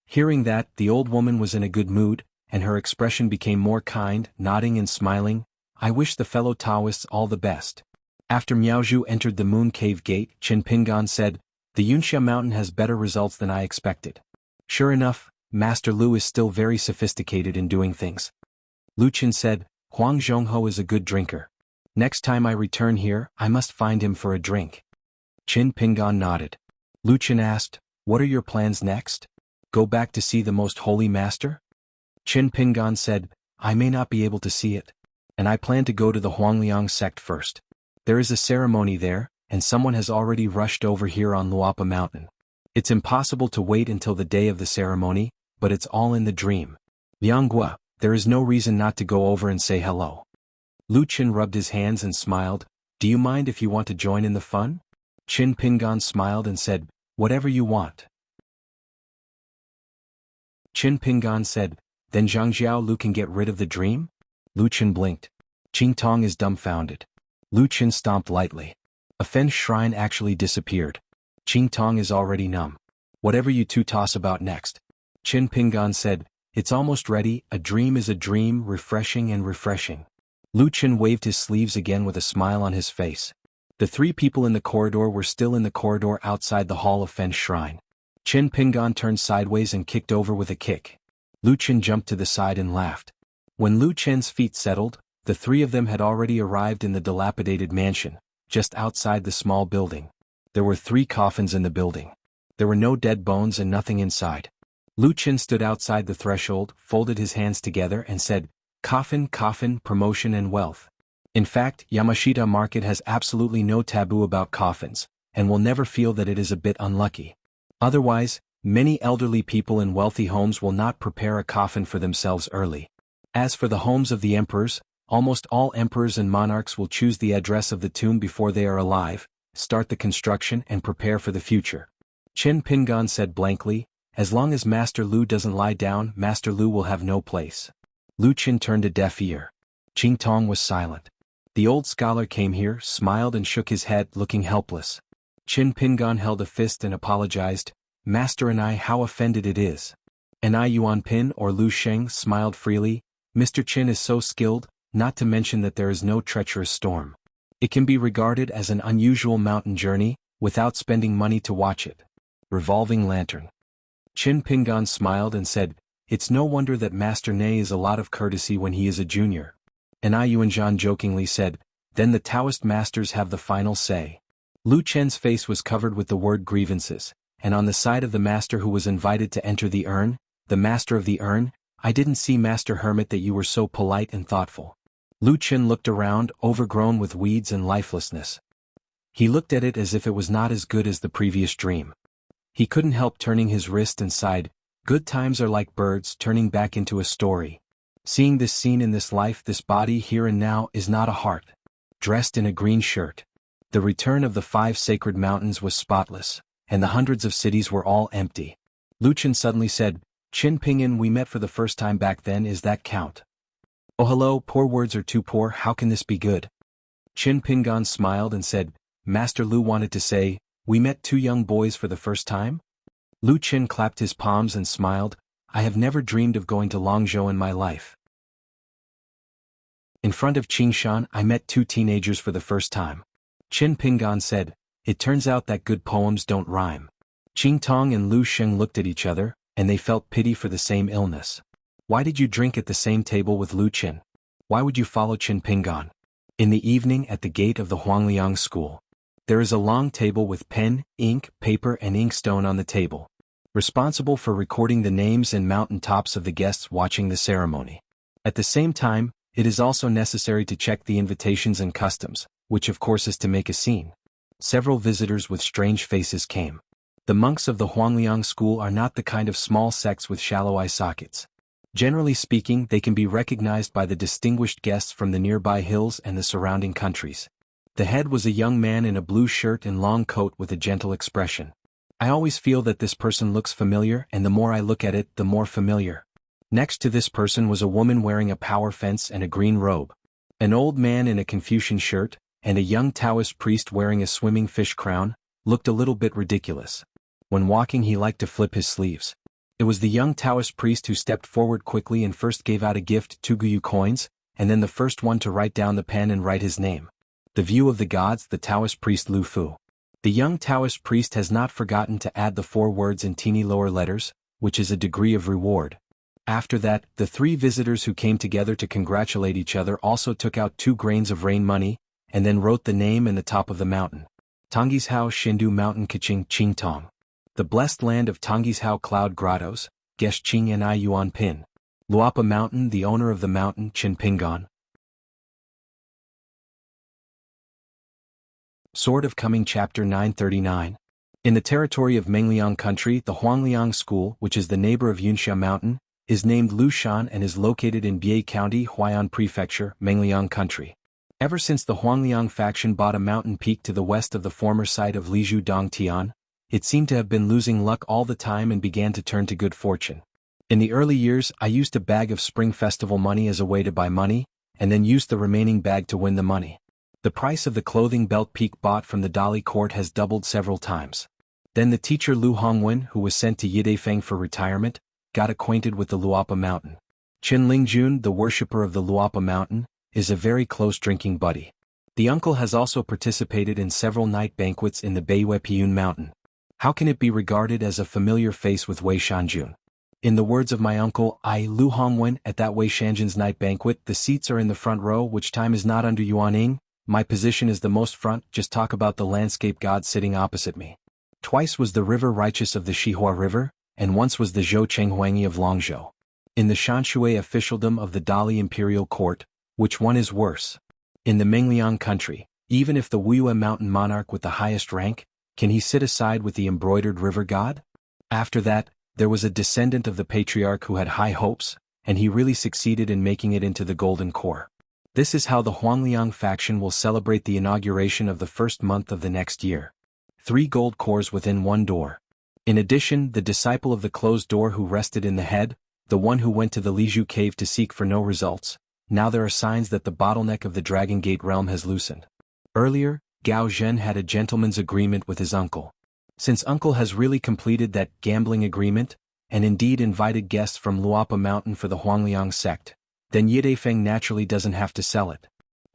Hearing that, the old woman was in a good mood, and her expression became more kind, nodding and smiling, "I wish the fellow Taoists all the best." After Miaozhu entered the Moon Cave Gate, Qin Pingan said, "The Yunxia mountain has better results than I expected." Sure enough, Master Lu is still very sophisticated in doing things. Lu Qin said, "Huang Zhongho is a good drinker. Next time I return here, I must find him for a drink." Qin Pingan nodded. Lu Qin asked, "What are your plans next? Go back to see the most holy master?" Qin Pingan said, "I may not be able to see it. And I plan to go to the Huangliang sect first. There is a ceremony there, and someone has already rushed over here on Luapa Mountain. It's impossible to wait until the day of the ceremony, but it's all in the dream. Jianghu, there is no reason not to go over and say hello." Lu Qin rubbed his hands and smiled, "Do you mind if you want to join in the fun?" Qin Pingan smiled and said, "Whatever you want." Qin Pingan said, "Then Zhangjiao Lu can get rid of the dream?" Lu Qin blinked. Qing Tong is dumbfounded. Lu Qin stomped lightly. A Fen shrine actually disappeared. Qing Tong is already numb. "Whatever you 2 toss about next." Qin Pingan said, "It's almost ready, a dream is a dream, refreshing and refreshing." Lu Qin waved his sleeves again with a smile on his face. The 3 people in the corridor were still in the corridor outside the hall of Fen shrine. Qin Pingan turned sideways and kicked over with a kick. Lu Qin jumped to the side and laughed. When Lu Qin's feet settled, the 3 of them had already arrived in the dilapidated mansion, just outside the small building. There were 3 coffins in the building. There were no dead bones and nothing inside. Lu Qin stood outside the threshold, folded his hands together and said, "Coffin, coffin, promotion and wealth." In fact, Yamashita Market has absolutely no taboo about coffins, and will never feel that it is a bit unlucky. Otherwise, many elderly people in wealthy homes will not prepare a coffin for themselves early. As for the homes of the emperors, almost all emperors and monarchs will choose the address of the tomb before they are alive, start the construction and prepare for the future. Qin Pingan said blankly, "As long as Master Lu doesn't lie down, Master Lu will have no place." Lu Qin turned a deaf ear. Qing Tong was silent. The old scholar came here, smiled and shook his head, looking helpless. Qin Pingan held a fist and apologized, "Master and I, how offended it is." And I Yuan Pin or Lu Sheng smiled freely, "Mr. Qin is so skilled, not to mention that there is no treacherous storm. It can be regarded as an unusual mountain journey, without spending money to watch it." Revolving lantern. Qin Pingan smiled and said, "It's no wonder that Master Ne is a lot of courtesy when he is a junior." And I Yuanzhan jokingly said, "Then the Taoist masters have the final say." Lu Chen's face was covered with the word grievances, and on the side of the master who was invited to enter the urn, the master of the urn, I didn't see, Master Hermit, that you were so polite and thoughtful. Lu Qin looked around, overgrown with weeds and lifelessness. He looked at it as if it was not as good as the previous dream. He couldn't help turning his wrist and sighed, good times are like birds turning back into a story. Seeing this scene in this life, this body here and now, is not a heart. Dressed in a green shirt. The return of the 5 sacred mountains was spotless, and the hundreds of cities were all empty. Lu Qin suddenly said, Qin Pinyin, we met for the first time back then, is that count? Oh hello, poor words are too poor, how can this be good? Qin Pingan smiled and said, Master Lu wanted to say, we met 2 young boys for the first time? Lu Qin clapped his palms and smiled, I have never dreamed of going to Longzhou in my life. In front of Qingshan, I met 2 teenagers for the first time. Qin Pingan said, it turns out that good poems don't rhyme. Qing Tong and Lu Sheng looked at each other, and they felt pity for the same illness. Why did you drink at the same table with Lu Qin? Why would you follow Qin Pingan? In the evening at the gate of the Huangliang school. There is a long table with pen, ink, paper and inkstone on the table. Responsible for recording the names and mountain tops of the guests watching the ceremony. At the same time, it is also necessary to check the invitations and customs, which of course is to make a scene. Several visitors with strange faces came. The monks of the Huangliang school are not the kind of small sects with shallow eye sockets. Generally speaking, they can be recognized by the distinguished guests from the nearby hills and the surrounding countries. The head was a young man in a blue shirt and long coat with a gentle expression. I always feel that this person looks familiar, and the more I look at it, the more familiar. Next to this person was a woman wearing a power fence and a green robe. An old man in a Confucian shirt, and a young Taoist priest wearing a swimming fish crown, looked a little bit ridiculous. When walking he liked to flip his sleeves. It was the young Taoist priest who stepped forward quickly and first gave out a gift, 2 guyu coins, and then the first one to write down the pen and write his name. The view of the gods, the Taoist priest Lu Fu. The young Taoist priest has not forgotten to add the 4 words in teeny lower letters, which is a degree of reward. After that, the 3 visitors who came together to congratulate each other also took out 2 grains of rain money, and then wrote the name and the top of the mountain. Tonggishao Shindu Mountain Kaching Qing Tong. The blessed land of Tonggishao Cloud Grottos, Gesh Qing Ni Yuan Pin. Luapa Mountain, the owner of the mountain, Qin Pingan. Sword of Coming Chapter 939. In the territory of Mengliang Country, the Huangliang School, which is the neighbor of Yunxia Mountain, is named Lushan and is located in Biei County, Huai'an Prefecture, Mengliang Country. Ever since the Huangliang faction bought a mountain peak to the west of the former site of Lizhu Dongtian, it seemed to have been losing luck all the time and began to turn to good fortune. In the early years, I used a bag of Spring Festival money as a way to buy money, and then used the remaining bag to win the money. The price of the clothing belt peak bought from the Dali court has doubled several times. Then the teacher Lu Hongwen, who was sent to Yidefeng for retirement, got acquainted with the Luapa Mountain. Qin Lingjun, the worshipper of the Luapa Mountain, is a very close drinking buddy. The uncle has also participated in several night banquets in the Beiwei Mountain. How can it be regarded as a familiar face with Wei Shanjun? In the words of my uncle, Lu Hongwen, at that Wei Shanjun's night banquet, the seats are in the front row, which time is not under Yuaning. My position is the most front, just talk about the landscape god sitting opposite me. Twice was the river righteous of the Shihua River, and once was the Zhou Chenghuangi of Longzhou. In the Shanshui officialdom of the Dali imperial court, which one is worse? In the Mengliang country, even if the Wuya mountain monarch with the highest rank, can he sit aside with the embroidered river god? After that, there was a descendant of the patriarch who had high hopes, and he really succeeded in making it into the golden core. This is how the Huangliang faction will celebrate the inauguration of the first month of the next year. 3 gold cores within 1 door. In addition, the disciple of the closed door who rested in the head, the one who went to the Lizhu cave to seek for no results, now there are signs that the bottleneck of the Dragon Gate realm has loosened. Earlier, Gao Zhen had a gentleman's agreement with his uncle. Since uncle has really completed that gambling agreement, and indeed invited guests from Luapa Mountain for the Huangliang sect, then Yidefeng naturally doesn't have to sell it.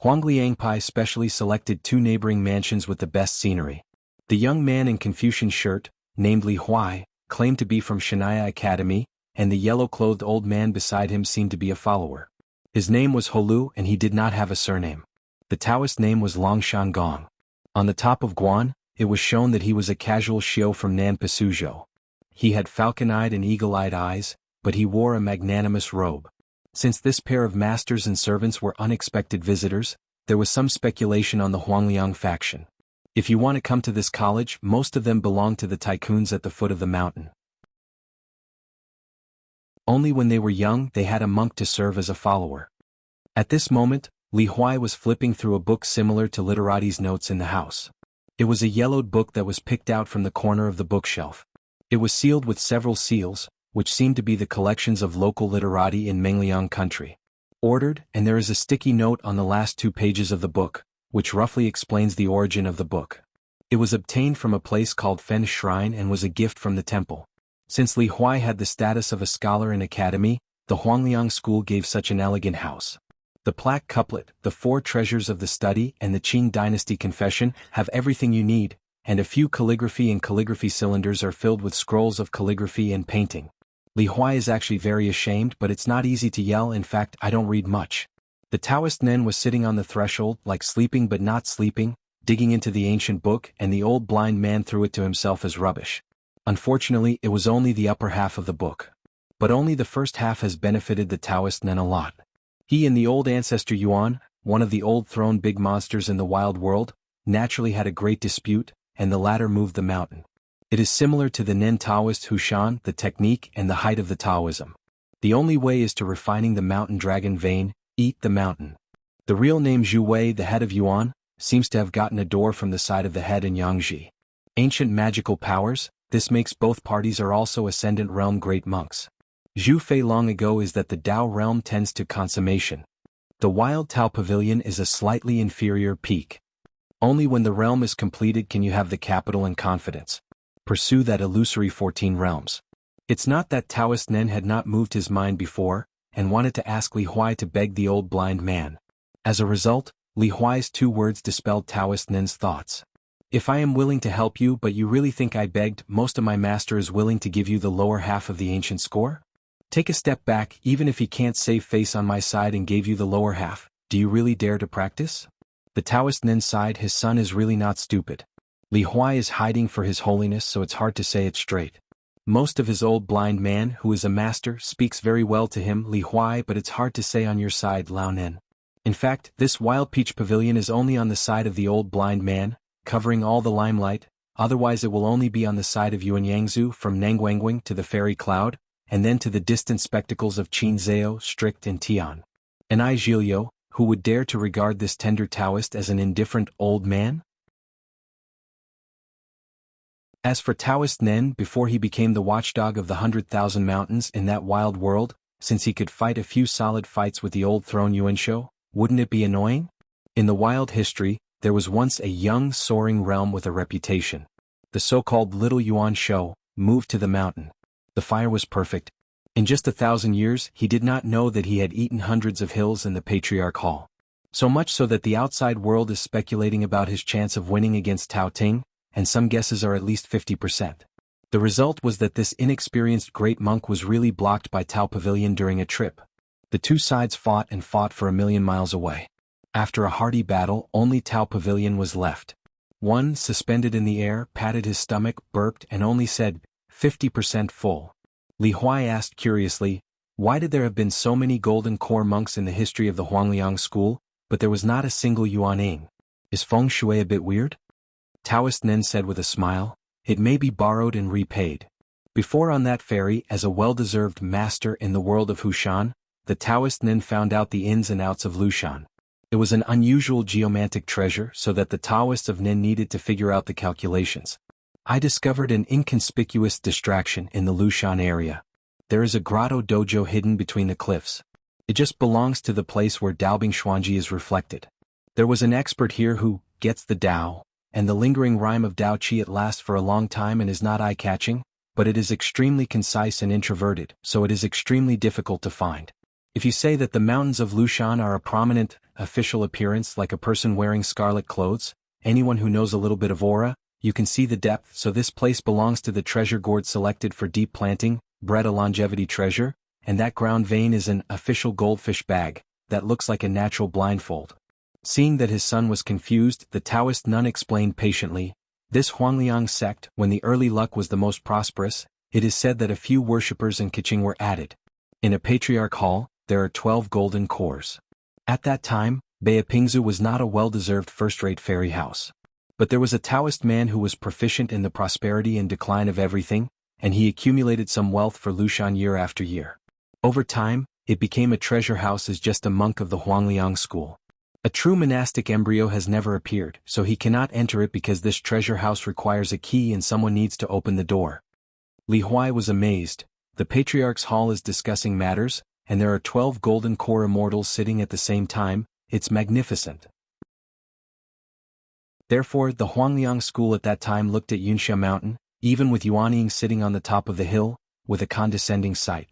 Huangliangpai specially selected 2 neighboring mansions with the best scenery. The young man in Confucian shirt, named Li Huai, claimed to be from Shanaya Academy, and the yellow-clothed old man beside him seemed to be a follower. His name was Holu and he did not have a surname. The Taoist name was Longshan Gong. On the top of Guan, it was shown that he was a casual Xiao from Nan Pasuzhou. He had falcon-eyed and eagle-eyed eyes, but he wore a magnanimous robe. Since this pair of masters and servants were unexpected visitors, there was some speculation on the Huangliang faction. If you want to come to this college, most of them belong to the tycoons at the foot of the mountain. Only when they were young they had a monk to serve as a follower. At this moment, Li Huai was flipping through a book similar to Literati's notes in the house. It was a yellowed book that was picked out from the corner of the bookshelf. It was sealed with several seals, which seemed to be the collections of local literati in Mengliang country. Ordered, and there is a sticky note on the last 2 pages of the book, which roughly explains the origin of the book. It was obtained from a place called Fen Shrine and was a gift from the temple. Since Li Huai had the status of a scholar in academy, the Huangliang school gave such an elegant house. The plaque couplet, the 4 treasures of the study and the Qing dynasty confession have everything you need, and a few calligraphy and calligraphy cylinders are filled with scrolls of calligraphy and painting. Li Huai is actually very ashamed, but it's not easy to yell. In fact, I don't read much. The Taoist Nen was sitting on the threshold, like sleeping but not sleeping, digging into the ancient book, and the old blind man threw it to himself as rubbish. Unfortunately, it was only the upper half of the book. But only the first half has benefited the Taoist Nen a lot. He and the old ancestor Yuan, one of the old thrown big monsters in the wild world, naturally had a great dispute, and the latter moved the mountain. It is similar to the Nen Taoist Hushan, the technique and the height of the Taoism. The only way is to refining the mountain dragon vein, eat the mountain. The real name Zhu Wei, the head of Yuan, seems to have gotten a door from the side of the head in Yangji. Ancient magical powers, this makes both parties are also ascendant realm great monks. Zhu Fei long ago is that the Tao realm tends to consummation. The wild Tao pavilion is a slightly inferior peak. Only when the realm is completed can you have the capital and confidence. Pursue that illusory 14 realms. It's not that Taoist Nen had not moved his mind before, and wanted to ask Li Huai to beg the old blind man. As a result, Li Huai's 2 words dispelled Taoist Nen's thoughts. If I am willing to help you but you really think I begged, most of my master is willing to give you the lower half of the ancient score? Take a step back, even if he can't save face on my side and gave you the lower half, do you really dare to practice? The Taoist Nen sighed. His son is really not stupid. Li Huai is hiding for his holiness, so it's hard to say it straight. Most of his old blind man, who is a master, speaks very well to him, Li Huai, but it's hard to say on your side, Lao Nen. In fact, this wild peach pavilion is only on the side of the old blind man, covering all the limelight, otherwise it will only be on the side of Yuan Yangzu from Nangwangwing to the fairy cloud, and then to the distant spectacles of Qin Zhao, Strict and Tian. And I Zhilio, who would dare to regard this tender Taoist as an indifferent old man? As for Taoist Nen, before he became the watchdog of the 100,000 mountains in that wild world, since he could fight a few solid fights with the old throne Yuanshou, wouldn't it be annoying? In the wild history, there was once a young soaring realm with a reputation. The so-called Little Yuan Shou moved to the mountain. The fire was perfect. In just 1,000 years, he did not know that he had eaten hundreds of hills in the Patriarch Hall. So much so that the outside world is speculating about his chance of winning against Tao Ting, and some guesses are at least 50%. The result was that this inexperienced great monk was really blocked by Tao Pavilion during a trip. The 2 sides fought and fought for 1,000,000 miles away. After a hearty battle, only Tao Pavilion was left. One, suspended in the air, patted his stomach, burped and only said, 50% full. Li Huai asked curiously, why did there have been so many golden core monks in the history of the Huangliang school, but there was not a single Yuaning? Is feng shui a bit weird? Taoist Nen said with a smile, it may be borrowed and repaid. Before on that ferry, as a well-deserved master in the world of Hushan, the Taoist Nen found out the ins and outs of Lushan. It was an unusual geomantic treasure, so that the Taoists of Nen needed to figure out the calculations. I discovered an inconspicuous distraction in the Lushan area. There is a grotto dojo hidden between the cliffs. It just belongs to the place where Daobing Xuanji is reflected. There was an expert here who gets the Dao, and the lingering rhyme of Dao Qi. It lasts for a long time and is not eye-catching, but it is extremely concise and introverted, so it is extremely difficult to find. If you say that the mountains of Lushan are a prominent, official appearance like a person wearing scarlet clothes, anyone who knows a little bit of aura, you can see the depth. So this place belongs to the treasure gourd selected for deep planting, bred a longevity treasure, and that ground vein is an official goldfish bag, that looks like a natural blindfold. Seeing that his son was confused, the Taoist nun explained patiently, this Huangliang sect, when the early luck was the most prosperous, it is said that a few worshippers and Kaching were added. In a patriarch hall, there are 12 golden cores. At that time, Beipingzu was not a well-deserved first-rate fairy house. But there was a Taoist man who was proficient in the prosperity and decline of everything, and he accumulated some wealth for Lushan year after year. Over time, it became a treasure house as just a monk of the Huangliang school. A true monastic embryo has never appeared, so he cannot enter it because this treasure house requires a key and someone needs to open the door. Li Huai was amazed. The Patriarch's Hall is discussing matters, and there are 12 golden core immortals sitting at the same time. It's magnificent. Therefore, the Huangliang school at that time looked at Yunxia Mountain, even with Yuanying sitting on the top of the hill, with a condescending sight.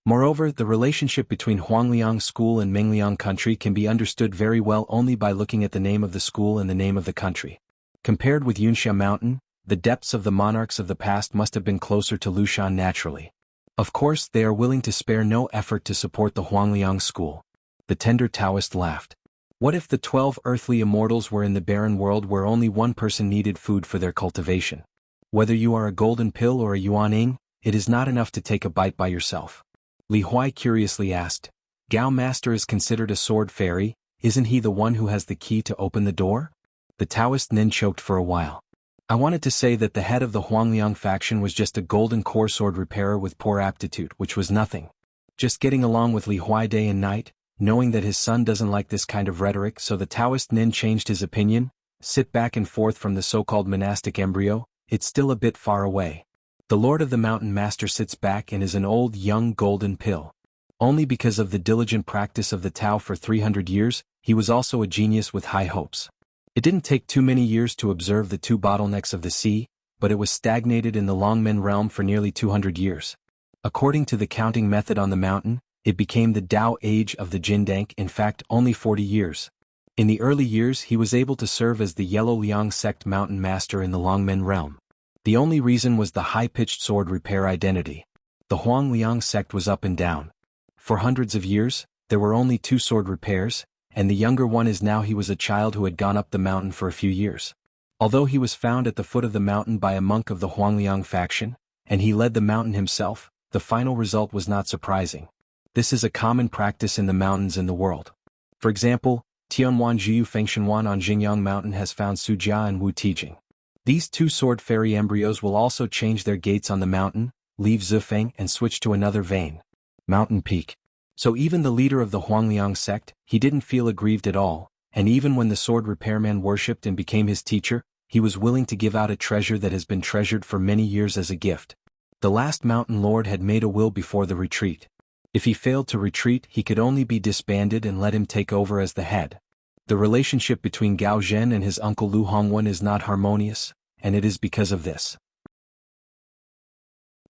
Moreover, the relationship between Huangliang school and Mingliang country can be understood very well only by looking at the name of the school and the name of the country. Compared with Yunxia Mountain, the depths of the monarchs of the past must have been closer to Lushan naturally. Of course, they are willing to spare no effort to support the Huangliang school. The tender Taoist laughed. What if the 12 earthly immortals were in the barren world where only one person needed food for their cultivation? Whether you are a golden pill or a yuanying, it is not enough to take a bite by yourself. Li Huai curiously asked, Gao Master is considered a sword fairy, isn't he the one who has the key to open the door? The Taoist Nin choked for a while. I wanted to say that the head of the Huangliang faction was just a golden core sword repairer with poor aptitude, which was nothing. Just getting along with Li Huai day and night, knowing that his son doesn't like this kind of rhetoric, so the Taoist Nin changed his opinion. Sit back and forth from the so-called monastic embryo, it's still a bit far away. The Lord of the Mountain Master sits back and is an old young golden pill. Only because of the diligent practice of the Tao for 300 years, he was also a genius with high hopes. It didn't take too many years to observe the two bottlenecks of the sea, but it was stagnated in the Longmen realm for nearly 200 years. According to the counting method on the mountain, it became the Tao age of the Jindank, in fact only 40 years. In the early years he was able to serve as the Yellow Liang sect mountain master in the Longmen realm. The only reason was the high-pitched sword repair identity. The Huang Liang sect was up and down. For hundreds of years, there were only 2 sword repairs, and the younger one is now he was a child who had gone up the mountain for a few years. Although he was found at the foot of the mountain by a monk of the Huangliang faction, and he led the mountain himself, the final result was not surprising. This is a common practice in the mountains in the world. For example, Tianwan Jiu Fengshenwan on Jingyang Mountain has found Sujia and Wu Tijing. These 2 sword fairy embryos will also change their gates on the mountain, leave Zifeng and switch to another vein. Mountain Peak. So even the leader of the Huangliang sect, he didn't feel aggrieved at all, and even when the sword repairman worshipped and became his teacher, he was willing to give out a treasure that has been treasured for many years as a gift. The last mountain lord had made a will before the retreat. If he failed to retreat, he could only be disbanded and let him take over as the head. The relationship between Gao Zhen and his uncle Lu Hongwen is not harmonious, and it is because of this.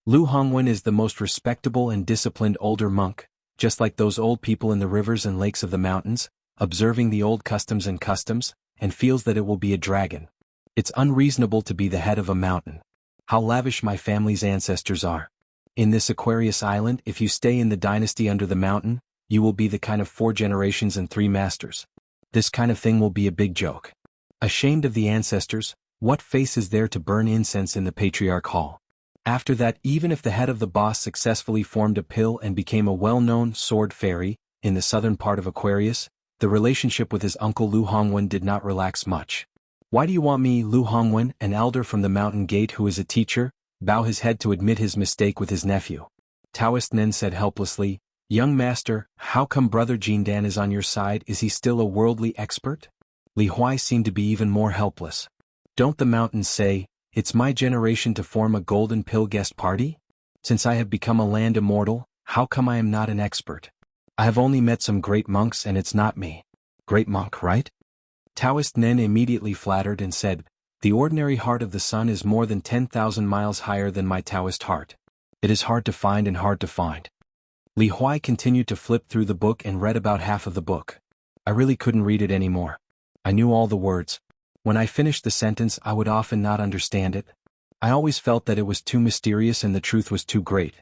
Lu Hongwen is the most respectable and disciplined older monk, just like those old people in the rivers and lakes of the mountains, observing the old customs, and feels that it will be a dragon. It's unreasonable to be the head of a mountain. How lavish my family's ancestors are. In this Aquarius island, if you stay in the dynasty under the mountain, you will be the kind of 4 generations and 3 masters. This kind of thing will be a big joke. Ashamed of the ancestors, what face is there to burn incense in the Patriarch Hall? After that, even if the head of the boss successfully formed a pill and became a well-known sword fairy in the southern part of Aquarius, the relationship with his uncle Lu Hongwen did not relax much. Why do you want me? Lu Hongwen, an elder from the mountain gate who is a teacher, bow his head to admit his mistake with his nephew. Taoist Nen said helplessly, Young master, how come brother Jindan is on your side? Is he still a worldly expert? Li Huai seemed to be even more helpless. Don't the mountains say, it's my generation to form a golden pill guest party? Since I have become a land immortal, how come I am not an expert? I have only met some great monks and it's not me. Great monk, right? Taoist Nen immediately flattered and said, the ordinary heart of the sun is more than 10,000 miles higher than my Taoist heart. It is hard to find and hard to find. Li Huai continued to flip through the book and read about half of the book. I really couldn't read it anymore. I knew all the words. When I finished the sentence, I would often not understand it. I always felt that it was too mysterious and the truth was too great.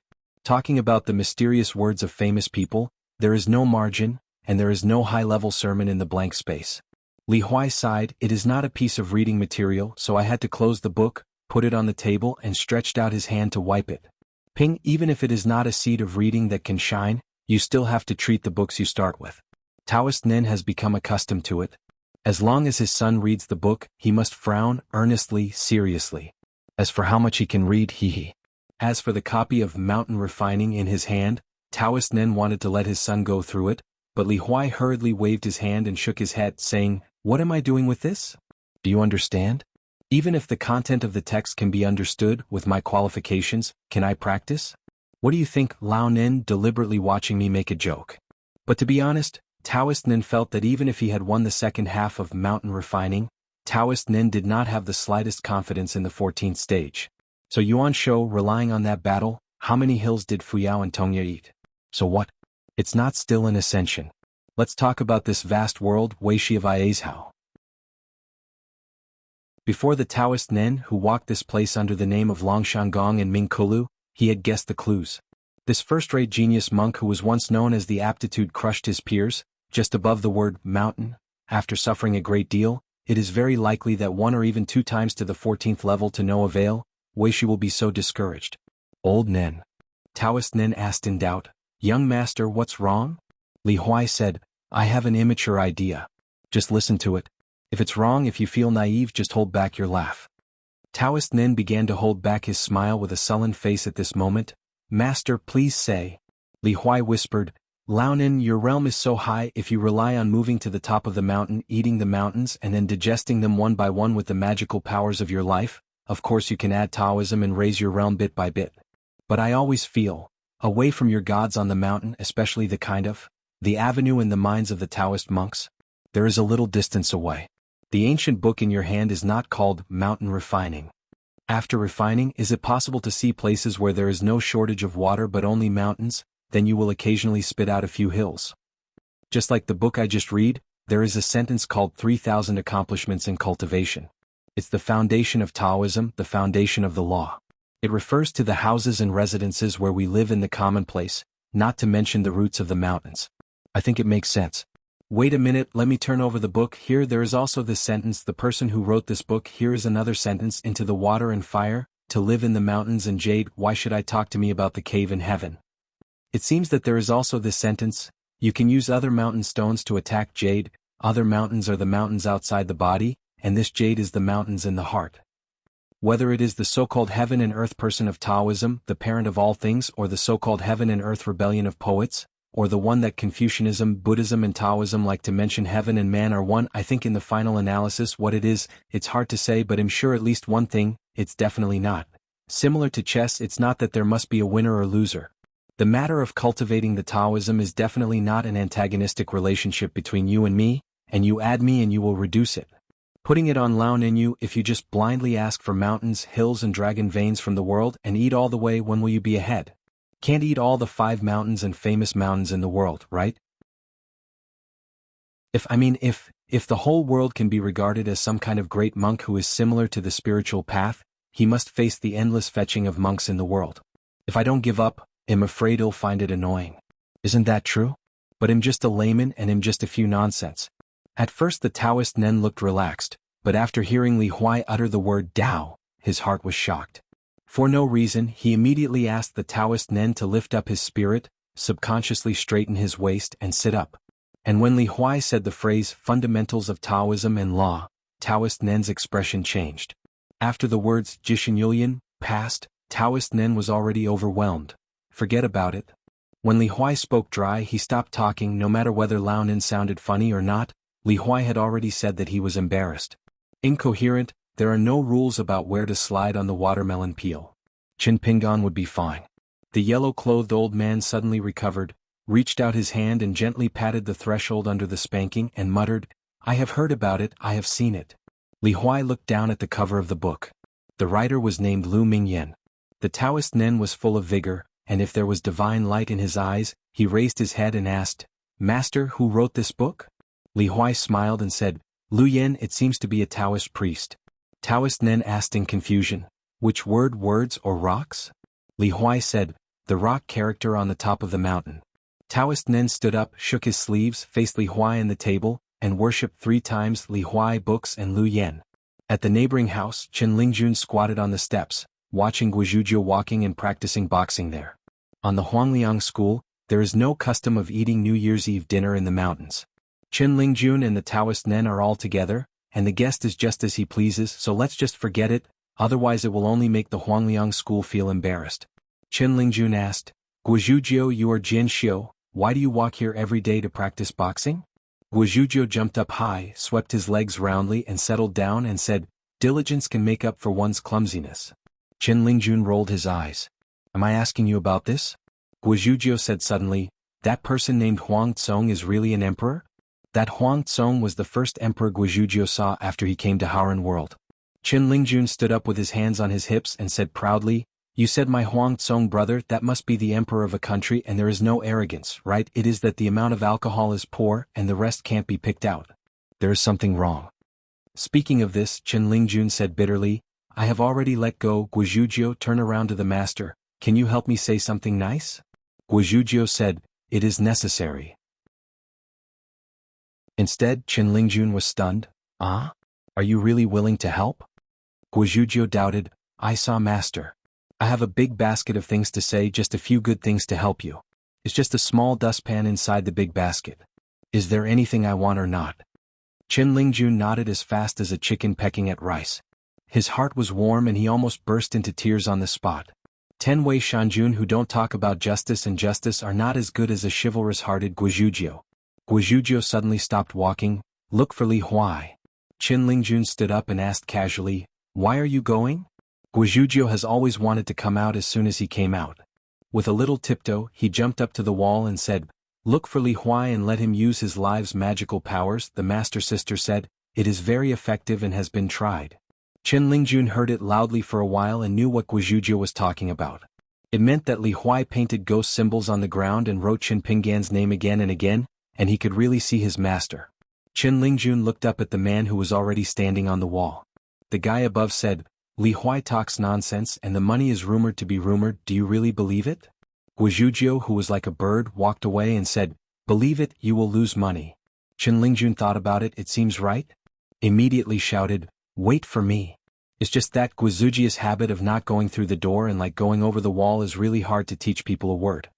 Talking about the mysterious words of famous people, there is no margin, and there is no high-level sermon in the blank space. Li Huai sighed, it is not a piece of reading material, so I had to close the book, put it on the table and stretched out his hand to wipe it. Ping, even if it is not a seed of reading that can shine, you still have to treat the books you start with. Taoist Nen has become accustomed to it. As long as his son reads the book, he must frown, earnestly, seriously. As for how much he can read, he. As for the copy of Mountain Refining in his hand, Taoist Nen wanted to let his son go through it, but Li Huai hurriedly waved his hand and shook his head, saying, "What am I doing with this? Do you understand? Even if the content of the text can be understood with my qualifications, can I practice? What do you think?" Lao Nen deliberately watching me make a joke. But to be honest, Taoist Nen felt that even if he had won the second half of Mountain Refining, Taoist Nen did not have the slightest confidence in the 14th stage. So Yuan Shou, relying on that battle, how many hills did Fuyao and Tongya eat? So what? It's not still an ascension. Let's talk about this vast world, Wuxia Viezhao. Before the Taoist Nen, who walked this place under the name of Longshanggong and Mingkulu, he had guessed the clues. This first-rate genius monk who was once known as the aptitude crushed his peers, just above the word mountain. After suffering a great deal, it is very likely that 1 or even 2 times to the 14th level to no avail, Weishi will be so discouraged. Old Nen. Taoist Nen asked in doubt, "Young master, what's wrong?" Li Huai said, "I have an immature idea. Just listen to it. If it's wrong, if you feel naive, just hold back your laugh." Taoist Nen began to hold back his smile with a sullen face at this moment. "Master, please say." Li Huai whispered, "Lao Nen, your realm is so high, if you rely on moving to the top of the mountain, eating the mountains and then digesting them one by one with the magical powers of your life, of course you can add Taoism and raise your realm bit by bit. But I always feel, away from your gods on the mountain, especially the avenue in the minds of the Taoist monks, there is a little distance away. The ancient book in your hand is not called Mountain Refining. After refining, is it possible to see places where there is no shortage of water but only mountains? Then you will occasionally spit out a few hills. Just like the book I just read, there is a sentence called 3,000 Accomplishments in Cultivation. It's the foundation of Taoism, the foundation of the law. It refers to the houses and residences where we live in the commonplace, not to mention the roots of the mountains. I think it makes sense. Wait a minute, let me turn over the book. Here there is also this sentence, the person who wrote this book. Here is another sentence, into the water and fire, to live in the mountains and jade. Why should I talk to me about the cave in heaven? It seems that there is also this sentence, you can use other mountain stones to attack jade. Other mountains are the mountains outside the body, and this jade is the mountains in the heart. Whether it is the so-called heaven and earth person of Taoism, the parent of all things, or the so-called heaven and earth rebellion of poets, or the one that Confucianism, Buddhism and Taoism like to mention heaven and man are one, I think in the final analysis what it is, it's hard to say, but I'm sure at least one thing, it's definitely not. Similar to chess, it's not that there must be a winner or loser. The matter of cultivating the Taoism is definitely not an antagonistic relationship between you and me, and you add me and you will reduce it. Putting it on Lao Nen, if you just blindly ask for mountains, hills and dragon veins from the world and eat all the way, when will you be ahead? Can't eat all the 5 mountains and famous mountains in the world, right? If the whole world can be regarded as some kind of great monk who is similar to the spiritual path, he must face the endless fetching of monks in the world. If I don't give up, I'm afraid he'll find it annoying. Isn't that true? But I'm just a layman and I'm just a few nonsense. At first the Taoist Nen looked relaxed, but after hearing Li Huai utter the word Tao, his heart was shocked. For no reason, he immediately asked the Taoist Nen to lift up his spirit, subconsciously straighten his waist and sit up. And when Li Huai said the phrase fundamentals of Taoism and law, Taoist Nen's expression changed. After the words Jishin Yulian passed, Taoist Nen was already overwhelmed. Forget about it. When Li Huai spoke dry, he stopped talking. No matter whether Lao Nen sounded funny or not, Li Huai had already said that he was embarrassed. Incoherent, there are no rules about where to slide on the watermelon peel. Chin Pingon would be fine. The yellow-clothed old man suddenly recovered, reached out his hand and gently patted the threshold under the spanking and muttered, "I have heard about it, I have seen it." Li Huai looked down at the cover of the book. The writer was named Lu Mingyan. The Taoist Nen was full of vigor, and if there was divine light in his eyes, he raised his head and asked, "Master, who wrote this book?" Li Huai smiled and said, "Lu Yen, it seems to be a Taoist priest." Taoist Nen asked in confusion, "Which word, words or rocks?" Li Huai said, "The rock character on the top of the mountain." Taoist Nen stood up, shook his sleeves, faced Li Huai and the table, and worshipped 3 times Li Huai books and Lu Yen. At the neighboring house, Chen Lingjun squatted on the steps, watching Guizhuzhou walking and practicing boxing there. On the Huangliang school, there is no custom of eating New Year's Eve dinner in the mountains. Qin Lingjun and the Taoist Nen are all together, and the guest is just as he pleases, so let's just forget it, otherwise it will only make the Huangliang school feel embarrassed. Qin Lingjun asked, Guizhuzhou, you are Jianxiu, why do you walk here every day to practice boxing? Guizhuzhou jumped up high, swept his legs roundly and settled down and said, diligence can make up for one's clumsiness. Qin Lingjun rolled his eyes. Am I asking you about this? Guizhuzhou said suddenly, that person named Huang Tsong is really an emperor? That Huang Tsong was the first emperor Guizhuzhou saw after he came to Haoran world. Qin Lingjun stood up with his hands on his hips and said proudly, you said my Huang Tsong brother, that must be the emperor of a country, and there is no arrogance, right? It is that the amount of alcohol is poor and the rest can't be picked out. There is something wrong. Speaking of this, Qin Lingjun said bitterly, I have already let go. Guizhuzhou turned around to the master, can you help me say something nice? Guizhuzhou said, it is necessary. Instead, Qin Lingjun was stunned. Ah? Are you really willing to help? Guizhuzhou doubted, I saw master. I have a big basket of things to say, just a few good things to help you. It's just a small dustpan inside the big basket. Is there anything I want or not? Qin Lingjun nodded as fast as a chicken pecking at rice. His heart was warm and he almost burst into tears on the spot. 10 Wei Shanjun who don't talk about justice and justice are not as good as a chivalrous-hearted Guizhuzhou. Guizhuzhou suddenly stopped walking. Look for Li Huai. Qin Lingjun stood up and asked casually, why are you going? Guizhuzhou has always wanted to come out as soon as he came out. With a little tiptoe, he jumped up to the wall and said, look for Li Huai and let him use his live's magical powers. The master sister said, it is very effective and has been tried. Qin Lingjun heard it loudly for a while and knew what Guizhuzhou was talking about. It meant that Li Huai painted ghost symbols on the ground and wrote Qin Pinggan's name again and again, and he could really see his master. Qin Lingjun looked up at the man who was already standing on the wall. The guy above said, Li Huai talks nonsense and the money is rumored to be rumored, do you really believe it? Guizhuzhou, who was like a bird, walked away and said, believe it, you will lose money. Qin Lingjun thought about it, it seems right? Immediately shouted, wait for me. It's just that Guizhuzhou's habit of not going through the door and like going over the wall is really hard to teach people a word.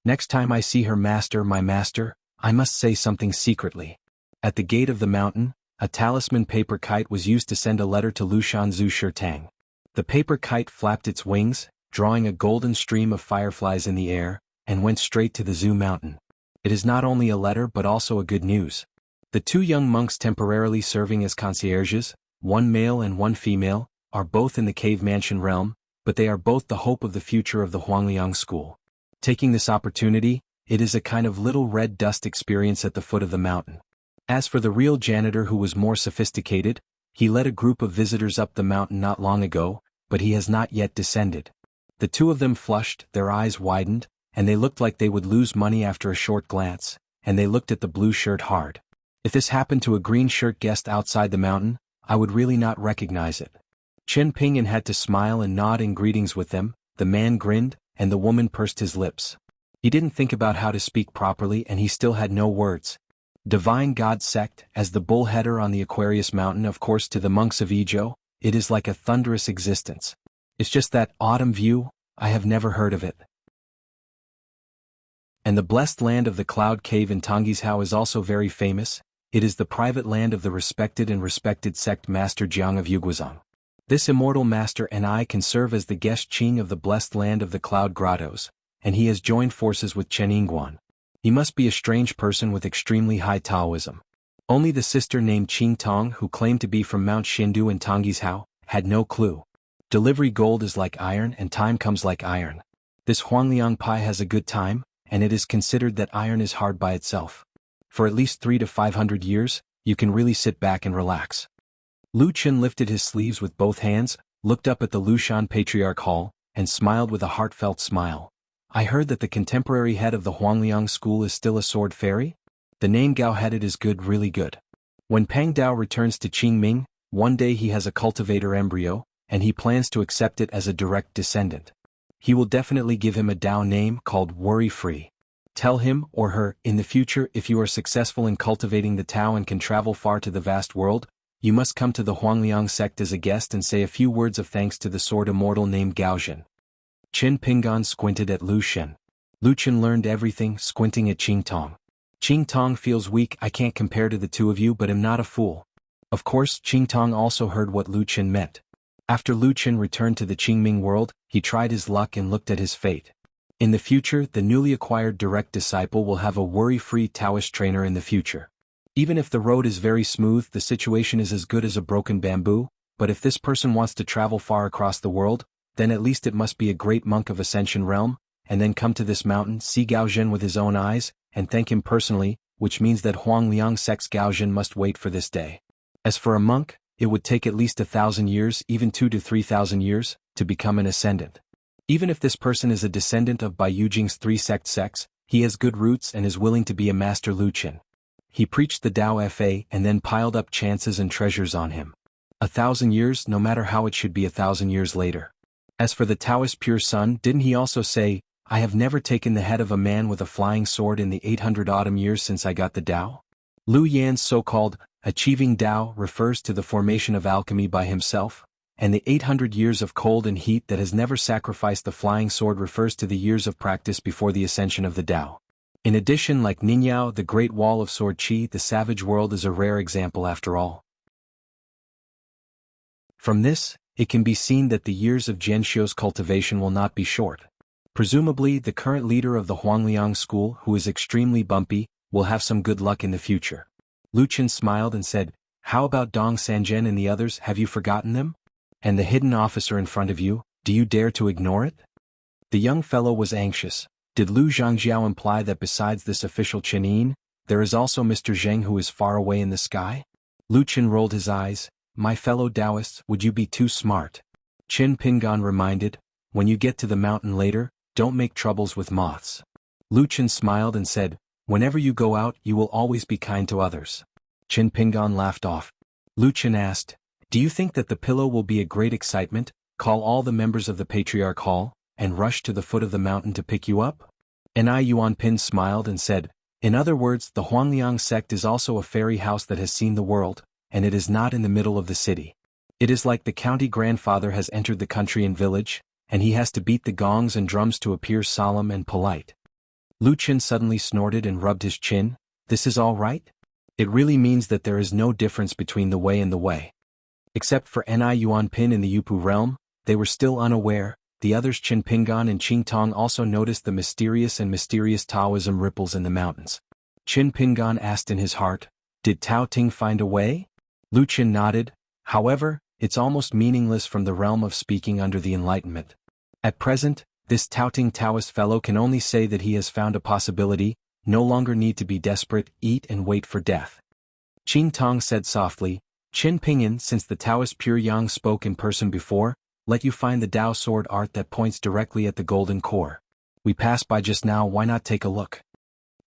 Next time I see her master, my master, I must say something secretly. At the gate of the mountain, a talisman paper kite was used to send a letter to Lushan Zhu Shirtang. The paper kite flapped its wings, drawing a golden stream of fireflies in the air, and went straight to the Zhu mountain. It is not only a letter but also a good news. The 2 young monks temporarily serving as concierges, one male and one female, are both in the cave mansion realm, but they are both the hope of the future of the Huangliang school. Taking this opportunity, it is a kind of little red dust experience at the foot of the mountain. As for the real janitor who was more sophisticated, he led a group of visitors up the mountain not long ago, but he has not yet descended. The 2 of them flushed, their eyes widened, and they looked like they would lose money after a short glance, and they looked at the blue shirt hard. If this happened to a green shirt guest outside the mountain, I would really not recognize it. Qin Pinggan had to smile and nod in greetings with them, the man grinned, and the woman pursed his lips. He didn't think about how to speak properly and he still had no words. Divine God sect, as the bullheader on the Aquarius mountain, of course to the monks of Izhou, it is like a thunderous existence. It's just that autumn view, I have never heard of it. And the blessed land of the Cloud Cave in Tonggishou is also very famous. It is the private land of the respected sect Master Jiang of Yuguizhang. This immortal master and I can serve as the guest Qing of the blessed land of the Cloud Grottos, and he has joined forces with Xuanhuan. He must be a strange person with extremely high Taoism. Only the sister named Qing Tong, who claimed to be from Mount Xindu in Tonggishou, had no clue. Delivery gold is like iron and time comes like iron. This Huangliang Pai has a good time, and it is considered that iron is hard by itself. For at least 300 to 500 years, you can really sit back and relax. Lu Qin lifted his sleeves with both hands, looked up at the Lushan Patriarch Hall, and smiled with a heartfelt smile. I heard that the contemporary head of the Huangliang school is still a sword fairy? The name Gao headed is good, really good. When Pang Dao returns to Qingming, one day he has a cultivator embryo, and he plans to accept it as a direct descendant. He will definitely give him a Dao name called Worry-Free. Tell him or her, in the future if you are successful in cultivating the Tao and can travel far to the vast world, you must come to the Huangliang sect as a guest and say a few words of thanks to the sword immortal named Gaoxian. Qin Pingan squinted at Lu Shen. Lu Chen learned everything, squinting at Qing Tong. Qing Tong feels weak. I can't compare to the two of you, but am not a fool. Of course, Qing Tong also heard what Lu Chen meant. After Lu Chen returned to the Qingming world, he tried his luck and looked at his fate. In the future, the newly acquired direct disciple will have a worry-free Taoist trainer in the future. Even if the road is very smooth, the situation is as good as a broken bamboo, but if this person wants to travel far across the world, then at least it must be a great monk of Ascension realm, and then come to this mountain, see Gaoxian with his own eyes, and thank him personally, which means that Huangliang sect's Gaoxian must wait for this day. As for a monk, it would take at least 1,000 years, even 2,000 to 3,000 years, to become an ascendant. Even if this person is a descendant of Bai Yujing's three-sect sects, he has good roots and is willing to be a master Lu Chen. He preached the Tao Fa and then piled up chances and treasures on him. 1,000 years, no matter how it should be 1,000 years later. As for the Taoist pure son, didn't he also say, I have never taken the head of a man with a flying sword in the 800 autumn years since I got the Tao? Lu Yan's so-called achieving Tao refers to the formation of alchemy by himself, and the 800 years of cold and heat that has never sacrificed the flying sword refers to the years of practice before the ascension of the Tao. In addition, like Ningyao, the Great Wall of Sword Qi, the savage world is a rare example after all. From this, it can be seen that the years of Jianxia's cultivation will not be short. Presumably, the current leader of the Huangliang school, who is extremely bumpy, will have some good luck in the future. Lu Chen smiled and said, how about Dong Sanzhen and the others, have you forgotten them? And the hidden officer in front of you, do you dare to ignore it? The young fellow was anxious. Did Lu Zhangjiao imply that besides this official Chenin, there is also Mr. Zheng who is far away in the sky? Lu Chen rolled his eyes. My fellow Taoists, would you be too smart? Qin Pingan reminded, when you get to the mountain later, don't make troubles with moths. Lu Chen smiled and said, whenever you go out, you will always be kind to others. Qin Pingan laughed off. Lu Chen asked, do you think that the pillow will be a great excitement, call all the members of the Patriarch Hall, and rush to the foot of the mountain to pick you up? Ni Yuan Pin smiled and said, in other words, the Huangliang sect is also a fairy house that has seen the world, and it is not in the middle of the city. It is like the county grandfather has entered the country and village, and he has to beat the gongs and drums to appear solemn and polite. Lu Chen suddenly snorted and rubbed his chin. This is all right? It really means that there is no difference between the way and the way. Except for Ni Yuan Pin in the Yupu realm, they were still unaware. The others Qin Pingan and Qing Tong also noticed the mysterious Taoism ripples in the mountains. Qin Pingan asked in his heart, did Tao Ting find a way? Lu Chen nodded. However, it's almost meaningless from the realm of speaking under the Enlightenment. At present, this Tao Ting Taoist fellow can only say that he has found a possibility, no longer need to be desperate, eat and wait for death. Qing Tong said softly, Qin Pingan, since the Taoist Pure Yang spoke in person before, let you find the Tao sword art that points directly at the golden core. We passed by just now, why not take a look?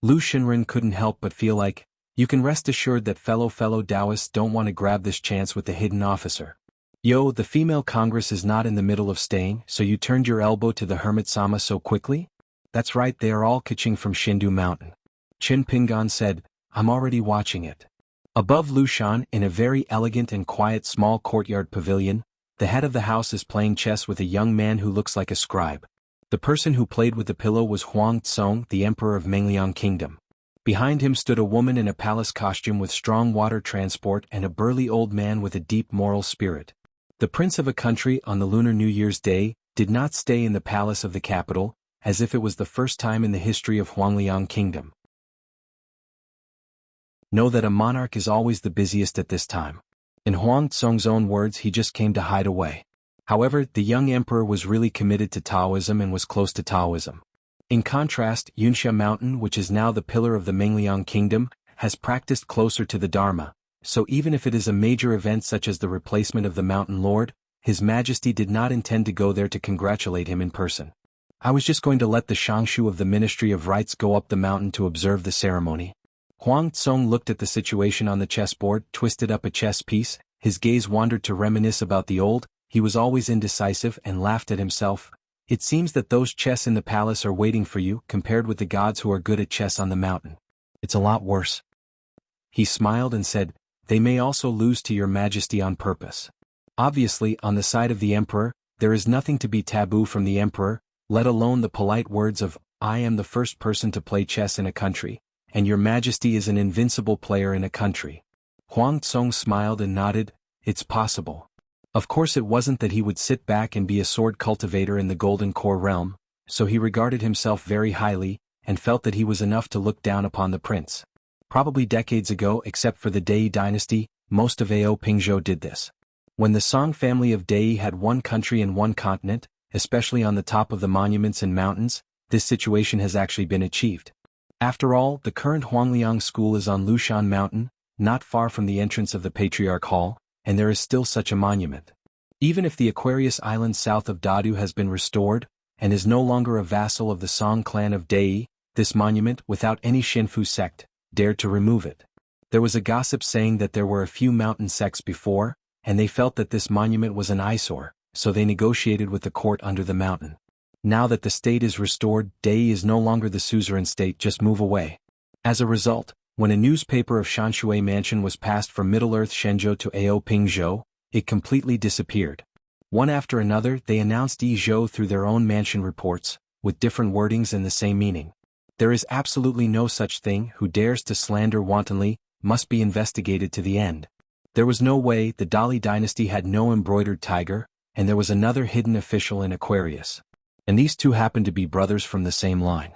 Lu Shenren couldn't help but feel like, you can rest assured that fellow Taoists don't want to grab this chance with the hidden officer. Yo, the female congress is not in the middle of staying, so you turned your elbow to the hermit-sama so quickly? That's right, they are all kaching from Shindu Mountain. Qin Pingan said, I'm already watching it. Above Lushan, in a very elegant and quiet small courtyard pavilion, the head of the house is playing chess with a young man who looks like a scribe. The person who played with the pillow was Huang Tsong, the emperor of Mengliang Kingdom. Behind him stood a woman in a palace costume with strong water transport and a burly old man with a deep moral spirit. The prince of a country on the Lunar New Year's Day did not stay in the palace of the capital, as if it was the first time in the history of Huangliang Kingdom. Know that a monarch is always the busiest at this time. In Huang Tsong's own words, he just came to hide away. However, the young emperor was really committed to Taoism and was close to Taoism. In contrast, Yunxia Mountain, which is now the pillar of the Mengliang Kingdom, has practiced closer to the Dharma, so even if it is a major event such as the replacement of the Mountain Lord, His Majesty did not intend to go there to congratulate him in person. I was just going to let the xianxia of the Ministry of Rites go up the mountain to observe the ceremony. Huang Tsong looked at the situation on the chessboard, twisted up a chess piece, his gaze wandered to reminisce about the old, he was always indecisive, and laughed at himself. It seems that those chess in the palace are waiting for you, compared with the gods who are good at chess on the mountain. It's a lot worse. He smiled and said, they may also lose to your majesty on purpose. Obviously, on the side of the emperor, there is nothing to be taboo from the emperor, let alone the polite words of, I am the first person to play chess in a country, and your majesty is an invincible player in a country. Huang Tsong smiled and nodded, it's possible. Of course it wasn't that he would sit back and be a sword cultivator in the Golden Core realm, so he regarded himself very highly, and felt that he was enough to look down upon the prince. Probably decades ago, except for the Dai dynasty, most of Ao Pingzhou did this. When the Song family of Dai had one country and one continent, especially on the top of the monuments and mountains, this situation has actually been achieved. After all, the current Huangliang school is on Lushan Mountain, not far from the entrance of the Patriarch Hall, and there is still such a monument. Even if the Aquarius Island south of Dadu has been restored, and is no longer a vassal of the Song clan of Dai, this monument, without any Xinfu sect, dared to remove it. There was a gossip saying that there were a few mountain sects before, and they felt that this monument was an eyesore, so they negotiated with the court under the mountain. Now that the state is restored, Dai is no longer the suzerain state, just move away. As a result, when a newspaper of Shanshui Mansion was passed from Middle-earth Shenzhou to Ao Pingzhou, it completely disappeared. One after another they announced Yizhou through their own mansion reports, with different wordings and the same meaning. There is absolutely no such thing. Who dares to slander wantonly, must be investigated to the end. There was no way. The Dali dynasty had no embroidered tiger, and there was another hidden official in Aquarius. And these two happened to be brothers from the same line.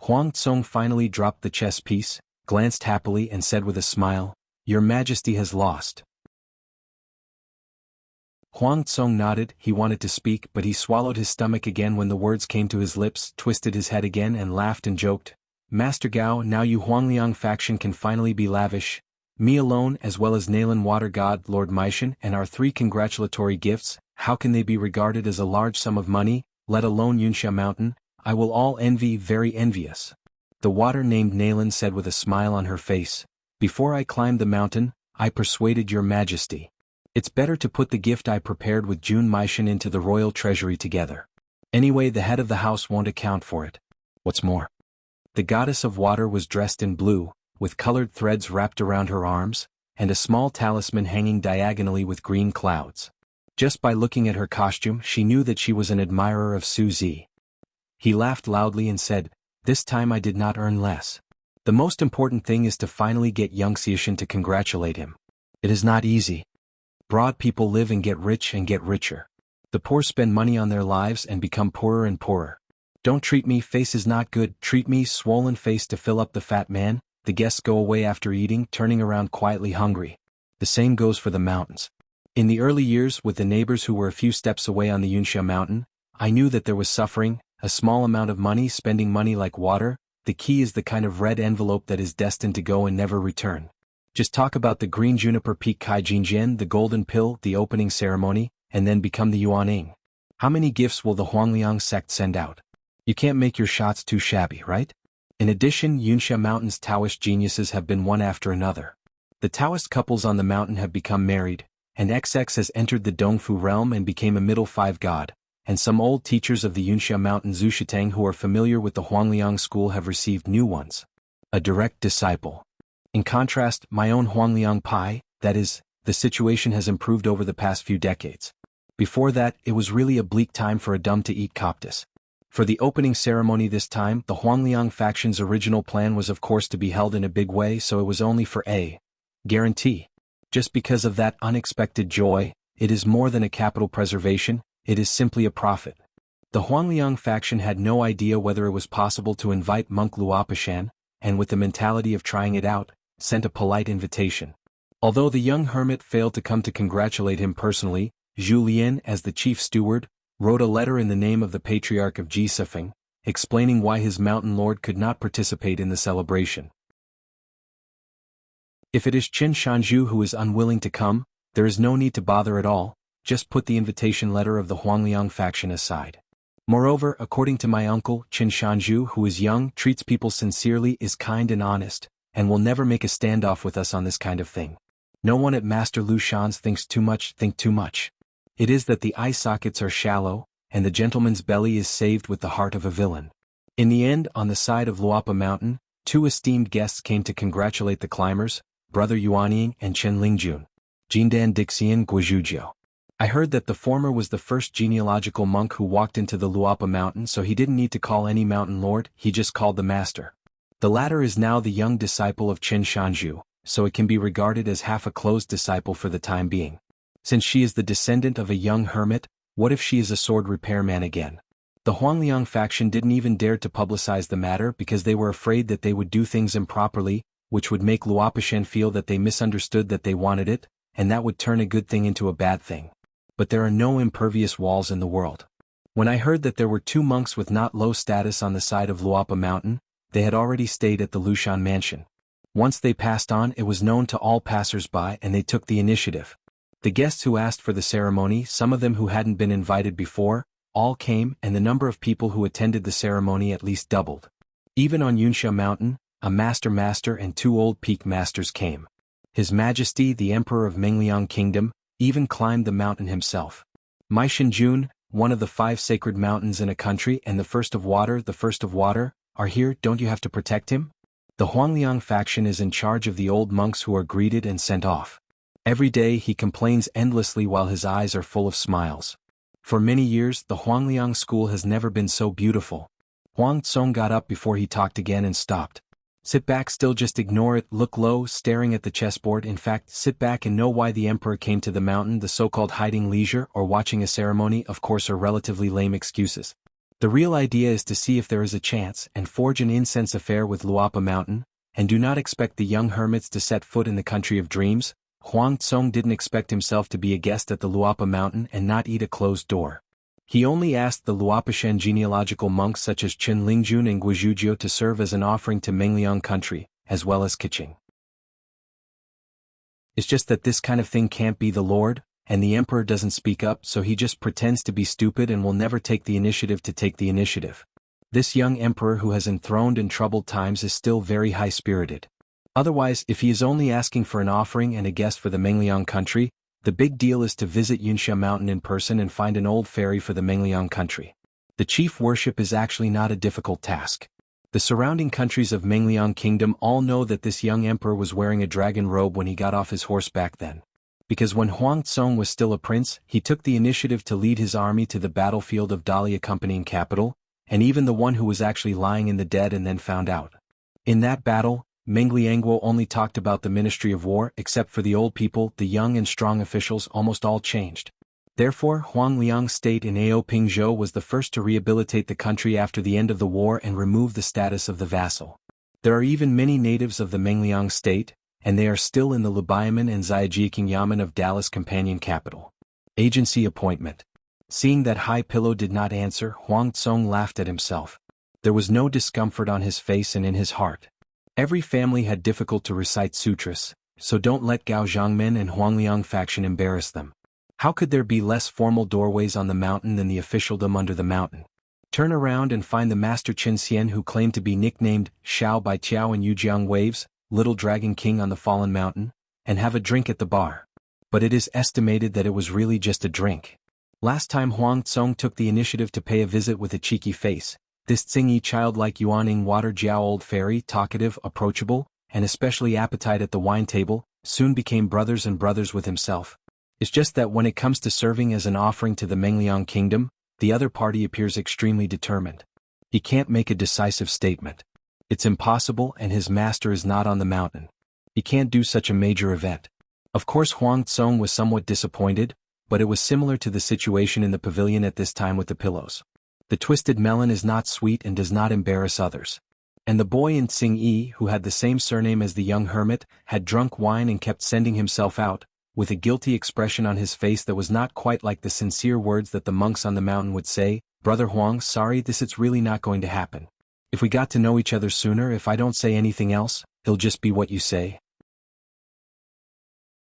Huang Tsong finally dropped the chess piece, glanced happily and said with a smile, Your Majesty has lost. Huang Tsong nodded. He wanted to speak, but he swallowed his stomach again when the words came to his lips, twisted his head again and laughed and joked. Master Gao, now you Huangliang faction can finally be lavish. Me alone, as well as Nalan Water God Lord Maishan, and our 3 congratulatory gifts, how can they be regarded as a large sum of money, let alone Yunxia Mountain? I will all envy, very envious. The water named Nalan said with a smile on her face, Before I climbed the mountain, I persuaded your majesty. It's better to put the gift I prepared with Jun Maishan into the royal treasury together. Anyway, the head of the house won't account for it. What's more, the goddess of water was dressed in blue, with colored threads wrapped around her arms, and a small talisman hanging diagonally with green clouds. Just by looking at her costume she knew that she was an admirer of Su Zi. He laughed loudly and said, This time I did not earn less. The most important thing is to finally get young Xianxia to congratulate him. It is not easy. Broad people live and get richer. The poor spend money on their lives and become poorer and poorer. Don't treat me, face is not good, treat me, swollen face to fill up the fat man. The guests go away after eating, turning around quietly hungry. The same goes for the mountains. In the early years, with the neighbors who were a few steps away on the Yunxia Mountain, I knew that there was suffering, a small amount of money, spending money like water. The key is the kind of red envelope that is destined to go and never return. Just talk about the green juniper peak Kai Jinjian, the golden pill, the opening ceremony, and then become the Yuaning. How many gifts will the Huangliang sect send out? You can't make your shots too shabby, right? In addition, Yunxia Mountain's Taoist geniuses have been one after another. The Taoist couples on the mountain have become married, and XX has entered the Dongfu realm and became a middle 5 god, and some old teachers of the Yunxia Mountain Zushitang who are familiar with the Huangliang school have received new ones. A direct disciple. In contrast, my own Huangliang Pai, that is, the situation has improved over the past few decades. Before that, it was really a bleak time for a dumb to eat coptus. For the opening ceremony this time, the Huangliang faction's original plan was of course to be held in a big way, so it was only for a guarantee. Just because of that unexpected joy, it is more than a capital preservation, it is simply a profit. The Huangliang faction had no idea whether it was possible to invite monk Luopashan, and with the mentality of trying it out, sent a polite invitation. Although the young hermit failed to come to congratulate him personally, Zhu Lian, as the chief steward, wrote a letter in the name of the Patriarch of Jisifeng, explaining why his mountain lord could not participate in the celebration. If it is Qin Shanzhu who is unwilling to come, there is no need to bother at all, just put the invitation letter of the Huangliang faction aside. Moreover, according to my uncle, Qin Shanzhu, who is young, treats people sincerely, is kind and honest, and will never make a standoff with us on this kind of thing. No one at Master Lu Shan's think too much. It is that the eye sockets are shallow, and the gentleman's belly is saved with the heart of a villain. In the end, on the side of Luapa Mountain, 2 esteemed guests came to congratulate the climbers, Brother Yuanying and Chen Lingjun. Jindan Dixian Guizhuzhou. I heard that the former was the first genealogical monk who walked into the Luapa mountain, so he didn't need to call any mountain lord, he just called the master. The latter is now the young disciple of Qin Shanzhu, so it can be regarded as half a closed disciple for the time being. Since she is the descendant of a young hermit, what if she is a sword repairman again? The Huangliang faction didn't even dare to publicize the matter because they were afraid that they would do things improperly, which would make Luopishan feel that they misunderstood that they wanted it, and that would turn a good thing into a bad thing. But there are no impervious walls in the world. When I heard that there were 2 monks with not low status on the side of Luapa mountain, they had already stayed at the Lushan mansion. Once they passed on, it was known to all passers-by and they took the initiative. The guests who asked for the ceremony, some of them who hadn't been invited before, all came, and the number of people who attended the ceremony at least doubled. Even on Yunxia mountain, a master and 2 old peak masters came. His Majesty the Emperor of Mengliang Kingdom even climbed the mountain himself. Maishinjun, one of the 5 sacred mountains in a country and the first of water, are here. Don't you have to protect him? The Huangliang faction is in charge of the old monks who are greeted and sent off. Every day he complains endlessly while his eyes are full of smiles. For many years the Huangliang school has never been so beautiful. Huang Tsong got up before he talked again and stopped. Sit back, still, just ignore it, look low, staring at the chessboard. In fact, sit back and know why the emperor came to the mountain. The so-called hiding leisure or watching a ceremony, of course, are relatively lame excuses. The real idea is to see if there is a chance and forge an incense affair with Luapa mountain, and do not expect the young hermits to set foot in the country of dreams. Huang Tsong didn't expect himself to be a guest at the Luapa mountain and not eat a closed door. He only asked the Luopishan genealogical monks such as Chen Lingjun and Guizhuzhou to serve as an offering to Mengliang country, as well as Kiching. It's just that this kind of thing can't be the Lord, and the Emperor doesn't speak up, so he just pretends to be stupid and will never take the initiative to take the initiative. This young Emperor who has enthroned in troubled times is still very high-spirited. Otherwise, if he is only asking for an offering and a guest for the Mengliang country, the big deal is to visit Yunxia mountain in person and find an old fairy for the Mengliang country. The chief worship is actually not a difficult task. The surrounding countries of Mengliang kingdom all know that this young emperor was wearing a dragon robe when he got off his horse back then. Because when Huang Tsong was still a prince, he took the initiative to lead his army to the battlefield of Dali accompanying capital, and even the one who was actually lying in the dead and then found out. In that battle, Mengliangguo only talked about the Ministry of War, except for the old people, the young and strong officials almost all changed. Therefore, Huangliang state in Ao Pingzhou was the first to rehabilitate the country after the end of the war and remove the status of the vassal. There are even many natives of the Mengliang state, and they are still in the Lubiaman and Zaijiqing Yamen of Dallas companion capital. Agency appointment. Seeing that Hai Pillow did not answer, Huang Tsong laughed at himself. There was no discomfort on his face and in his heart. Every family had difficult to recite sutras, so don't let Gao Zhangmen and Huangliang faction embarrass them. How could there be less formal doorways on the mountain than the officialdom under the mountain? Turn around and find the master Qin Xian who claimed to be nicknamed Xiao by Tiao and Yujiang Waves, Little Dragon King on the Fallen Mountain, and have a drink at the bar. But it is estimated that it was really just a drink. Last time Huang Tsong took the initiative to pay a visit with a cheeky face. This Tsingy childlike Yuaning Water Jiao old fairy, talkative, approachable, and especially appetite at the wine table, soon became brothers and brothers with himself. It's just that when it comes to serving as an offering to the Mengliang kingdom, the other party appears extremely determined. He can't make a decisive statement. It's impossible and his master is not on the mountain. He can't do such a major event. Of course Huang Tsong was somewhat disappointed, but it was similar to the situation in the pavilion at this time with the pillows. The twisted melon is not sweet and does not embarrass others. And the boy in Tsing-yi, who had the same surname as the young hermit, had drunk wine and kept sending himself out, with a guilty expression on his face that was not quite like the sincere words that the monks on the mountain would say. Brother Huang, sorry, it's really not going to happen. If we got to know each other sooner, if I don't say anything else, it'll just be what you say.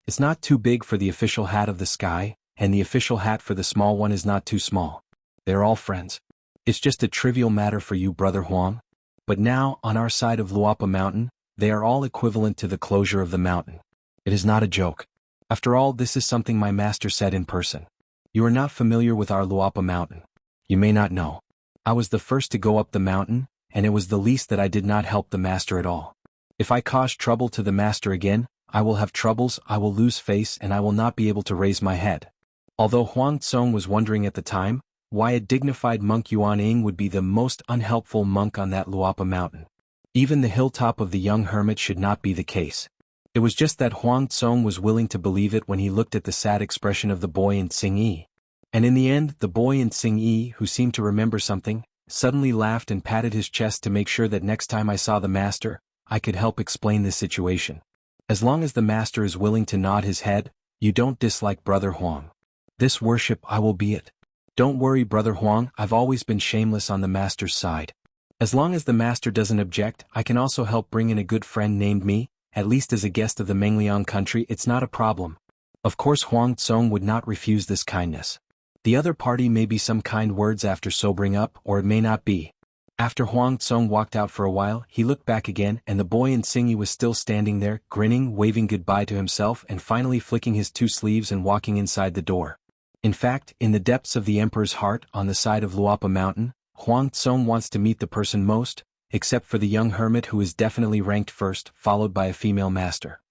It's not too big for the official hat of the sky, and the official hat for the small one is not too small. They're all friends. It's just a trivial matter for you, Brother Huang. But now, on our side of Luapa Mountain, they are all equivalent to the closure of the mountain. It is not a joke. After all, this is something my master said in person. You are not familiar with our Luapa Mountain. You may not know. I was the first to go up the mountain, and it was the least that I did not help the master at all. If I caused trouble to the master again, I will have troubles, I will lose face, and I will not be able to raise my head. Although Huang Tsong was wondering at the time why a dignified monk Yuan Ing would be the most unhelpful monk on that Luapa mountain. Even the hilltop of the young hermit should not be the case. It was just that Huang Tsong was willing to believe it when he looked at the sad expression of the boy in Tsing-yi. And in the end, the boy in Tsing-yi, who seemed to remember something, suddenly laughed and patted his chest to make sure that next time I saw the master, I could help explain this situation. As long as the master is willing to nod his head, you don't dislike Brother Huang. This worship I will be it. Don't worry, Brother Huang, I've always been shameless on the master's side. As long as the master doesn't object, I can also help bring in a good friend named me, at least as a guest of the Mengliang country. It's not a problem. Of course Huang Tsong would not refuse this kindness. The other party may be some kind words after sobering up, or it may not be. After Huang Tsong walked out for a while, he looked back again and the boy in Tsing-yi was still standing there, grinning, waving goodbye to himself and finally flicking his two sleeves and walking inside the door. In fact, in the depths of the emperor's heart on the side of Luapa Mountain, Huang Tsong wants to meet the person most, except for the young hermit who is definitely ranked first, followed by a female master.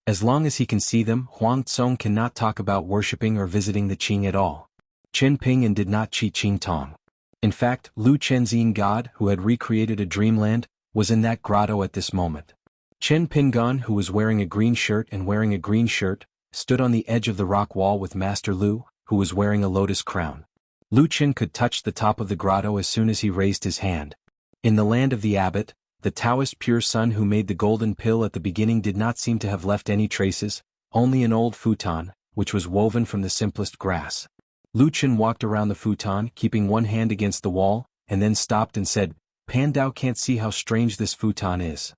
As long as he can see them, Huang Tsong cannot talk about worshipping or visiting the Qing at all. Chen Ping'an did not cheat Qing Tong. In fact, Lu Chenzin God, who had recreated a dreamland, was in that grotto at this moment. Chen Ping'an, who was wearing a green shirt, stood on the edge of the rock wall with Master Lu, who was wearing a lotus crown. Lu Chen could touch the top of the grotto as soon as he raised his hand. In the land of the abbot, the Taoist pure son who made the golden pill at the beginning did not seem to have left any traces, only an old futon, which was woven from the simplest grass. Lu Chen walked around the futon, keeping one hand against the wall, and then stopped and said, "Pan Dao can't see how strange this futon is."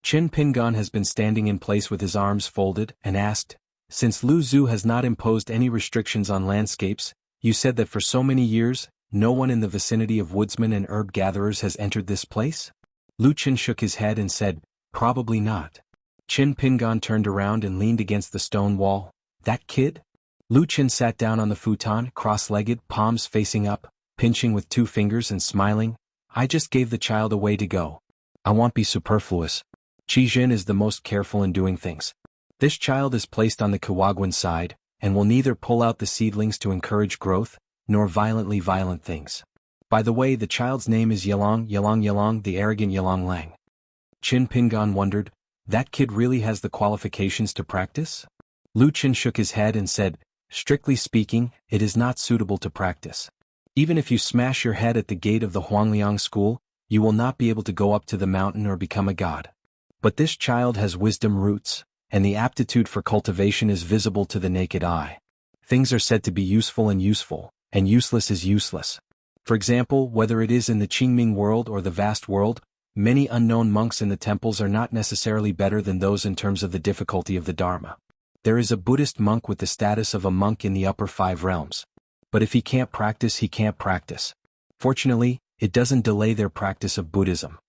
Chen Ping'an has been standing in place with his arms folded, and asked, "Since Lu Zhu has not imposed any restrictions on landscapes, you said that for so many years, no one in the vicinity of woodsmen and herb gatherers has entered this place?" Lu Chen shook his head and said, "Probably not." Chen Ping'an turned around and leaned against the stone wall. "That kid?" Lu Chen sat down on the futon, cross-legged, palms facing up, pinching with two fingers and smiling. "I just gave the child away to go. I won't be superfluous. Qi Jin is the most careful in doing things. This child is placed on the Kawaguan side, and will neither pull out the seedlings to encourage growth, nor violently violent things. By the way, the child's name is Yalong, the arrogant Yalong Lang." Chen Ping'an wondered, "That kid really has the qualifications to practice?" Lu Chen shook his head and said, "Strictly speaking, it is not suitable to practice. Even if you smash your head at the gate of the Huangliang school, you will not be able to go up to the mountain or become a god. But this child has wisdom roots, and the aptitude for cultivation is visible to the naked eye. Things are said to be useful, and useless is useless. For example, whether it is in the Qingming world or the vast world, many unknown monks in the temples are not necessarily better than those in terms of the difficulty of the Dharma. There is a Buddhist monk with the status of a monk in the upper 5 realms. But if he can't practice, he can't practice. Fortunately, it doesn't delay their practice of Buddhism."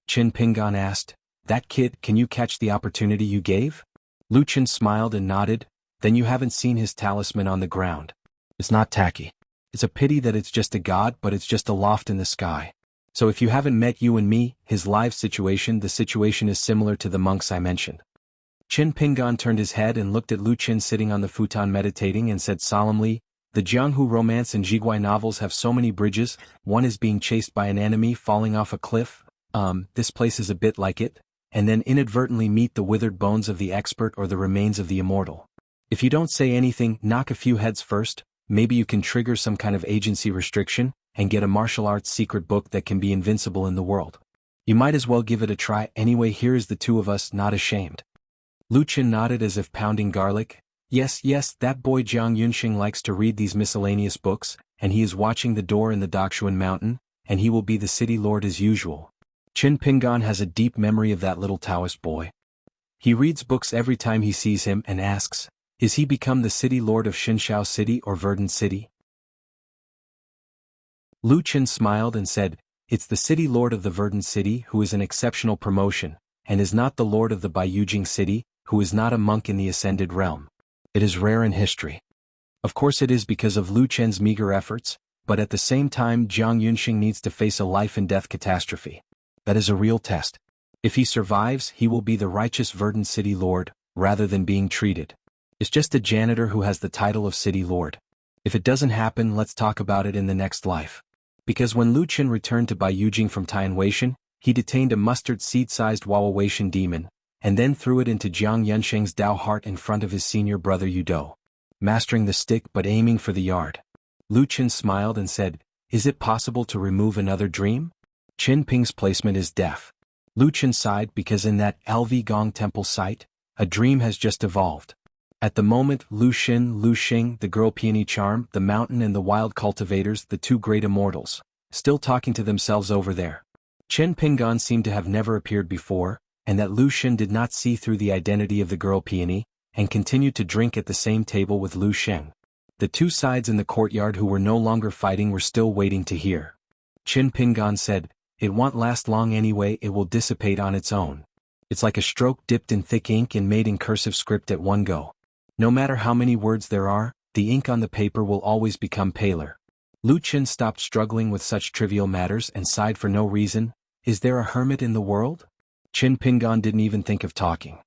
Chen Ping'an asked, "That kid, can you catch the opportunity you gave?" Lu Chen smiled and nodded. "Then you haven't seen his talisman on the ground. It's not tacky. It's a pity that it's just a god, but it's just aloft in the sky. So if you haven't met you and me, his live situation, the situation is similar to the monks I mentioned." Chen Ping'an turned his head and looked at Lu Chen sitting on the futon meditating and said solemnly, "The Jianghu romance and Jiguai novels have so many bridges. One is being chased by an enemy falling off a cliff. This place is a bit like it. And then inadvertently meet the withered bones of the expert or the remains of the immortal. If you don't say anything, knock a few heads first, maybe you can trigger some kind of agency restriction, and get a martial arts secret book that can be invincible in the world. You might as well give it a try anyway. Here is the two of us, not ashamed." Lu Chen nodded as if pounding garlic. Yes, that boy Jiang Yunxing likes to read these miscellaneous books, and he is watching the door in the Daxuan mountain, and he will be the city lord as usual." Chen Ping'an has a deep memory of that little Taoist boy. He reads books every time he sees him and asks, "Is he become the city lord of Xinshao City or Verdant City?" Lu Chen smiled and said, "It's the city lord of the Verdant City who is an exceptional promotion, and is not the lord of the Baiyujing City, who is not a monk in the ascended realm. It is rare in history." Of course it is because of Lu Chen's meager efforts, but at the same time Jiang Yunxing needs to face a life and death catastrophe. That is a real test. If he survives, he will be the righteous verdant city lord, rather than being treated. It's just a janitor who has the title of city lord. If it doesn't happen, let's talk about it in the next life. Because when Lu Qin returned to Bai Yujing from Tianweishan, he detained a mustard seed-sized Wawaweishan demon, and then threw it into Jiang Yunsheng's Dao heart in front of his senior brother Yudo. Mastering the stick but aiming for the yard. Lu Qin smiled and said, "Is it possible to remove another dream?" Qin Ping's placement is deaf. Lu Qin sighed because in that LV Gong temple site, a dream has just evolved. At the moment, Lu Xin, Lu Xing, the girl peony charm, the mountain and the wild cultivators, the two great immortals, still talking to themselves over there. Chen Pinggan seemed to have never appeared before, and that Lu Xin did not see through the identity of the girl peony, and continued to drink at the same table with Lu Sheng. The two sides in the courtyard who were no longer fighting were still waiting to hear. Qin Pinggan said, "It won't last long anyway, it will dissipate on its own. It's like a stroke dipped in thick ink and made in cursive script at one go. No matter how many words there are, the ink on the paper will always become paler." Lu Qin stopped struggling with such trivial matters and sighed for no reason. "Is there a hermit in the world?" Qin Pinggan didn't even think of talking.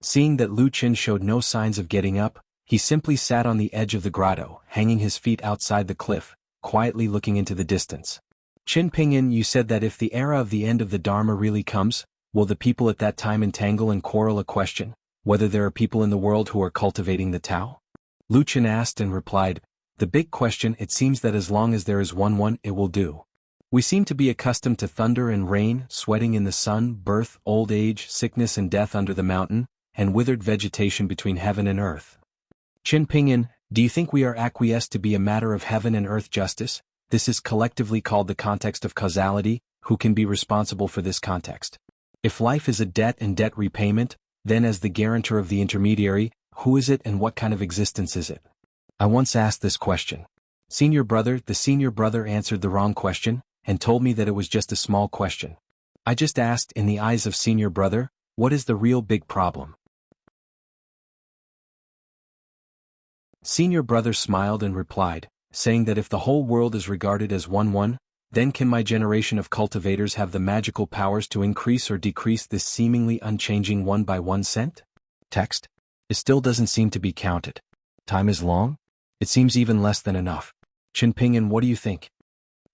Seeing that Lu Qin showed no signs of getting up, he simply sat on the edge of the grotto, hanging his feet outside the cliff, quietly looking into the distance. "Qin Pingyan, you said that if the era of the end of the Dharma really comes, will the people at that time entangle and quarrel? A question, whether there are people in the world who are cultivating the Tao?" Lu Qin asked and replied, "The big question, it seems that as long as there is one, it will do. We seem to be accustomed to thunder and rain, sweating in the sun, birth, old age, sickness and death under the mountain, and withered vegetation between heaven and earth. Qin Pingyan, do you think we are acquiesced to be a matter of heaven and earth justice? This is collectively called the context of causality. Who can be responsible for this context? If life is a debt and debt repayment, then as the guarantor of the intermediary, who is it and what kind of existence is it? I once asked this question. The senior brother answered the wrong question, and told me that it was just a small question. I just asked, in the eyes of senior brother, what is the real big problem? Senior brother smiled and replied, saying that if the whole world is regarded as one, then can my generation of cultivators have the magical powers to increase or decrease this seemingly unchanging 1 by 1 cent? Text. It still doesn't seem to be counted. Time is long? It seems even less than enough. Qin Pingyan, what do you think?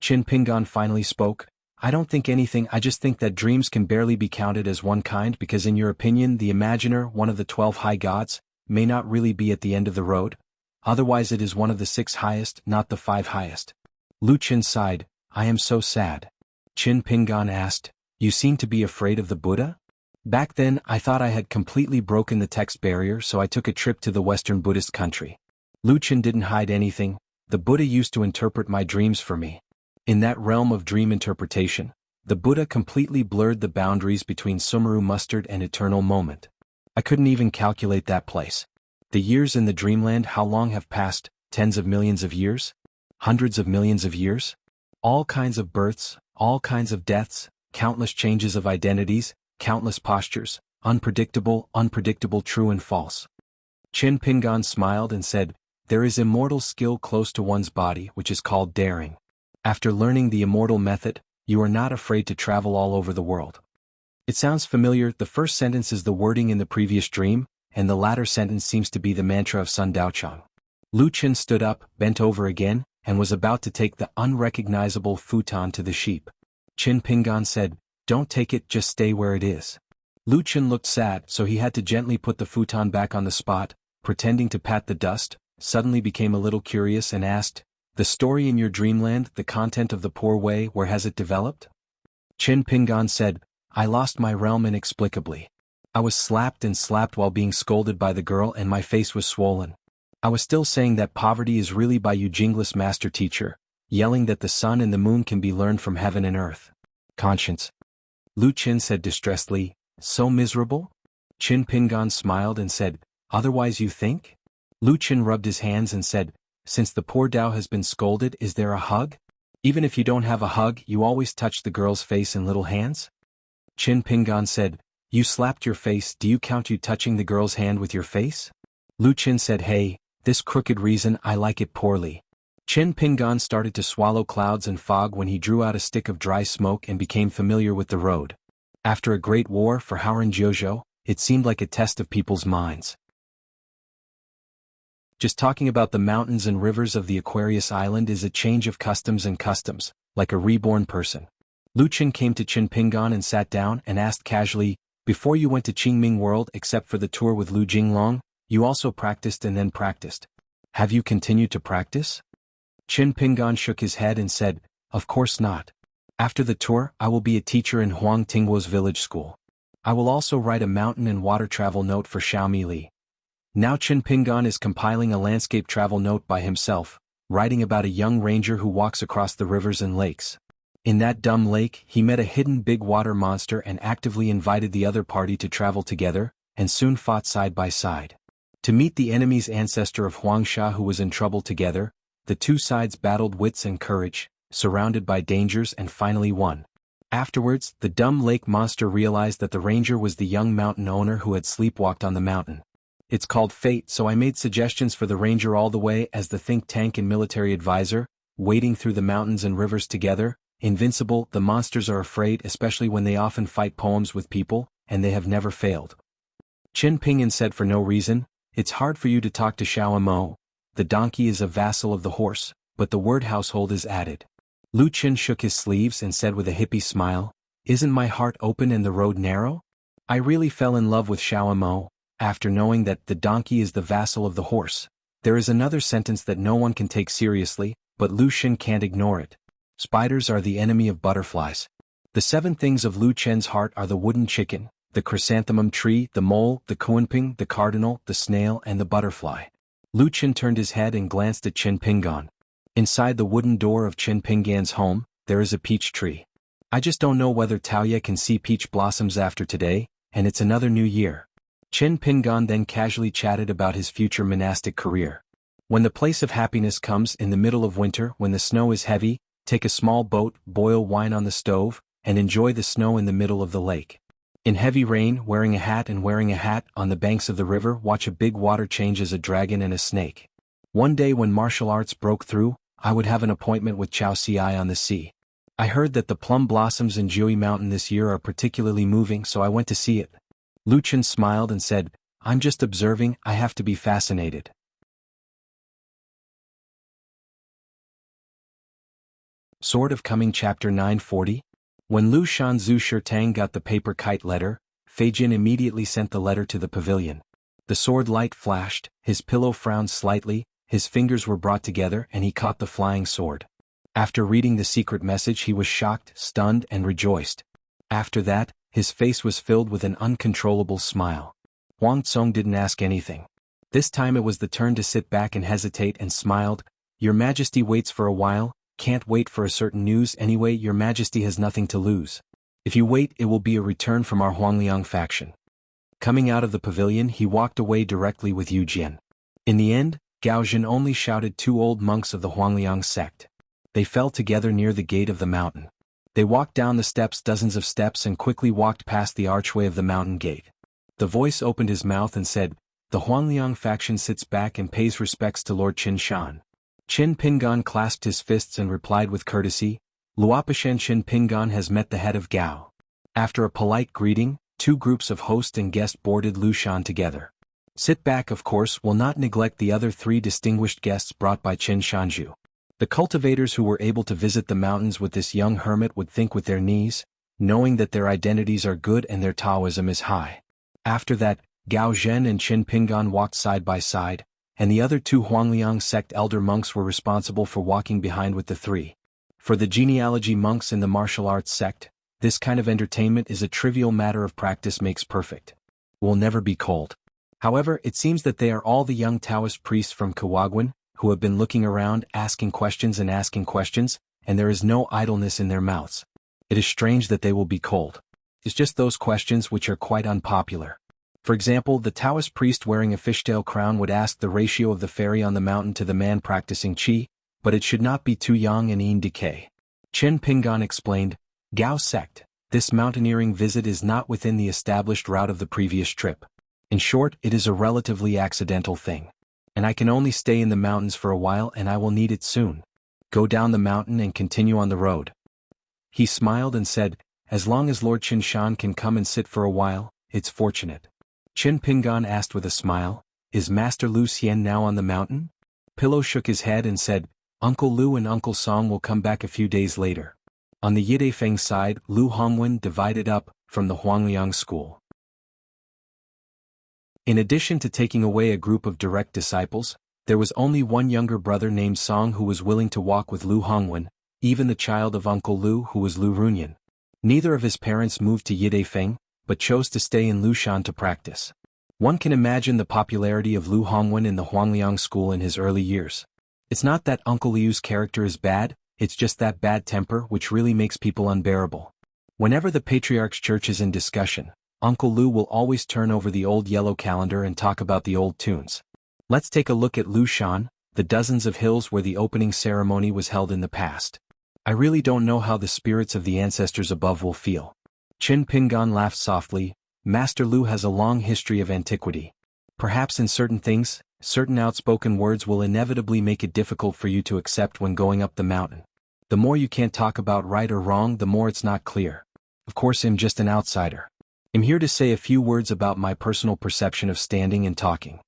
Qin Pinggan finally spoke. I don't think anything, I just think that dreams can barely be counted as one kind because in your opinion the imaginer, one of the 12 high gods, may not really be at the end of the road. Otherwise it is one of the 6 highest, not the 5 highest. Lu Qin sighed, I am so sad. Qin Pinggan asked, you seem to be afraid of the Buddha? Back then I thought I had completely broken the text barrier, so I took a trip to the Western Buddhist country. Lu Qin didn't hide anything. The Buddha used to interpret my dreams for me. In that realm of dream interpretation, the Buddha completely blurred the boundaries between Sumeru mustard and eternal moment. I couldn't even calculate that place. The years in the dreamland, how long have passed? Tens of millions of years? Hundreds of millions of years? All kinds of births, all kinds of deaths, countless changes of identities, countless postures, unpredictable, true and false. Qin Pinggan smiled and said, there is immortal skill close to one's body which is called daring. After learning the immortal method, you are not afraid to travel all over the world. It sounds familiar. The first sentence is the wording in the previous dream, and the latter sentence seems to be the mantra of Sun Daochang. Lu Qin stood up, bent over again, and was about to take the unrecognizable futon to the sheep. Qin Pinggan said, don't take it, just stay where it is. Lu Qin looked sad, so he had to gently put the futon back on the spot, pretending to pat the dust, suddenly became a little curious and asked, the story in your dreamland, the content of the poor way, where has it developed? Qin Pinggan said, I lost my realm inexplicably. I was slapped and slapped while being scolded by the girl and my face was swollen. I was still saying that poverty is really by you jingless master teacher, yelling that the sun and the moon can be learned from heaven and earth. Conscience. Lu Qin said distressedly, so miserable? Qin Pinggan smiled and said, otherwise you think? Lu Qin rubbed his hands and said, since the poor Dao has been scolded, is there a hug? Even if you don't have a hug, you always touch the girl's face and little hands? Qin Pinggan said, you slapped your face, do you count you touching the girl's hand with your face? Lu Qin said, hey, this crooked reason, I like it poorly. Qin Pinggan started to swallow clouds and fog when he drew out a stick of dry smoke and became familiar with the road. After a great war for heroicjourney, it seemed like a test of people's minds. Just talking about the mountains and rivers of the Aquarius Island is a change of customs and customs, like a reborn person. Lu Chen came to Qinpingan and sat down and asked casually, "Before you went to Qingming World except for the tour with Lu Jinglong, you also practiced and then practiced. Have you continued to practice?" Qinpingan shook his head and said, "Of course not. After the tour, I will be a teacher in Huang Tingguo's village school. I will also write a mountain and water travel note for Xiaomi Li." Now Qinpingan is compiling a landscape travel note by himself, writing about a young ranger who walks across the rivers and lakes. In that dumb lake, he met a hidden big water monster and actively invited the other party to travel together, and soon fought side by side. To meet the enemy's ancestor of Huangsha who was in trouble together, the two sides battled wits and courage, surrounded by dangers and finally won. Afterwards, the dumb lake monster realized that the ranger was the young mountain owner who had sleepwalked on the mountain. It's called fate, so I made suggestions for the ranger all the way as the think tank and military advisor, wading through the mountains and rivers together. Invincible, the monsters are afraid, especially when they often fight poems with people, and they have never failed. Qinpingan said for no reason, "It's hard for you to talk to Xiaomo. The donkey is a vassal of the horse, but the word household is added." Lu Chen shook his sleeves and said with a hippie smile, "Isn't my heart open and the road narrow? I really fell in love with Xiaomo. After knowing that the donkey is the vassal of the horse, there is another sentence that no one can take seriously, but Lu Chen can't ignore it. Spiders are the enemy of butterflies. The 7 things of Lu Chen's heart are the wooden chicken, the chrysanthemum tree, the mole, the kuanping, the cardinal, the snail, and the butterfly. Lu Chen turned his head and glanced at Qinpingan. Inside the wooden door of Qinpingan's home, there is a peach tree. I just don't know whether Taoye can see peach blossoms after today, and it's another new year. Qinpingan then casually chatted about his future monastic career. When the place of happiness comes in the middle of winter when the snow is heavy, take a small boat, boil wine on the stove, and enjoy the snow in the middle of the lake. In heavy rain, wearing a hat on the banks of the river, watch a big water change as a dragon and a snake. One day when martial arts broke through, I would have an appointment with Chao Ci on the sea. I heard that the plum blossoms in Jiui Mountain this year are particularly moving, so I went to see it. Lu Chen smiled and said, "I'm just observing, I have to be fascinated." Sword of Coming Chapter 940. When Lu Shanzu Shirtang got the paper kite letter, Feijin immediately sent the letter to the pavilion. The sword light flashed, his pillow frowned slightly, his fingers were brought together and he caught the flying sword. After reading the secret message he was shocked, stunned, and rejoiced. After that, his face was filled with an uncontrollable smile. Huang Tsong didn't ask anything. This time it was the turn to sit back and hesitate and smiled. "Your Majesty waits for a while, can't wait for a certain news anyway. Your Majesty has nothing to lose. If you wait it will be a return from our Huangliang faction." Coming out of the pavilion he walked away directly with Yu Jian. In the end, Gao Jin only shouted 2 old monks of the Huangliang sect. They fell together near the gate of the mountain. They walked down the steps, dozens of steps, and quickly walked past the archway of the mountain gate. The voice opened his mouth and said, "The Huangliang faction sits back and pays respects to Lord Qin Shan." Qinpingan clasped his fists and replied with courtesy, "Luopashan Qinpingan has met the head of Gao." After a polite greeting, 2 groups of host and guest boarded Lu Shan together. Sit back, of course, will not neglect the other 3 distinguished guests brought by Qin Shanju. The cultivators who were able to visit the mountains with this young hermit would think with their knees, knowing that their identities are good and their Taoism is high. After that, Gao Zhen and Qinpingan walked side by side, and the other 2 Huangliang sect elder monks were responsible for walking behind with the 3. For the genealogy monks in the martial arts sect, this kind of entertainment is a trivial matter of practice makes perfect. Will never be cold. However, it seems that they are all the young Taoist priests from Kawaguan, who have been looking around, asking questions, and there is no idleness in their mouths. It is strange that they will be cold. It's just those questions which are quite unpopular. For example, the Taoist priest wearing a fishtail crown would ask the ratio of the fairy on the mountain to the man practicing qi, but it should not be too young and in decay. Qinpingan explained, "Gao sect, this mountaineering visit is not within the established route of the previous trip. In short, it is a relatively accidental thing. And I can only stay in the mountains for a while and I will need it soon. Go down the mountain and continue on the road." He smiled and said, as long as Lord Qinshan can come and sit for a while, it's fortunate. Qin Pingan asked with a smile, is Master Lu Xian now on the mountain? Pillow shook his head and said, Uncle Lu and Uncle Song will come back a few days later. On the Yidefeng side, Lu Hongwen divided up from the Huangliang school. In addition to taking away a group of direct disciples, there was only one younger brother named Song who was willing to walk with Lu Hongwen, even the child of Uncle Lu who was Lu Runyan. Neither of his parents moved to Yidefeng, but chose to stay in Lushan to practice. One can imagine the popularity of Lu Hongwen in the Huangliang school in his early years. It's not that Uncle Liu's character is bad, it's just that bad temper which really makes people unbearable. Whenever the Patriarch's church is in discussion, Uncle Lu will always turn over the old yellow calendar and talk about the old tunes. Let's take a look at Lushan, the dozens of hills where the opening ceremony was held in the past. I really don't know how the spirits of the ancestors above will feel. Qin Pingan laughed softly. Master Lu has a long history of antiquity. Perhaps in certain things, certain outspoken words will inevitably make it difficult for you to accept when going up the mountain. The more you can't talk about right or wrong, the more it's not clear. Of course, I'm just an outsider. I'm here to say a few words about my personal perception of standing and talking.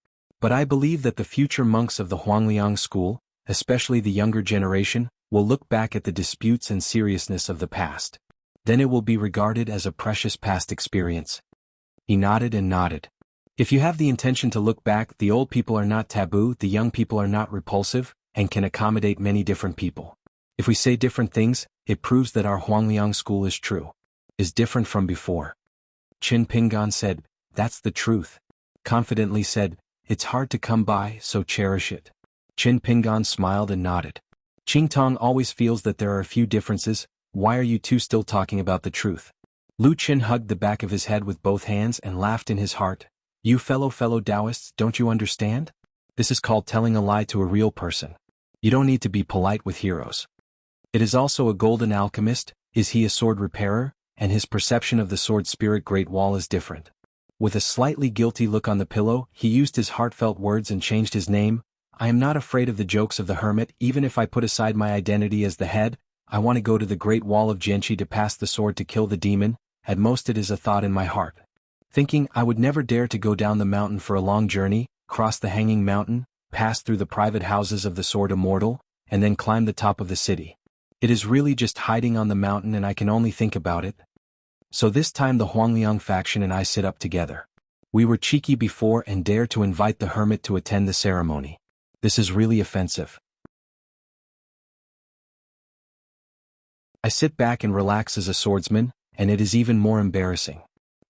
But I believe that the future monks of the Huangliang school, especially the younger generation, will look back at the disputes and seriousness of the past. Then it will be regarded as a precious past experience. He nodded and nodded. If you have the intention to look back, the old people are not taboo, the young people are not repulsive, and can accommodate many different people. If we say different things, it proves that our Huangliang school is true. Is different from before. Qin Pingan said, that's the truth. Confidently said, it's hard to come by, so cherish it. Qin Pingan smiled and nodded. Qingtong always feels that there are a few differences. Why are you two still talking about the truth? Lu Qin hugged the back of his head with both hands and laughed in his heart. You fellow Taoists, don't you understand? This is called telling a lie to a real person. You don't need to be polite with heroes. It is also a golden alchemist, is he a sword repairer, and his perception of the sword spirit Great Wall is different. With a slightly guilty look on the pillow, he used his heartfelt words and changed his name. I am not afraid of the jokes of the hermit, even if I put aside my identity as the head. I want to go to the Great Wall of Jianghu to pass the sword to kill the demon. At most it is a thought in my heart. Thinking I would never dare to go down the mountain for a long journey, cross the hanging mountain, pass through the private houses of the sword immortal, and then climb the top of the city. It is really just hiding on the mountain and I can only think about it. So this time the Huangliang faction and I sit up together. We were cheeky before and dare to invite the hermit to attend the ceremony. This is really offensive. I sit back and relax as a swordsman, and it is even more embarrassing.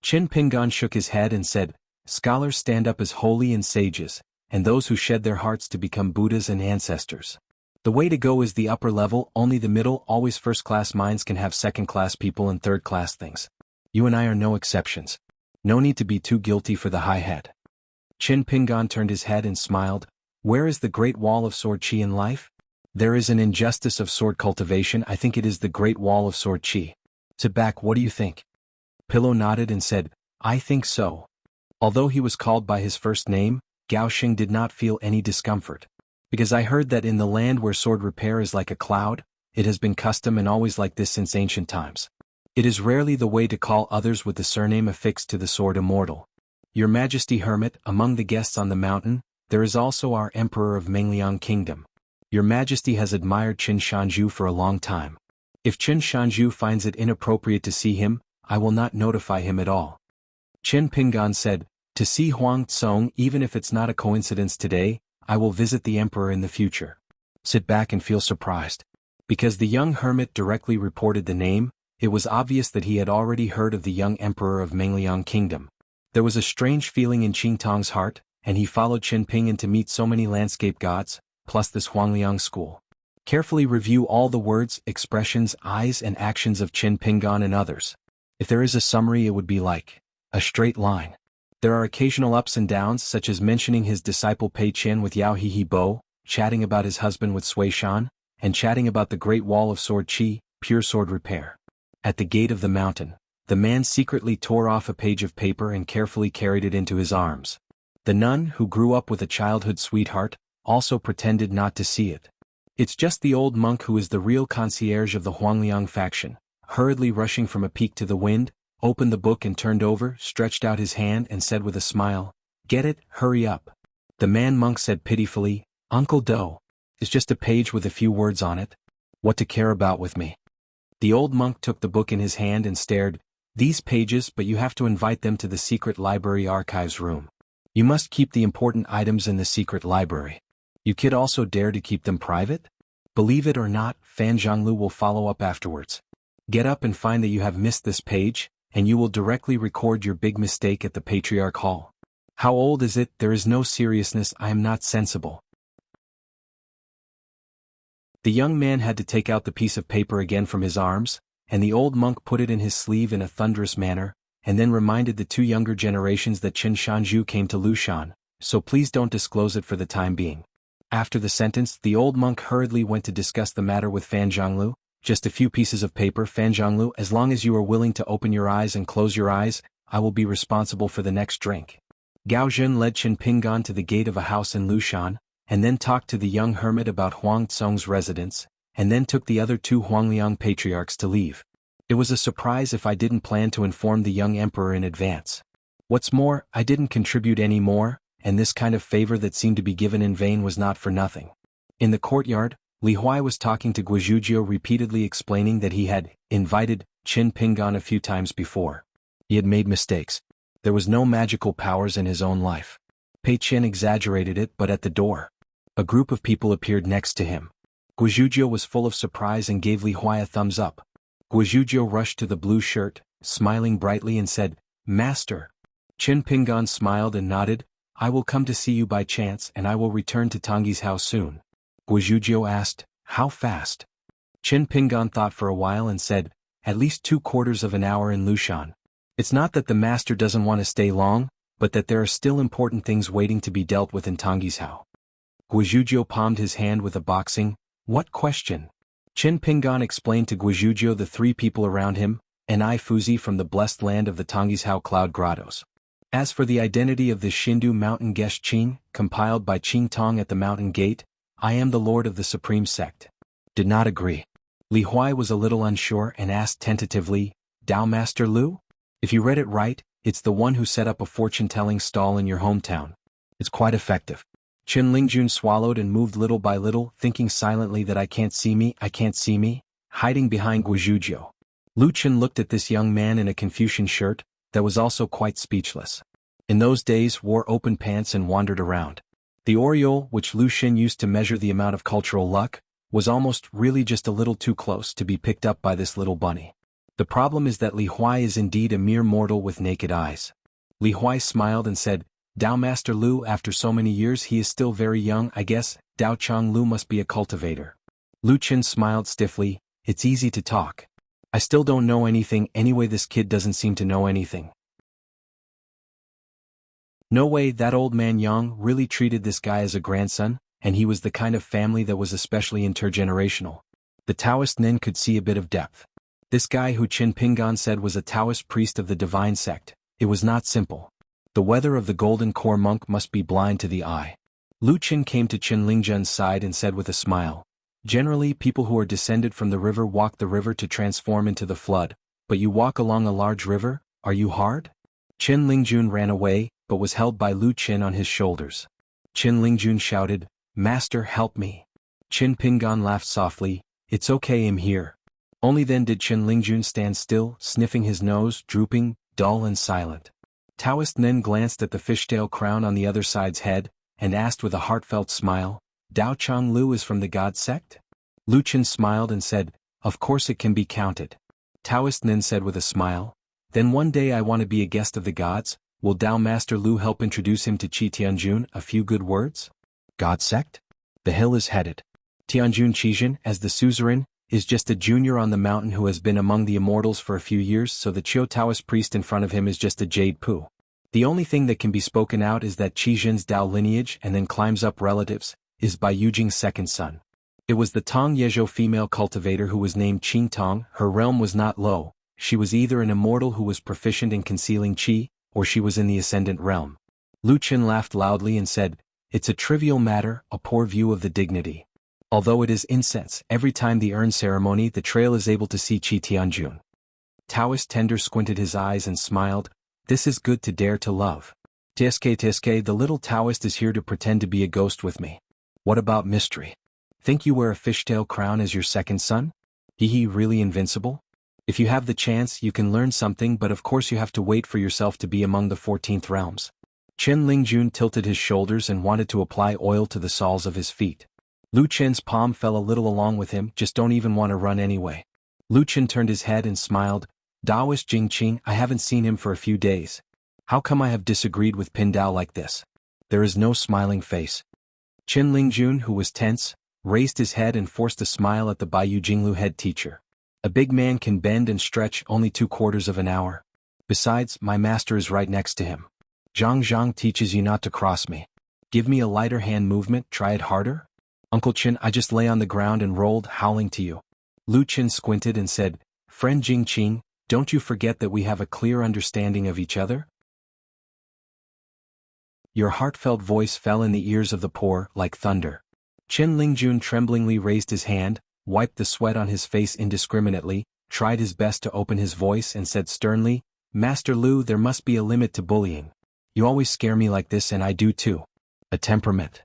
Qin Pingan shook his head and said, scholars stand up as holy and sages, and those who shed their hearts to become Buddhas and ancestors. The way to go is the upper level, only the middle, always first-class minds can have second-class people and third-class things. You and I are no exceptions. No need to be too guilty for the high head. Qin Pingan turned his head and smiled. Where is the Great Wall of Sword Qi in life? There is an injustice of sword cultivation. I think it is the Great Wall of Sword Qi. Sit back, what do you think? Pillow nodded and said, I think so. Although he was called by his first name, Gao Xing did not feel any discomfort. Because I heard that in the land where sword repair is like a cloud, it has been custom and always like this since ancient times. It is rarely the way to call others with the surname affixed to the sword immortal. Your Majesty Hermit, among the guests on the mountain, there is also our Emperor of Mengliang Kingdom. Your Majesty has admired Qin Shanzhu for a long time. If Qin Shanzhu finds it inappropriate to see him, I will not notify him at all. Qin Pingan said, to see Huang Tsong, even if it's not a coincidence today, I will visit the Emperor in the future. Sit back and feel surprised. Because the young hermit directly reported the name, it was obvious that he had already heard of the young Emperor of Mengliang Kingdom. There was a strange feeling in Qingtong's heart, and he followed Qin Pingan to meet so many landscape gods, plus this Huangliang school. Carefully review all the words, expressions, eyes and actions of Qin Pingan and others. If there is a summary, it would be like a straight line. There are occasional ups and downs, such as mentioning his disciple Pei Qian with Yao Hihi Bo, chatting about his husband with Sui Shan, and chatting about the Great Wall of Sword Qi, pure sword repair. At the gate of the mountain, the man secretly tore off a page of paper and carefully carried it into his arms. The nun, who grew up with a childhood sweetheart, also pretended not to see it. It's just the old monk who is the real concierge of the Huangliang faction, hurriedly rushing from a peak to the wind, opened the book and turned over, stretched out his hand and said with a smile, "Get it, hurry up." The man-monk said pitifully, "Uncle Do, it's just a page with a few words on it. What to care about with me?" The old monk took the book in his hand and stared, "These pages, but you have to invite them to the secret library archives room. You must keep the important items in the secret library. You could also dare to keep them private? Believe it or not, Fan Zhonglu will follow up afterwards. Get up and find that you have missed this page, and you will directly record your big mistake at the Patriarch Hall. How old is it? There is no seriousness. I am not sensible." The young man had to take out the piece of paper again from his arms, and the old monk put it in his sleeve in a thunderous manner, and then reminded the two younger generations that Qin Shanzhu came to Lushan, so please don't disclose it for the time being. After the sentence, the old monk hurriedly went to discuss the matter with Fan Zhonglu. "Just a few pieces of paper, Fan Zhonglu. As long as you are willing to open your eyes and close your eyes, I will be responsible for the next drink." Gao Zhen led Qin Pingan to the gate of a house in Lushan, and then talked to the young hermit about Huang Tsung's residence, and then took the other two Huangliang patriarchs to leave. It was a surprise if I didn't plan to inform the young emperor in advance. What's more, I didn't contribute any more, and this kind of favor that seemed to be given in vain was not for nothing. In the courtyard, Li Huai was talking to Guizhuzhou, repeatedly explaining that he had invited Qin Pingan a few times before. He had made mistakes. There was no magical powers in his own life. Pei Qian exaggerated it, but at the door, a group of people appeared next to him. Guizhuzhou was full of surprise and gave Li Huai a thumbs up. Guizhuzhou rushed to the blue shirt, smiling brightly and said, "Master." Qin Pingan smiled and nodded, "I will come to see you by chance and I will return to Tangyi's house soon." Guizhuzhou asked, "How fast?" Qin Pingan thought for a while and said, "At least 2/4 of an hour in Lushan. It's not that the master doesn't want to stay long, but that there are still important things waiting to be dealt with in Tangyi's house." Guizhuzhou palmed his hand with a boxing, "What question?" Qin Pingan explained to Guizhuzhou the three people around him, and I Fuzi from the blessed land of the Tangyi's Hao Cloud Grottos. As for the identity of the Shindu Mountain Gesh Qing, compiled by Qing Tong at the Mountain Gate, I am the lord of the supreme sect. Did not agree. Li Huai was a little unsure and asked tentatively, "Dao Master Lu? If you read it right, it's the one who set up a fortune-telling stall in your hometown. It's quite effective." Qin Lingjun swallowed and moved little by little, thinking silently that I can't see me, hiding behind Guizhuzhou. Lu Qin looked at this young man in a Confucian shirt, that was also quite speechless. In those days wore open pants and wandered around. The aureole, which Lu Xun used to measure the amount of cultural luck, was almost really just a little too close to be picked up by this little bunny. The problem is that Li Huai is indeed a mere mortal with naked eyes. Li Huai smiled and said, "Dao Master Lu, after so many years he is still very young, I guess. Dao Chang Lu must be a cultivator." Lu Qin smiled stiffly, "It's easy to talk. I still don't know anything anyway. This kid doesn't seem to know anything." No way, that old man Yang really treated this guy as a grandson, and he was the kind of family that was especially intergenerational. The Taoist Nen could see a bit of depth. This guy who Qin Pingan said was a Taoist priest of the divine sect, it was not simple. The weather of the golden core monk must be blind to the eye. Lu Qin came to Qin Lingjun's side and said with a smile, "Generally people who are descended from the river walk the river to transform into the flood, but you walk along a large river, are you hard?" Qin Lingjun ran away, but was held by Lu Qin on his shoulders. Qin Lingjun shouted, "Master, help me." Qin Pingan laughed softly, "It's okay, I'm here." Only then did Qin Lingjun stand still, sniffing his nose, drooping, dull and silent. Taoist Nen glanced at the fishtail crown on the other side's head, and asked with a heartfelt smile, "Dao Chang Lu is from the God sect?" Lu Qin smiled and said, "Of course it can be counted." Taoist Nen said with a smile, "Then one day I want to be a guest of the gods. Will Dao Master Lu help introduce him to Qi Tianjun? A few good words?" God sect? The hill is headed. Tianjun Qijin, as the suzerain, is just a junior on the mountain who has been among the immortals for a few years, so the Qiu Taoist priest in front of him is just a jade pu. The only thing that can be spoken out is that Qijin's Dao lineage and then climbs up relatives, is by Yujing's second son. It was the Tong Yezhou female cultivator who was named Qing Tong. Her realm was not low, she was either an immortal who was proficient in concealing qi, or she was in the ascendant realm. Lu Qin laughed loudly and said, "It's a trivial matter, a poor view of the dignity. Although it is incense, every time the urn ceremony the trail is able to see Qi Tianjun. Taoist Tender squinted his eyes and smiled. This is good to dare to love. Tiske, the little Taoist is here to pretend to be a ghost with me. What about mystery? Think you wear a fishtail crown as your second son? He really invincible? If you have the chance you can learn something, but of course you have to wait for yourself to be among the 14th realms. Chen Lingjun tilted his shoulders and wanted to apply oil to the soles of his feet. Lu Chen's palm fell a little along with him, just don't even want to run anyway. Lu Chen turned his head and smiled. Daoist Jingqing, I haven't seen him for a few days. How come I have disagreed with Pindao like this? There is no smiling face. Chen Lingjun, who was tense, raised his head and forced a smile at the Baiyu Jinglu head teacher. A big man can bend and stretch only 2/4 of an hour. Besides, my master is right next to him. Zhang teaches you not to cross me. Give me a lighter hand movement, try it harder? Uncle Chen, I just lay on the ground and rolled, howling to you. Lu Chen squinted and said, Friend Jingqing, don't you forget that we have a clear understanding of each other? Your heartfelt voice fell in the ears of the poor like thunder. Chen Lingjun tremblingly raised his hand, wiped the sweat on his face indiscriminately, tried his best to open his voice and said sternly, Master Lu, there must be a limit to bullying. You always scare me like this and I do too. A temperament.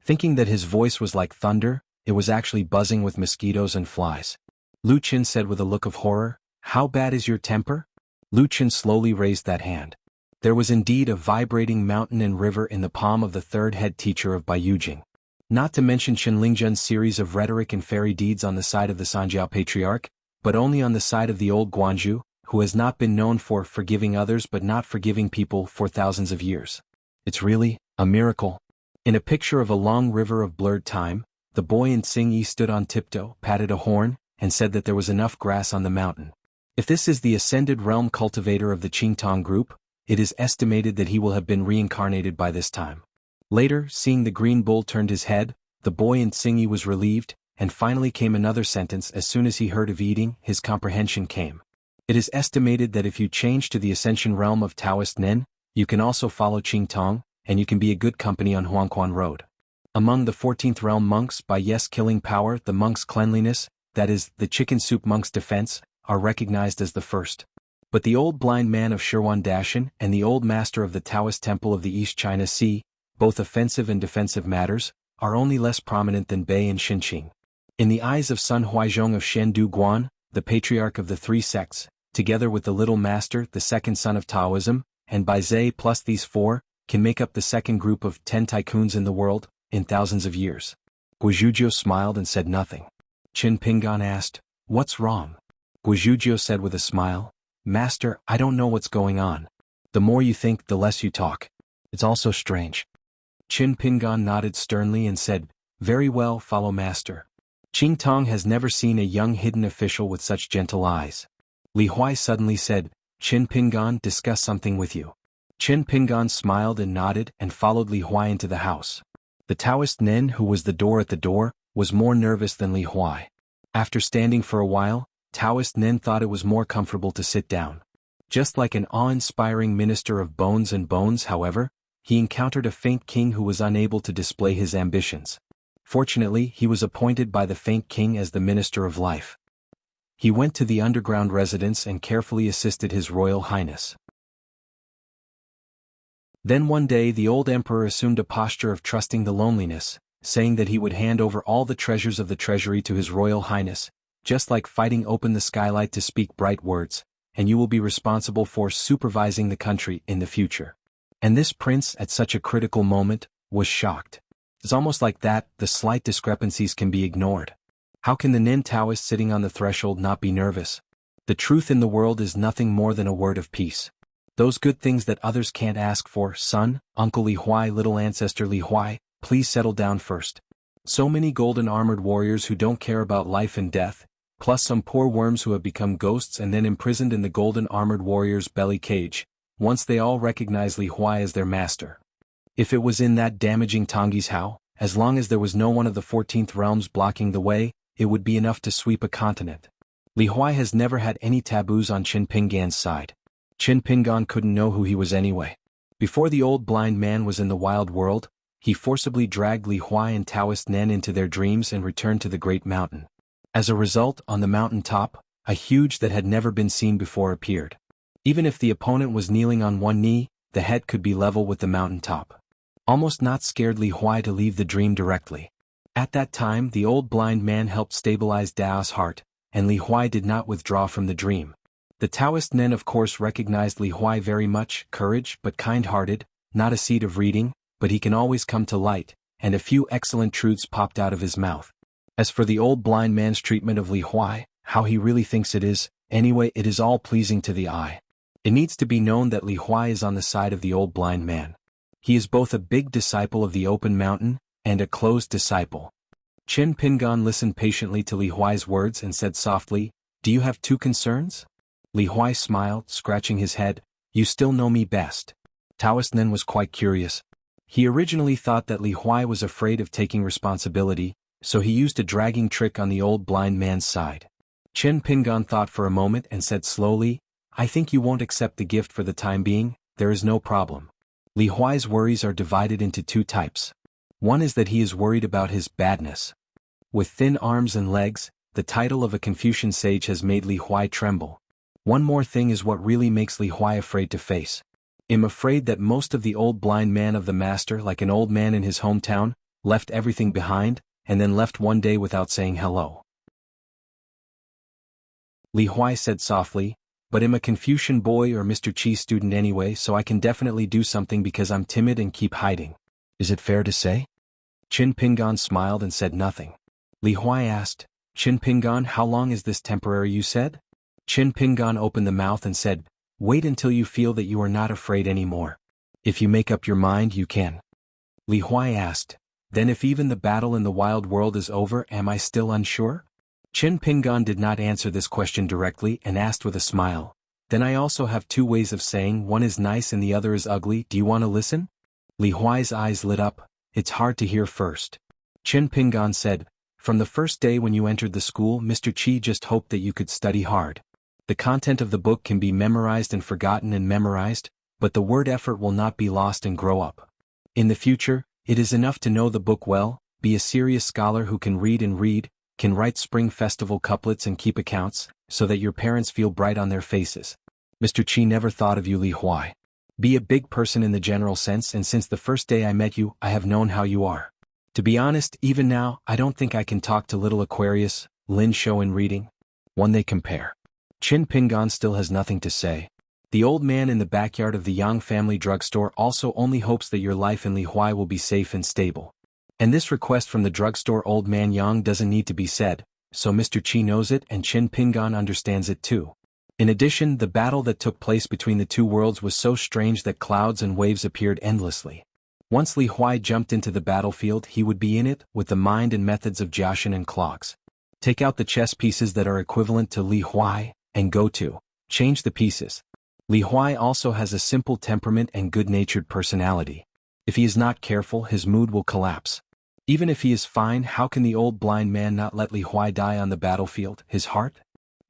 Thinking that his voice was like thunder, it was actually buzzing with mosquitoes and flies. Lu Chen said with a look of horror, How bad is your temper? Lu Chen slowly raised that hand. There was indeed a vibrating mountain and river in the palm of the third head teacher of Baiyujing. Not to mention Chen Lingjun's series of rhetoric and fairy deeds on the side of the Sanjiao Patriarch, but only on the side of the old Guanju, who has not been known for forgiving others but not forgiving people for thousands of years. It's really a miracle. In a picture of a long river of blurred time, the boy in Xingyi stood on tiptoe, patted a horn, and said that there was enough grass on the mountain. If this is the ascended realm cultivator of the Qingtong group, it is estimated that he will have been reincarnated by this time. Later, seeing the green bull turned his head, the boy in Xingyi was relieved, and finally came another sentence. As soon as he heard of eating, his comprehension came. It is estimated that if you change to the ascension realm of Taoist Nen, you can also follow Qingtong, and you can be a good company on Xuanhuan Road. Among the 14th realm monks, by killing power, the monk's cleanliness, that is, the chicken soup monk's defense, are recognized as the first. But the old blind man of Xuanhuan Dashan and the old master of the Taoist temple of the East China Sea, both offensive and defensive matters, are only less prominent than Bei and Xinqing. In the eyes of Sun Huizhong of Shendu Guan, the patriarch of the three sects, together with the little master, the second son of Taoism, and Bai Zhe plus these four, can make up the second group of 10 tycoons in the world, in thousands of years. Guizhuzhou smiled and said nothing. Qin Pingan asked, What's wrong? Guizhuzhou said with a smile, Master, I don't know what's going on. The more you think, the less you talk. It's all so strange. Qin Pingan nodded sternly and said, Very well, follow master. Qingtong has never seen a young hidden official with such gentle eyes. Li Huai suddenly said, Qin Pingan, discuss something with you. Qin Pingan smiled and nodded and followed Li Huai into the house. The Taoist Nen, who was at the door, was more nervous than Li Huai. After standing for a while, Taoist Nen thought it was more comfortable to sit down. Just like an awe-inspiring minister of bones and bones, however, he encountered a faint king who was unable to display his ambitions. Fortunately, he was appointed by the faint king as the minister of life. He went to the underground residence and carefully assisted His Royal Highness. Then one day the old emperor assumed a posture of trusting the loneliness, saying that he would hand over all the treasures of the treasury to His Royal Highness, just like fighting open the skylight to speak bright words, and you will be responsible for supervising the country in the future. And this prince, at such a critical moment, was shocked. It's almost like that, the slight discrepancies can be ignored. How can the Nen Taoist sitting on the threshold not be nervous? The truth in the world is nothing more than a word of peace. Those good things that others can't ask for, son, Uncle Li Huai, little ancestor Li Huai, please settle down first. So many golden-armored warriors who don't care about life and death, plus some poor worms who have become ghosts and then imprisoned in the golden-armored warrior's belly cage, once they all recognize Li Huai as their master. If it was in that damaging Tongyi's how, as long as there was no one of the 14th realms blocking the way, it would be enough to sweep a continent. Li Huai has never had any taboos on Qin Pingan's side. Qin Pingan couldn't know who he was anyway. Before the old blind man was in the wild world, he forcibly dragged Li Huai and Taoist Nen into their dreams and returned to the great mountain. As a result, on the mountain top, a huge that had never been seen before appeared. Even if the opponent was kneeling on one knee, the head could be level with the mountain top. Almost not scared Li Huai to leave the dream directly. At that time, the old blind man helped stabilize Dao's heart, and Li Huai did not withdraw from the dream. The Taoist Nen of course recognized Li Huai very much, courage but kind-hearted, not a seed of reading, but he can always come to light, and a few excellent truths popped out of his mouth. As for the old blind man's treatment of Li Huai, how he really thinks it is, anyway it is all pleasing to the eye. It needs to be known that Li Huai is on the side of the old blind man. He is both a big disciple of the open mountain, and a closed disciple. Chen Pingan listened patiently to Li Huai's words and said softly, "Do you have two concerns?" Li Huai smiled, scratching his head, "You still know me best." Taoist Nen was quite curious. He originally thought that Li Huai was afraid of taking responsibility, so he used a dragging trick on the old blind man's side. Chen Pingan thought for a moment and said slowly, "I think you won't accept the gift for the time being, there is no problem." Li Huai's worries are divided into two types. One is that he is worried about his badness. With thin arms and legs, the title of a Confucian sage has made Li Huai tremble. One more thing is what really makes Li Huai afraid to face. I'm afraid that most of the old blind man of the master, like an old man in his hometown, left everything behind, and then left one day without saying hello. Li Huai said softly, "But I'm a Confucian boy or Mr. Chi's student anyway, so I can definitely do something because I'm timid and keep hiding. Is it fair to say?" Qin Pingan smiled and said nothing. Li Huai asked, "Qin Pingan, how long is this temporary you said?" Qin Pingan opened the mouth and said, "Wait until you feel that you are not afraid anymore. If you make up your mind you can." Li Huai asked, "Then if even the battle in the wild world is over, am I still unsure?" Qin Pingan did not answer this question directly and asked with a smile, "Then I also have two ways of saying, one is nice and the other is ugly, do you want to listen?" Li Huai's eyes lit up, "It's hard to hear first." Qin Pingan said, "From the first day when you entered the school, Mr. Chi just hoped that you could study hard. The content of the book can be memorized and forgotten and memorized, but the word effort will not be lost and grow up. In the future, it is enough to know the book well, be a serious scholar who can read, can write spring festival couplets and keep accounts, so that your parents feel bright on their faces. Mr. Chi never thought of you, Li Huai. Be a big person in the general sense, and since the first day I met you, I have known how you are. To be honest, even now, I don't think I can talk to little Aquarius, Lin Shou in reading. One they compare." Qin Pingan still has nothing to say. The old man in the backyard of the Yang family drugstore also only hopes that your life in Li Huai will be safe and stable. And this request from the drugstore old man Yang doesn't need to be said, so Mr. Chi knows it and Qin Pingan understands it too. In addition, the battle that took place between the two worlds was so strange that clouds and waves appeared endlessly. Once Li Huai jumped into the battlefield, he would be in it, with the mind and methods of Jiaxin and clogs. Take out the chess pieces that are equivalent to Li Huai, and go to change the pieces. Li Huai also has a simple temperament and good-natured personality. If he is not careful, his mood will collapse. Even if he is fine, how can the old blind man not let Li Huai die on the battlefield, his heart?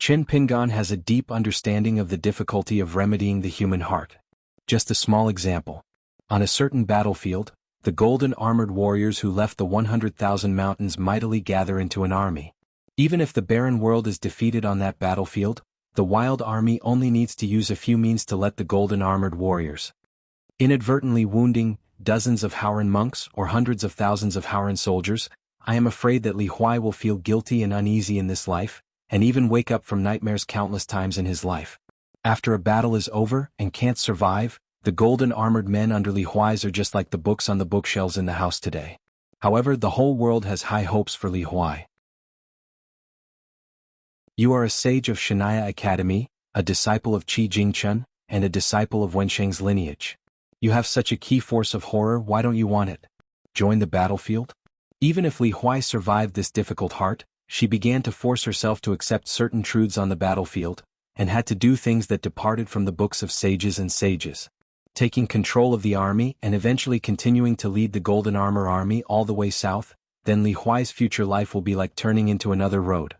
Qin Pingan has a deep understanding of the difficulty of remedying the human heart. Just a small example. On a certain battlefield, the golden armored warriors who left the 100,000 mountains mightily gather into an army. Even if the barren world is defeated on that battlefield, the wild army only needs to use a few means to let the golden armored warriors, inadvertently wounding dozens of Howran monks or hundreds of thousands of Howran soldiers. I am afraid that Li Huai will feel guilty and uneasy in this life, and even wake up from nightmares countless times in his life. After a battle is over and can't survive, the golden armored men under Li Huai's are just like the books on the bookshelves in the house today. However, the whole world has high hopes for Li Huai. You are a sage of Xianxia Academy, a disciple of Qi Jingchun, and a disciple of Wensheng's lineage. You have such a key force of horror, why don't you want it? Join the battlefield? Even if Li Huai survived this difficult heart, she began to force herself to accept certain truths on the battlefield, and had to do things that departed from the books of sages and sages. Taking control of the army and eventually continuing to lead the Golden Armor Army all the way south, then Li Huai's future life will be like turning into another road.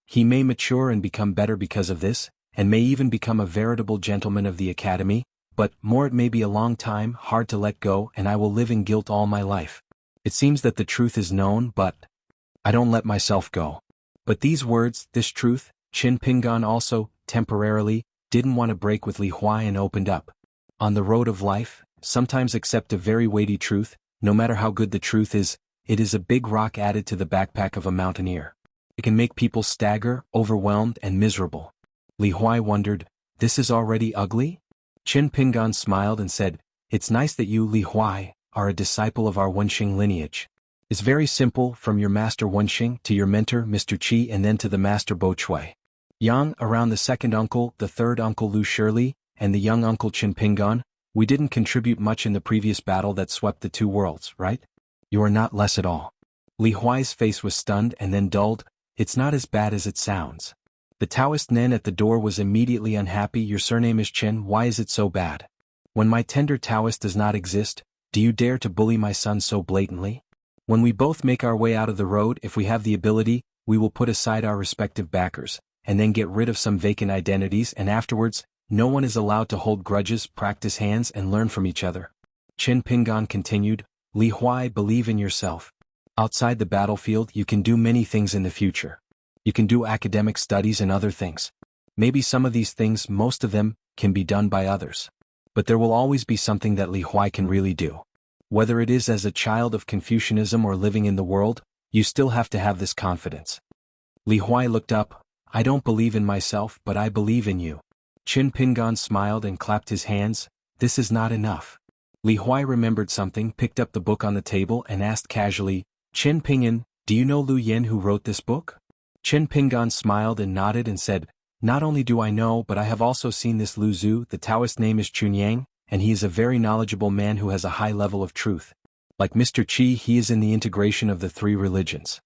He may mature and become better because of this, and may even become a veritable gentleman of the academy, but more it may be a long time, hard to let go, and I will live in guilt all my life. It seems that the truth is known, but I don't let myself go. But these words, this truth, Qin Pingan also, temporarily, didn't want to break with Li Huai and opened up. On the road of life, sometimes accept a very weighty truth, no matter how good the truth is, it is a big rock added to the backpack of a mountaineer. It can make people stagger, overwhelmed and miserable. Li Huai wondered, this is already ugly? Qin Pingan smiled and said, it's nice that you, Li Huai, are a disciple of our Wenxing lineage. It's very simple, from your master Wenxing to your mentor Mr. Qi and then to the master Bo Chui. Yang, around the second uncle, the third uncle Lu Shirley, and the young uncle Qin Pingan, we didn't contribute much in the previous battle that swept the two worlds, right? You are not less at all. Li Huai's face was stunned and then dulled. It's not as bad as it sounds. The Taoist Nen at the door was immediately unhappy. Your surname is Chen, why is it so bad? When my tender Taoist does not exist, do you dare to bully my son so blatantly? When we both make our way out of the road, if we have the ability, we will put aside our respective backers, and then get rid of some vacant identities, and afterwards, no one is allowed to hold grudges, practice hands and learn from each other. Qin Pingan continued, Li Huai, believe in yourself. Outside the battlefield you can do many things in the future. You can do academic studies and other things. Maybe some of these things, most of them, can be done by others. But there will always be something that Li Huai can really do. Whether it is as a child of Confucianism or living in the world, you still have to have this confidence. Li Huai looked up, I don't believe in myself, but I believe in you. Qin Pingan smiled and clapped his hands, this is not enough. Li Huai remembered something, picked up the book on the table and asked casually, Qin Pingan, do you know Lu Yen who wrote this book? Qin Pingan smiled and nodded and said, not only do I know, but I have also seen this Lu Zhu. The Taoist name is Chunyang, and he is a very knowledgeable man who has a high level of truth. Like Mr. Qi, he is in the integration of the three religions.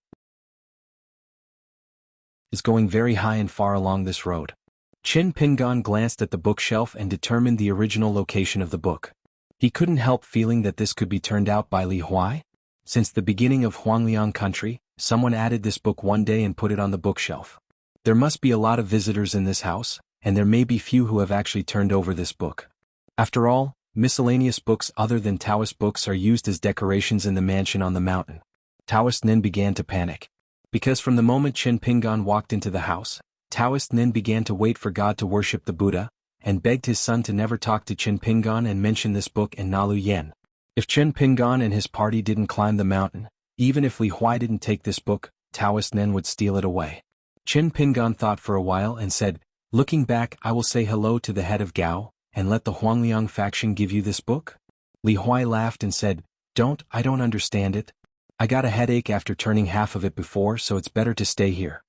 Is going very high and far along this road. Qin Pingan glanced at the bookshelf and determined the original location of the book. He couldn't help feeling that this could be turned out by Li Huai. Since the beginning of Huangliang country, someone added this book one day and put it on the bookshelf. There must be a lot of visitors in this house, and there may be few who have actually turned over this book. After all, miscellaneous books other than Taoist books are used as decorations in the mansion on the mountain. Taoist Nen began to panic. Because from the moment Qin Pingan walked into the house, Taoist Nen began to wait for God to worship the Buddha, and begged his son to never talk to Qin Pingan and mention this book in Nalu Yen. If Qin Pingan and his party didn't climb the mountain, even if Li Huai didn't take this book, Taoist Nen would steal it away. Qin Pingan thought for a while and said, looking back, I will say hello to the head of Gao, and let the Huangliang faction give you this book? Li Huai laughed and said, I don't understand it. I got a headache after turning half of it before, so it's better to stay here.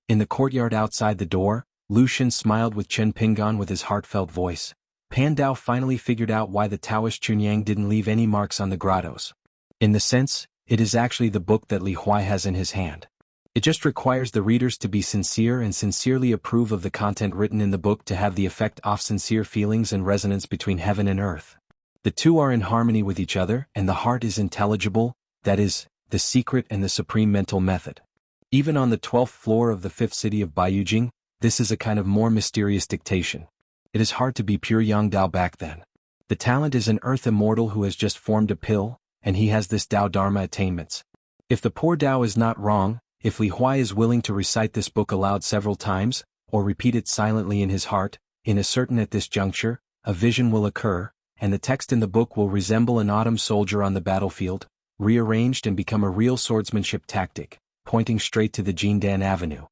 In the courtyard outside the door, Lu Xun smiled with Qin Pingan with his heartfelt voice. Pan Dao finally figured out why the Taoist Chunyang didn't leave any marks on the grottos. In the sense, it is actually the book that Li Huai has in his hand. It just requires the readers to be sincere and sincerely approve of the content written in the book to have the effect of sincere feelings and resonance between heaven and earth. The two are in harmony with each other, and the heart is intelligible, that is, the secret and the supreme mental method. Even on the 12th floor of the 5th city of Baiyujing, this is a kind of more mysterious dictation. It is hard to be pure Yang Dao back then. The talent is an earth immortal who has just formed a pill, and he has this Dao Dharma attainments. If the poor Dao is not wrong, if Li Huai is willing to recite this book aloud several times, or repeat it silently in his heart, in a certain at this juncture, a vision will occur, and the text in the book will resemble an autumn soldier on the battlefield, rearranged and become a real swordsmanship tactic, pointing straight to the Jindan Avenue.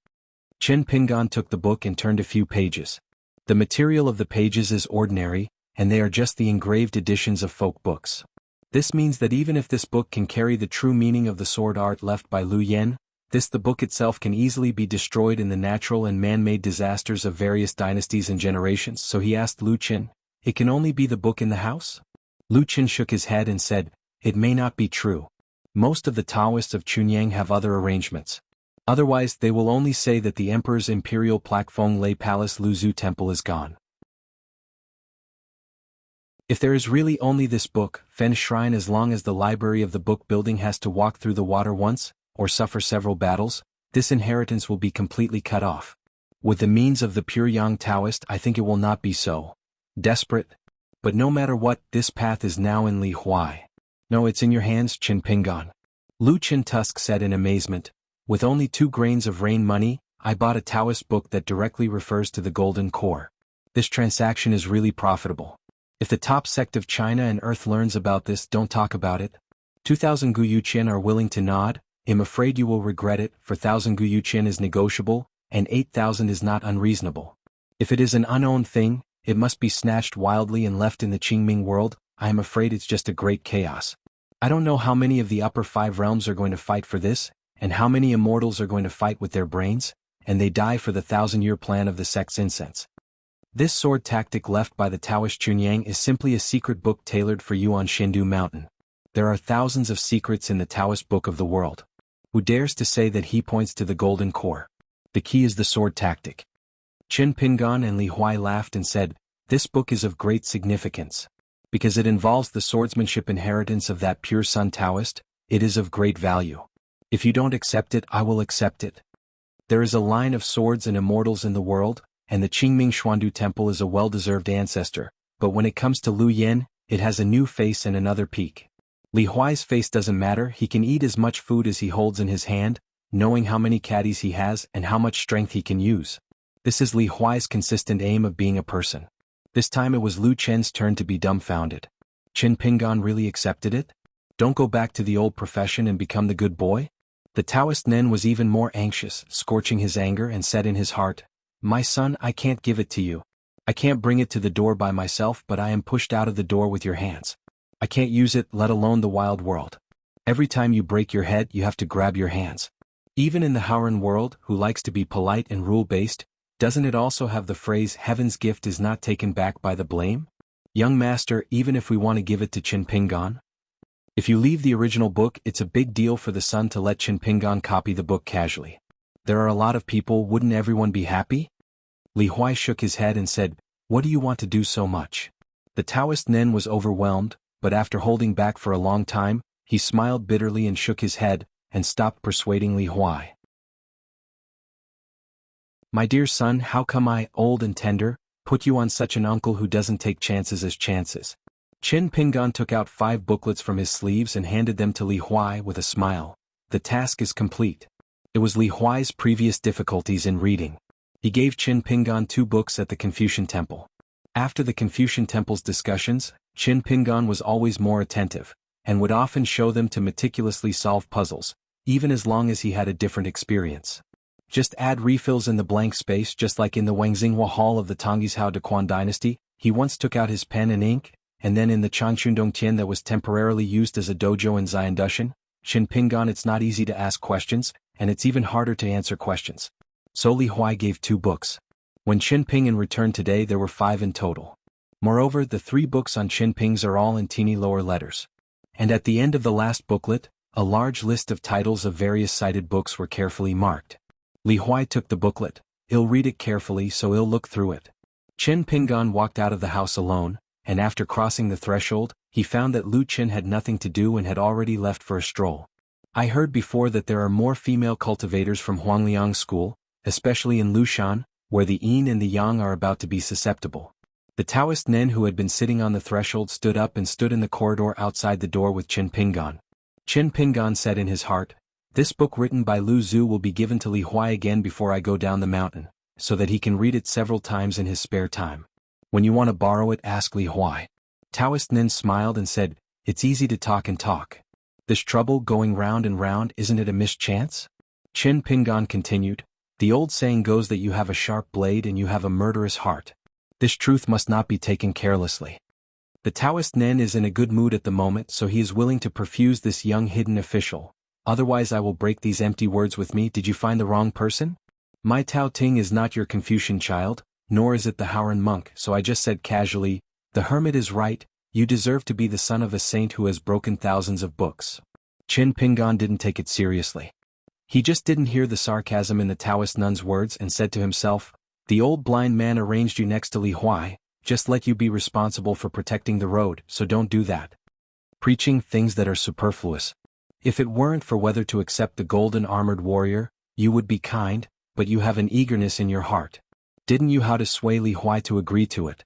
Qin Pingan took the book and turned a few pages. The material of the pages is ordinary, and they are just the engraved editions of folk books. This means that even if this book can carry the true meaning of the sword art left by Lu Yen, the book itself can easily be destroyed in the natural and man-made disasters of various dynasties and generations, so he asked Lu Qin, it can only be the book in the house? Lu Qin shook his head and said, it may not be true. Most of the Taoists of Chunyang have other arrangements. Otherwise they will only say that the Emperor's imperial Plakfeng Lei Palace Luzhu Temple is gone. If there is really only this book, Fen Shrine, as long as the library of the book building has to walk through the water once, or suffer several battles, this inheritance will be completely cut off. With the means of the pure Yang Taoist, I think it will not be so. Desperate. But no matter what, this path is now in Li Huai. No, it's in your hands, Qin Pingan. Lu Qin Tusk said in amazement. With only 2 grains of rain money, I bought a Taoist book that directly refers to the golden core. This transaction is really profitable. If the top sect of China and Earth learns about this, don't talk about it. 2,000 Guyuqian are willing to nod. I'm afraid you will regret it, for 1,000 Guyuqian is negotiable, and 8,000 is not unreasonable. If it is an unowned thing, it must be snatched wildly and left in the Qingming world. I am afraid it's just a great chaos. I don't know how many of the upper 5 realms are going to fight for this, and how many immortals are going to fight with their brains, and they die for the 1,000-year plan of the sect's incense. This sword tactic left by the Taoist Chunyang is simply a secret book tailored for you on Shindu Mountain. There are thousands of secrets in the Taoist book of the world. Who dares to say that he points to the golden core? The key is the sword tactic. Qin Pingan and Li Huai laughed and said, this book is of great significance. Because it involves the swordsmanship inheritance of that pure Sun Taoist, it is of great value. If you don't accept it, I will accept it. There is a line of swords and immortals in the world, and the Qingming Xuandu Temple is a well-deserved ancestor, but when it comes to Lu Yin, it has a new face and another peak. Li Huai's face doesn't matter, he can eat as much food as he holds in his hand, knowing how many caddies he has and how much strength he can use. This is Li Huai's consistent aim of being a person. This time it was Lu Chen's turn to be dumbfounded. Qin Pingan really accepted it? Don't go back to the old profession and become the good boy? The Taoist Nen was even more anxious, scorching his anger, and said in his heart, my son, I can't give it to you. I can't bring it to the door by myself, but I am pushed out of the door with your hands. I can't use it, let alone the wild world. Every time you break your head, you have to grab your hands. Even in the Howren world, who likes to be polite and rule-based, doesn't it also have the phrase, heaven's gift is not taken back by the blame? Young master, even if we want to give it to Qin Pingan? If you leave the original book, it's a big deal for the son to let Qin Pingan copy the book casually. There are a lot of people, wouldn't everyone be happy? Li Huai shook his head and said, what do you want to do so much? The Taoist Nen was overwhelmed, but after holding back for a long time, he smiled bitterly and shook his head, and stopped persuading Li Huai. My dear son, how come I, old and tender, put you on such an uncle who doesn't take chances as chances? Qin Pingan took out 5 booklets from his sleeves and handed them to Li Huai with a smile. The task is complete. It was Li Huai's previous difficulties in reading. He gave Qin Pingan 2 books at the Confucian Temple. After the Confucian Temple's discussions, Qin Pingan was always more attentive, and would often show them to meticulously solve puzzles, even as long as he had a different experience. Just add refills in the blank space, just like in the Wangxinghua Hall of the Tonghishao Dequan dynasty. He once took out his pen and ink, and then in the Changchundongtian that was temporarily used as a dojo in Xiandushan, Qin Pingan, it's not easy to ask questions, and it's even harder to answer questions. So Li Huai gave 2 books. When Qin Pingan returned today, there were 5 in total. Moreover, the 3 books on Qin Ping's are all in teeny lower letters. And at the end of the last booklet, a large list of titles of various cited books were carefully marked. Li Huai took the booklet. He'll read it carefully, so he'll look through it. Qin Pingan walked out of the house alone, and after crossing the threshold, he found that Lu Qin had nothing to do and had already left for a stroll. I heard before that there are more female cultivators from Huangliang's school, especially in Lushan, where the yin and the yang are about to be susceptible. The Taoist Nen who had been sitting on the threshold stood up and stood in the corridor outside the door with Qin Pingan. Qin Pingan said in his heart, this book written by Lu Zhu will be given to Li Huai again before I go down the mountain, so that he can read it several times in his spare time. When you want to borrow it, ask Li Huai. Taoist Nen smiled and said, it's easy to talk and talk. This trouble going round and round, isn't it a mischance? Qin Pingan continued, the old saying goes that you have a sharp blade and you have a murderous heart. This truth must not be taken carelessly. The Taoist Nen is in a good mood at the moment, so he is willing to perfuse this young hidden official. Otherwise I will break these empty words with me. Did you find the wrong person? My Tao Ting is not your Confucian child, nor is it the Howren monk, so I just said casually, the hermit is right, you deserve to be the son of a saint who has broken thousands of books. Qin Pingan didn't take it seriously. He just didn't hear the sarcasm in the Taoist nun's words and said to himself, the old blind man arranged you next to Li Huai, just let you be responsible for protecting the road, so don't do that. Preaching things that are superfluous. If it weren't for whether to accept the golden armored warrior, you would be kind, but you have an eagerness in your heart. Didn't you how to sway Li Huai to agree to it?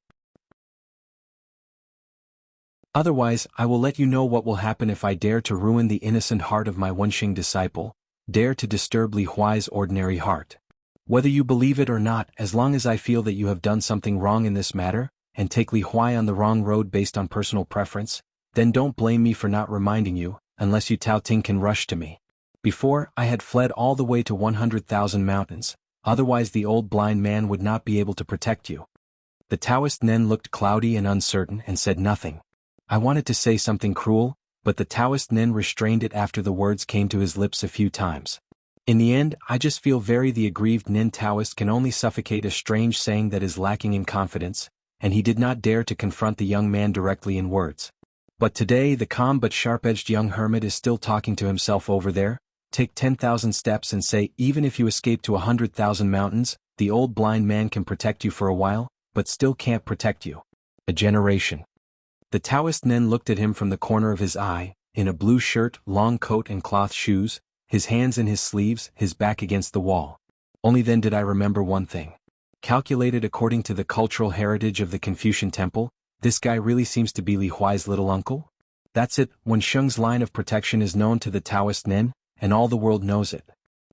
Otherwise, I will let you know what will happen if I dare to ruin the innocent heart of my Wenxing disciple, dare to disturb Li Huai's ordinary heart. Whether you believe it or not, as long as I feel that you have done something wrong in this matter, and take Li Huai on the wrong road based on personal preference, then don't blame me for not reminding you, unless you Tao Ting can rush to me. Before, I had fled all the way to 100,000 mountains, otherwise the old blind man would not be able to protect you. The Taoist Nen looked cloudy and uncertain and said nothing. I wanted to say something cruel, but the Taoist Nen restrained it after the words came to his lips a few times. In the end, I just feel the aggrieved Nen Taoist can only suffocate a strange saying that is lacking in confidence, and he did not dare to confront the young man directly in words. But today the calm but sharp-edged young hermit is still talking to himself over there. Take 10,000 steps and say, even if you escape to 100,000 mountains, the old blind man can protect you for a while, but still can't protect you. A generation. The Taoist Nen looked at him from the corner of his eye, in a blue shirt, long coat and cloth shoes, his hands in his sleeves, his back against the wall. Only then did I remember one thing. Calculated according to the cultural heritage of the Confucian temple, this guy really seems to be Li Huai's little uncle? That's it, when Sheng's line of protection is known to the Taoist Nen, and all the world knows it.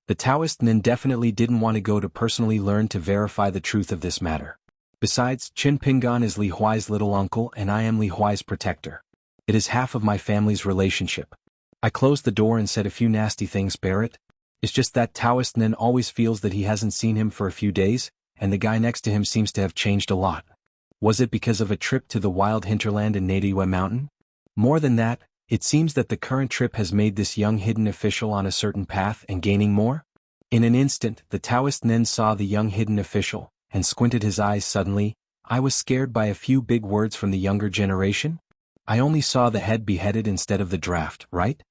The Taoist Nen definitely didn't want to go to personally learn to verify the truth of this matter. Besides, Qin Pingan is Li Huai's little uncle and I am Li Huai's protector. It is half of my family's relationship. I closed the door and said a few nasty things, Barrett. It's just that Taoist Nen always feels that he hasn't seen him for a few days, and the guy next to him seems to have changed a lot. Was it because of a trip to the wild hinterland in Nadiwe Mountain? More than that, it seems that the current trip has made this young hidden official on a certain path and gaining more. In an instant, the Taoist Nen saw the young hidden official, and squinted his eyes suddenly. I was scared by a few big words from the younger generation? I only saw the head beheaded instead of the draft, right?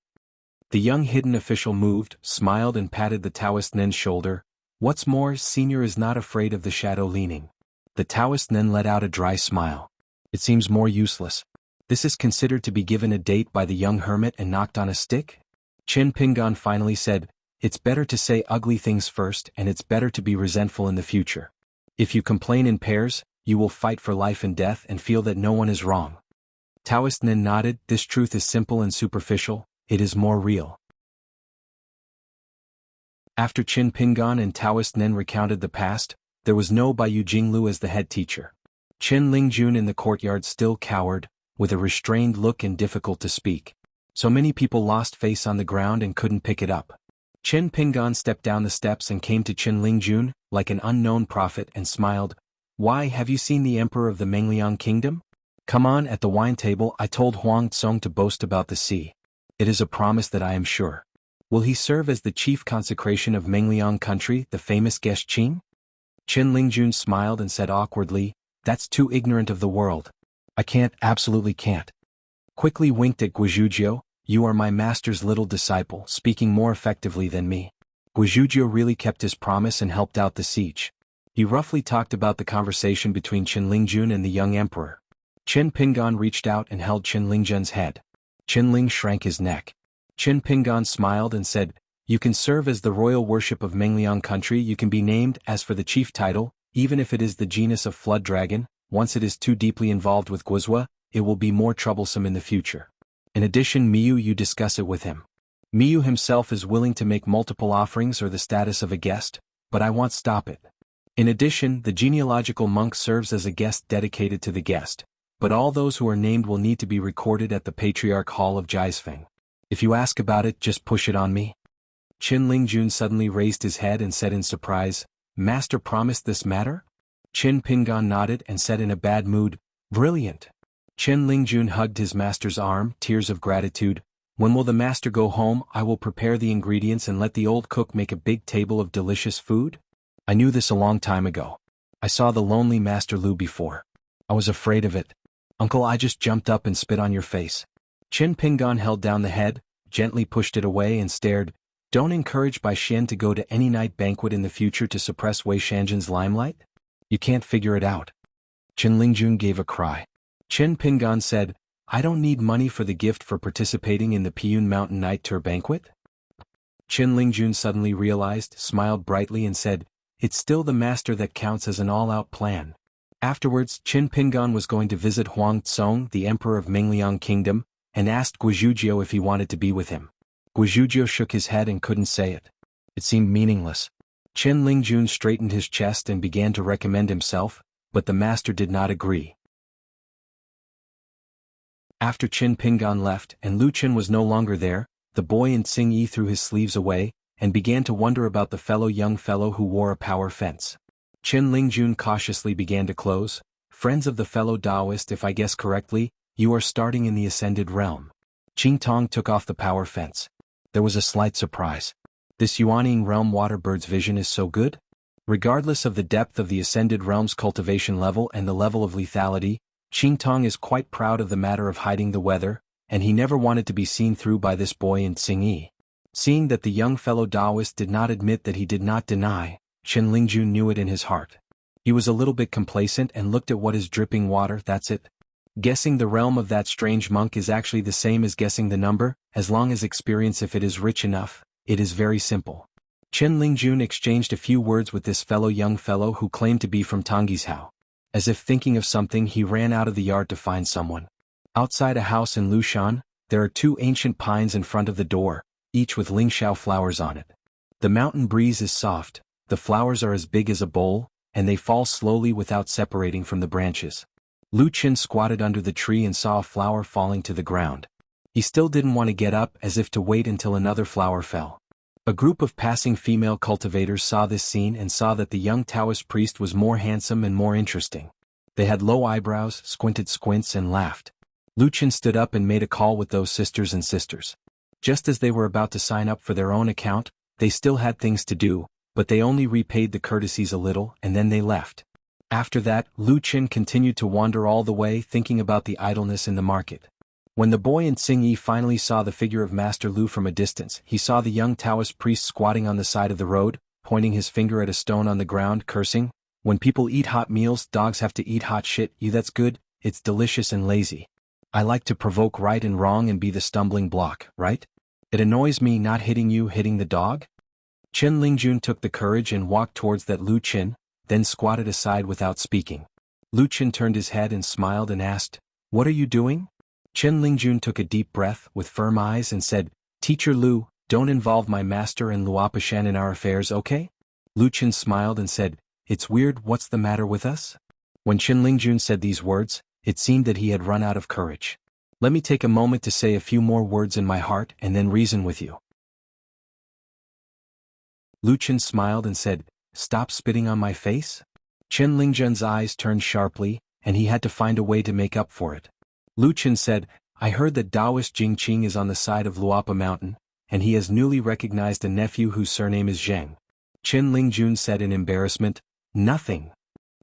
The young hidden official moved, smiled and patted the Taoist Nen's shoulder. What's more, Senior is not afraid of the shadow leaning. The Taoist Nen let out a dry smile. It seems more useless. This is considered to be given a date by the young hermit and knocked on a stick? Qin Pingan finally said, it's better to say ugly things first and it's better to be resentful in the future. If you complain in pairs, you will fight for life and death and feel that no one is wrong. Taoist Nen nodded, this truth is simple and superficial, it is more real. After Qin Pingan and Taoist Nen recounted the past, there was no Baiyu Jinglu as the head teacher. Chen Lingjun in the courtyard still cowered, with a restrained look and difficult to speak. So many people lost face on the ground and couldn't pick it up. Qin Pingan stepped down the steps and came to Chen Lingjun, like an unknown prophet, and smiled. Why, have you seen the emperor of the Mengliang kingdom? Come on, at the wine table I told Huang Tsong to boast about the sea. It is a promise that I am sure. Will he serve as the chief consecration of Mengliang country, the famous Gesh Qing? Chen Lingjun smiled and said awkwardly, that's too ignorant of the world. I can't, absolutely can't. Quickly winked at Guizhuzhou, you are my master's little disciple, speaking more effectively than me. Guizhuzhou really kept his promise and helped out the siege. He roughly talked about the conversation between Chen Lingjun and the young emperor. Qin Pingan reached out and held Chen Lingjun's head. Chen Ling shrank his neck. Qin Pingan smiled and said, you can serve as the royal worship of Mengliang country, you can be named as for the chief title, even if it is the genus of flood dragon. Once it is too deeply involved with Guizhou, it will be more troublesome in the future. In addition, Miyu, you discuss it with him. Miyu himself is willing to make multiple offerings or the status of a guest, but I won't stop it. In addition, the genealogical monk serves as a guest dedicated to the guest, but all those who are named will need to be recorded at the Patriarch Hall of Jiaisfeng. If you ask about it, just push it on me. Qin Lingjun suddenly raised his head and said in surprise, Master promised this matter? Qin Pingan nodded and said in a bad mood, brilliant. Qin Lingjun hugged his master's arm, tears of gratitude. When will the master go home? I will prepare the ingredients and let the old cook make a big table of delicious food. I knew this a long time ago. I saw the lonely Master Lu before. I was afraid of it. Uncle, I just jumped up and spit on your face. Qin Pingan held down the head, gently pushed it away and stared. Don't encourage Bai Xian to go to any night banquet in the future to suppress Wei Shanjin's limelight? You can't figure it out. Qin Lingjun gave a cry. Qin Pingan said, I don't need money for the gift for participating in the Piyun Mountain Night Tour banquet? Qin Lingjun suddenly realized, smiled brightly and said, it's still the master that counts as an all-out plan. Afterwards, Qin Pingan was going to visit Huang Tsong, the emperor of Mingliang Kingdom, and asked Guizhuzhou if he wanted to be with him. Guizhuzhou shook his head and couldn't say it. It seemed meaningless. Qin Lingjun straightened his chest and began to recommend himself, but the master did not agree. After Qin Pingan left and Lu Qin was no longer there, the boy in Tsingyi threw his sleeves away and began to wonder about the young fellow who wore a power fence. Qin Lingjun cautiously began to close. Friends of the fellow Taoist, if I guess correctly, you are starting in the ascended realm. Qing Tong took off the power fence. There was a slight surprise. This Yuaning realm water bird's vision is so good? Regardless of the depth of the ascended realm's cultivation level and the level of lethality, Qing Tong is quite proud of the matter of hiding the weather, and he never wanted to be seen through by this boy in Tsingyi. Seeing that the young fellow Taoist did not admit that he did not deny, Qin Lingjun knew it in his heart. He was a little bit complacent and looked at what is dripping water, that's it. Guessing the realm of that strange monk is actually the same as guessing the number, as long as experience if it is rich enough, it is very simple. Qin Lingjun exchanged a few words with this young fellow who claimed to be from Tonggishao. As if thinking of something, he ran out of the yard to find someone. Outside a house in Lushan, there are 2 ancient pines in front of the door, each with lingxiao flowers on it. The mountain breeze is soft, the flowers are as big as a bowl, and they fall slowly without separating from the branches. Lu Qin squatted under the tree and saw a flower falling to the ground. He still didn't want to get up, as if to wait until another flower fell. A group of passing female cultivators saw this scene and saw that the young Taoist priest was more handsome and more interesting. They had low eyebrows, squinted squints and laughed. Lu Qin stood up and made a call with those sisters. Just as they were about to sign up for their own account, they still had things to do, but they only repaid the courtesies a little and then they left. After that, Lu Qin continued to wander all the way, thinking about the idleness in the market. When the boy in Tsingyi finally saw the figure of Master Lu from a distance, he saw the young Taoist priest squatting on the side of the road, pointing his finger at a stone on the ground, cursing. When people eat hot meals, dogs have to eat hot shit. That's good, it's delicious and lazy. I like to provoke right and wrong and be the stumbling block, right? It annoys me not hitting you, hitting the dog? Qin Lingjun took the courage and walked towards that Lu Qin, then squatted aside without speaking. Lu Qin turned his head and smiled and asked, "What are you doing?" Qin Lingjun took a deep breath with firm eyes and said, "Teacher Lu, don't involve my master and Luopishan in our affairs, okay?" Lu Qin smiled and said, "It's weird, what's the matter with us?" When Qin Lingjun said these words, it seemed that he had run out of courage. Let me take a moment to say a few more words in my heart and then reason with you. Lu Qin smiled and said, "Stop spitting on my face?" Qin Lingjun's eyes turned sharply, and he had to find a way to make up for it. Lu Qin said, "I heard that Taoist Jingqing is on the side of Luopa Mountain, and he has newly recognized a nephew whose surname is Zheng." Qin Lingjun said in embarrassment, "Nothing."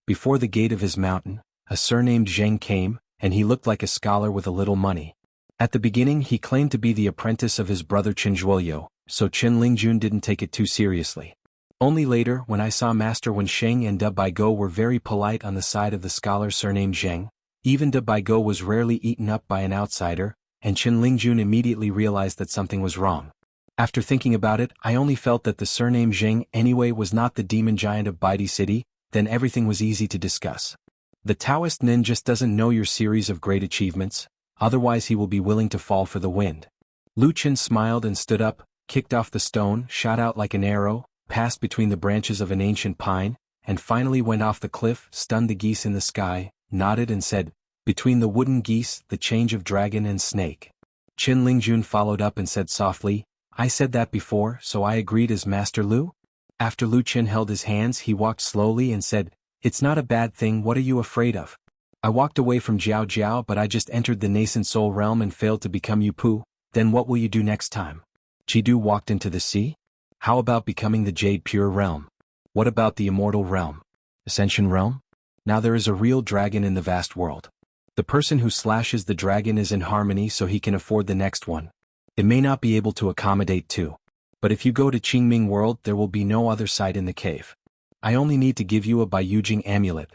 Before the gate of his mountain, a surnamed Zheng came, and he looked like a scholar with a little money. At the beginning he claimed to be the apprentice of his brother Qinzhuoyou, so Qin Lingjun didn't take it too seriously. Only later, when I saw Master Wen Sheng and De Baigo were very polite on the side of the scholar surnamed Zheng, even De Baigo was rarely eaten up by an outsider, and Qin Lingjun immediately realized that something was wrong. After thinking about it, I only felt that the surname Zheng anyway was not the demon giant of Baidi City, then everything was easy to discuss. The Taoist Nin just doesn't know your series of great achievements, otherwise he will be willing to fall for the wind. Lu Qin smiled and stood up, kicked off the stone, shot out like an arrow, passed between the branches of an ancient pine, and finally went off the cliff, stunned the geese in the sky, nodded and said, "Between the wooden geese, the change of dragon and snake." Qin Lingjun followed up and said softly, "I said that before, so I agreed as Master Lu?" After Lu Qin held his hands, he walked slowly and said, "It's not a bad thing, what are you afraid of? I walked away from Jiao Jiao, but I just entered the nascent soul realm and failed to become Yupu, then what will you do next time? Jidu walked into the sea? How about becoming the Jade Pure realm? What about the Immortal realm? Ascension realm? Now there is a real dragon in the vast world. The person who slashes the dragon is in harmony so he can afford the next one. It may not be able to accommodate two. But if you go to Qingming world there will be no other sight in the cave. I only need to give you a Baiyujing amulet."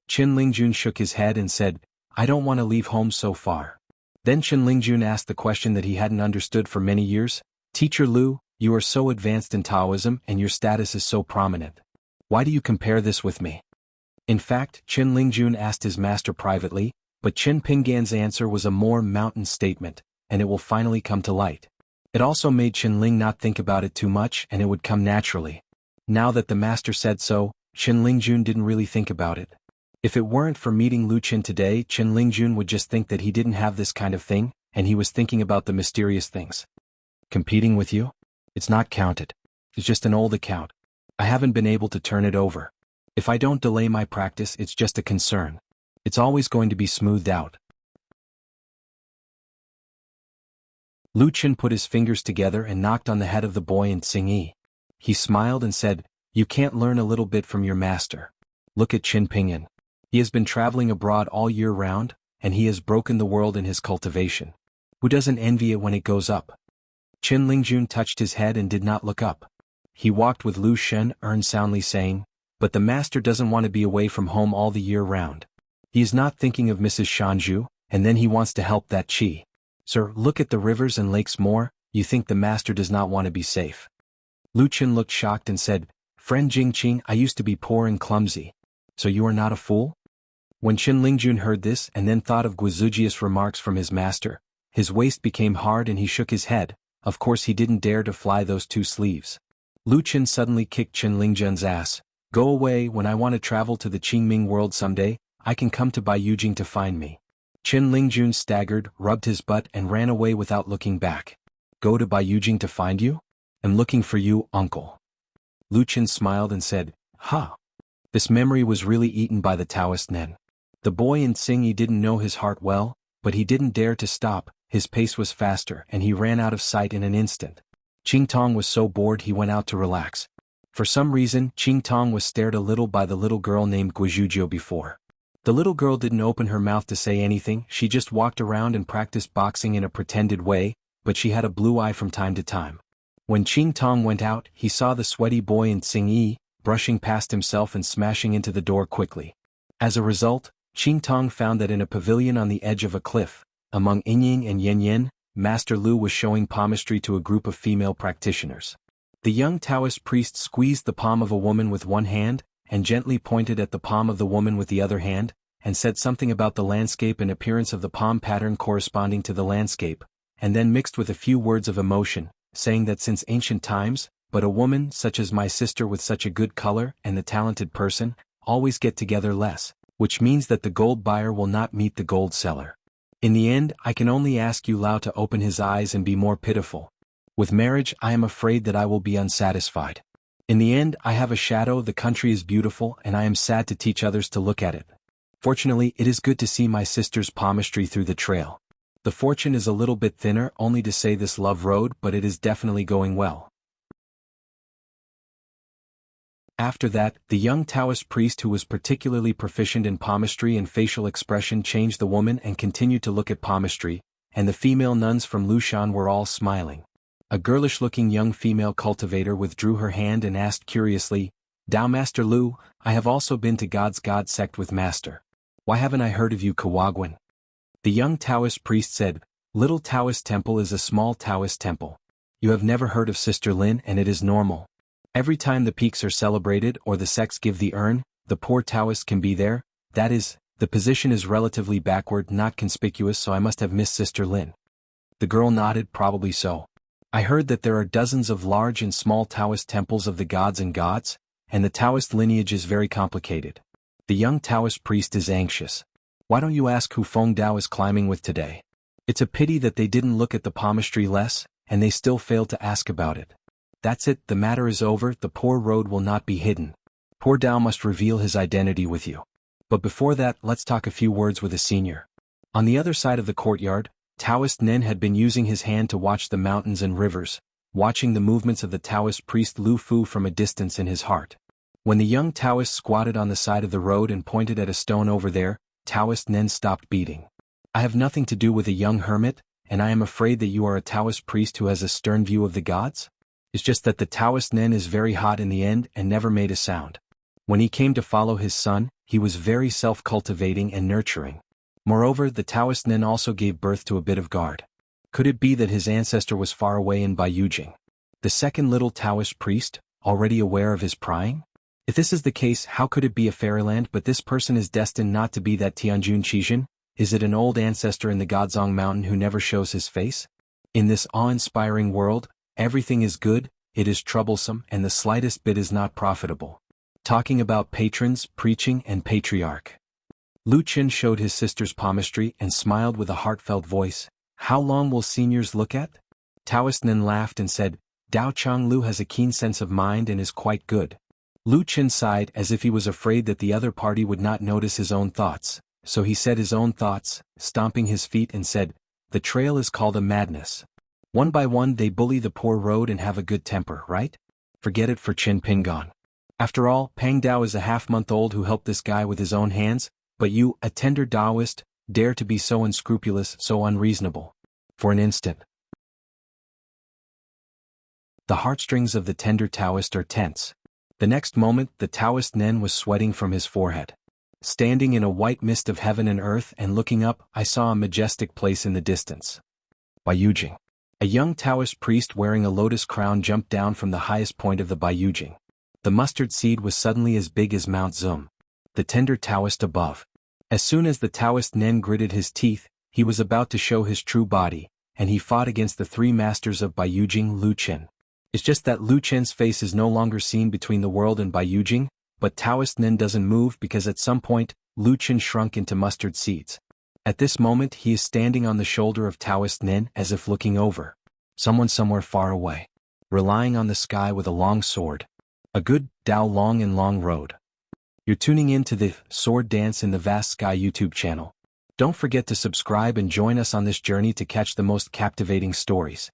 Qin Lingjun shook his head and said, "I don't want to leave home so far." Then Qin Lingjun asked the question that he hadn't understood for many years, "Teacher Lu, you are so advanced in Taoism and your status is so prominent. Why do you compare this with me?" In fact, Qin Lingjun asked his master privately, but Qin Pinggan's answer was a more mountain statement, and it will finally come to light. It also made Qin Ling not think about it too much and it would come naturally. Now that the master said so, Qin Lingjun didn't really think about it. If it weren't for meeting Lu Qin today, Qin Lingjun would just think that he didn't have this kind of thing, and he was thinking about the mysterious things. Competing with you? It's not counted. It's just an old account. I haven't been able to turn it over. If I don't delay my practice, it's just a concern. It's always going to be smoothed out. Lu Qin put his fingers together and knocked on the head of the boy in Tsingyi. He smiled and said, "You can't learn a little bit from your master. Look at Qin Pingyan. He has been traveling abroad all year round, and he has broken the world in his cultivation. Who doesn't envy it when it goes up?" Qin Lingjun touched his head and did not look up. He walked with Lu Shen soundly saying, "But the master doesn't want to be away from home all the year round. He is not thinking of Mrs. Shanju, and then he wants to help that Qi. Sir, look at the rivers and lakes more, you think the master does not want to be safe." Lu Qin looked shocked and said, "Friend Jingqing, I used to be poor and clumsy. So you are not a fool?" When Qin Lingjun heard this and then thought of Guizujia's remarks from his master, his waist became hard and he shook his head. Of course he didn't dare to fly those 2 sleeves. Lu Qin suddenly kicked Qin Lingjun's ass. "Go away, when I want to travel to the Qingming world someday, I can come to Baiyujing to find me." Qin Lingjun staggered, rubbed his butt and ran away without looking back. "Go to Baiyujing to find you? I'm looking for you, uncle." Lu Qin smiled and said, "Ha." This memory was really eaten by the Taoist Nen. The boy in Tsingyi didn't know his heart well, but he didn't dare to stop. His pace was faster and he ran out of sight in an instant. Qing Tong was so bored he went out to relax. For some reason, Qing Tong was stared a little by the little girl named Guizhuzhou before. The little girl didn't open her mouth to say anything, she just walked around and practiced boxing in a pretended way, but she had a blue eye from time to time. When Qing Tong went out, he saw the sweaty boy in Tsingyi, brushing past himself and smashing into the door quickly. As a result, Qing Tong found that in a pavilion on the edge of a cliff, among Yingying and Yanyan, Master Lu was showing palmistry to a group of female practitioners. The young Taoist priest squeezed the palm of a woman with one hand, and gently pointed at the palm of the woman with the other hand, and said something about the landscape and appearance of the palm pattern corresponding to the landscape, and then mixed with a few words of emotion, saying that since ancient times, but a woman such as my sister with such a good color and the talented person, always get together less, which means that the gold buyer will not meet the gold seller. In the end, I can only ask you Lao to open his eyes and be more pitiful. With marriage, I am afraid that I will be unsatisfied. In the end, I have a shadow, the country is beautiful, and I am sad to teach others to look at it. Fortunately, it is good to see my sister's palmistry through the trail. The fortune is a little bit thinner, only to say this love road, but it is definitely going well. After that, the young Taoist priest who was particularly proficient in palmistry and facial expression changed the woman and continued to look at palmistry, and the female nuns from Lushan were all smiling. A girlish-looking young female cultivator withdrew her hand and asked curiously, "Tao Master Lu, I have also been to God's God sect with Master. Why haven't I heard of you, Kawagwan?" The young Taoist priest said, "Little Taoist Temple is a small Taoist temple. You have never heard of Sister Lin, and it is normal. Every time the peaks are celebrated or the sects give the urn, the poor Taoist can be there. That is, the position is relatively backward, not conspicuous, so I must have missed Sister Lin." The girl nodded, "Probably so. I heard that there are dozens of large and small Taoist temples of the gods and gods, and the Taoist lineage is very complicated." The young Taoist priest is anxious. "Why don't you ask who Feng Dao is climbing with today? It's a pity that they didn't look at the palmistry less, and they still failed to ask about it. That's it, the matter is over, the poor road will not be hidden. Poor Dao must reveal his identity with you. But before that, let's talk a few words with a senior." On the other side of the courtyard, Taoist Nen had been using his hand to watch the mountains and rivers, watching the movements of the Taoist priest Lu Fu from a distance in his heart. When the young Taoist squatted on the side of the road and pointed at a stone over there, Taoist Nen stopped beating. "I have nothing to do with a young hermit, and I am afraid that you are a Taoist priest who has a stern view of the gods? It's just that the Taoist Nen is very hot in the end and never made a sound. When he came to follow his son, he was very self-cultivating and nurturing. Moreover, the Taoist Nen also gave birth to a bit of guard. Could it be that his ancestor was far away in Baiyujing? The second little Taoist priest, already aware of his prying? If this is the case, how could it be a fairyland? But this person is destined not to be that Tianjun Qixin? Is it an old ancestor in the Godzong mountain who never shows his face? In this awe-inspiring world, everything is good, it is troublesome, and the slightest bit is not profitable. Talking about patrons, preaching, and patriarch. Lu Qin showed his sister's palmistry and smiled with a heartfelt voice. How long will seniors look at? Taoist Nin laughed and said, Dao Changlu has a keen sense of mind and is quite good. Lu Qin sighed as if he was afraid that the other party would not notice his own thoughts, so he said his own thoughts, stomping his feet, and said, The trail is called a madness. One by one they bully the poor road and have a good temper, right? Forget it for Qin Pingon. After all, Pang Dao is a half-month-old who helped this guy with his own hands, but you, a tender Taoist, dare to be so unscrupulous, so unreasonable. For an instant, the heartstrings of the tender Taoist are tense. The next moment, the Taoist Nen was sweating from his forehead. Standing in a white mist of heaven and earth and looking up, I saw a majestic place in the distance. Baiyujing. A young Taoist priest wearing a lotus crown jumped down from the highest point of the Baiyujing. The mustard seed was suddenly as big as Mount Zum. The tender Taoist above. As soon as the Taoist Nen gritted his teeth, he was about to show his true body, and he fought against the three masters of Baiyujing. Lu Qin. It's just that Lu Qin's face is no longer seen between the world and Baiyujing, but Taoist Nen doesn't move because at some point, Lu Qin shrunk into mustard seeds. At this moment he is standing on the shoulder of Taoist Nen as if looking over someone somewhere far away, relying on the sky with a long sword. A good Dao long and long road. You're tuning in to the Sword Dance in the Vast Sky YouTube channel. Don't forget to subscribe and join us on this journey to catch the most captivating stories.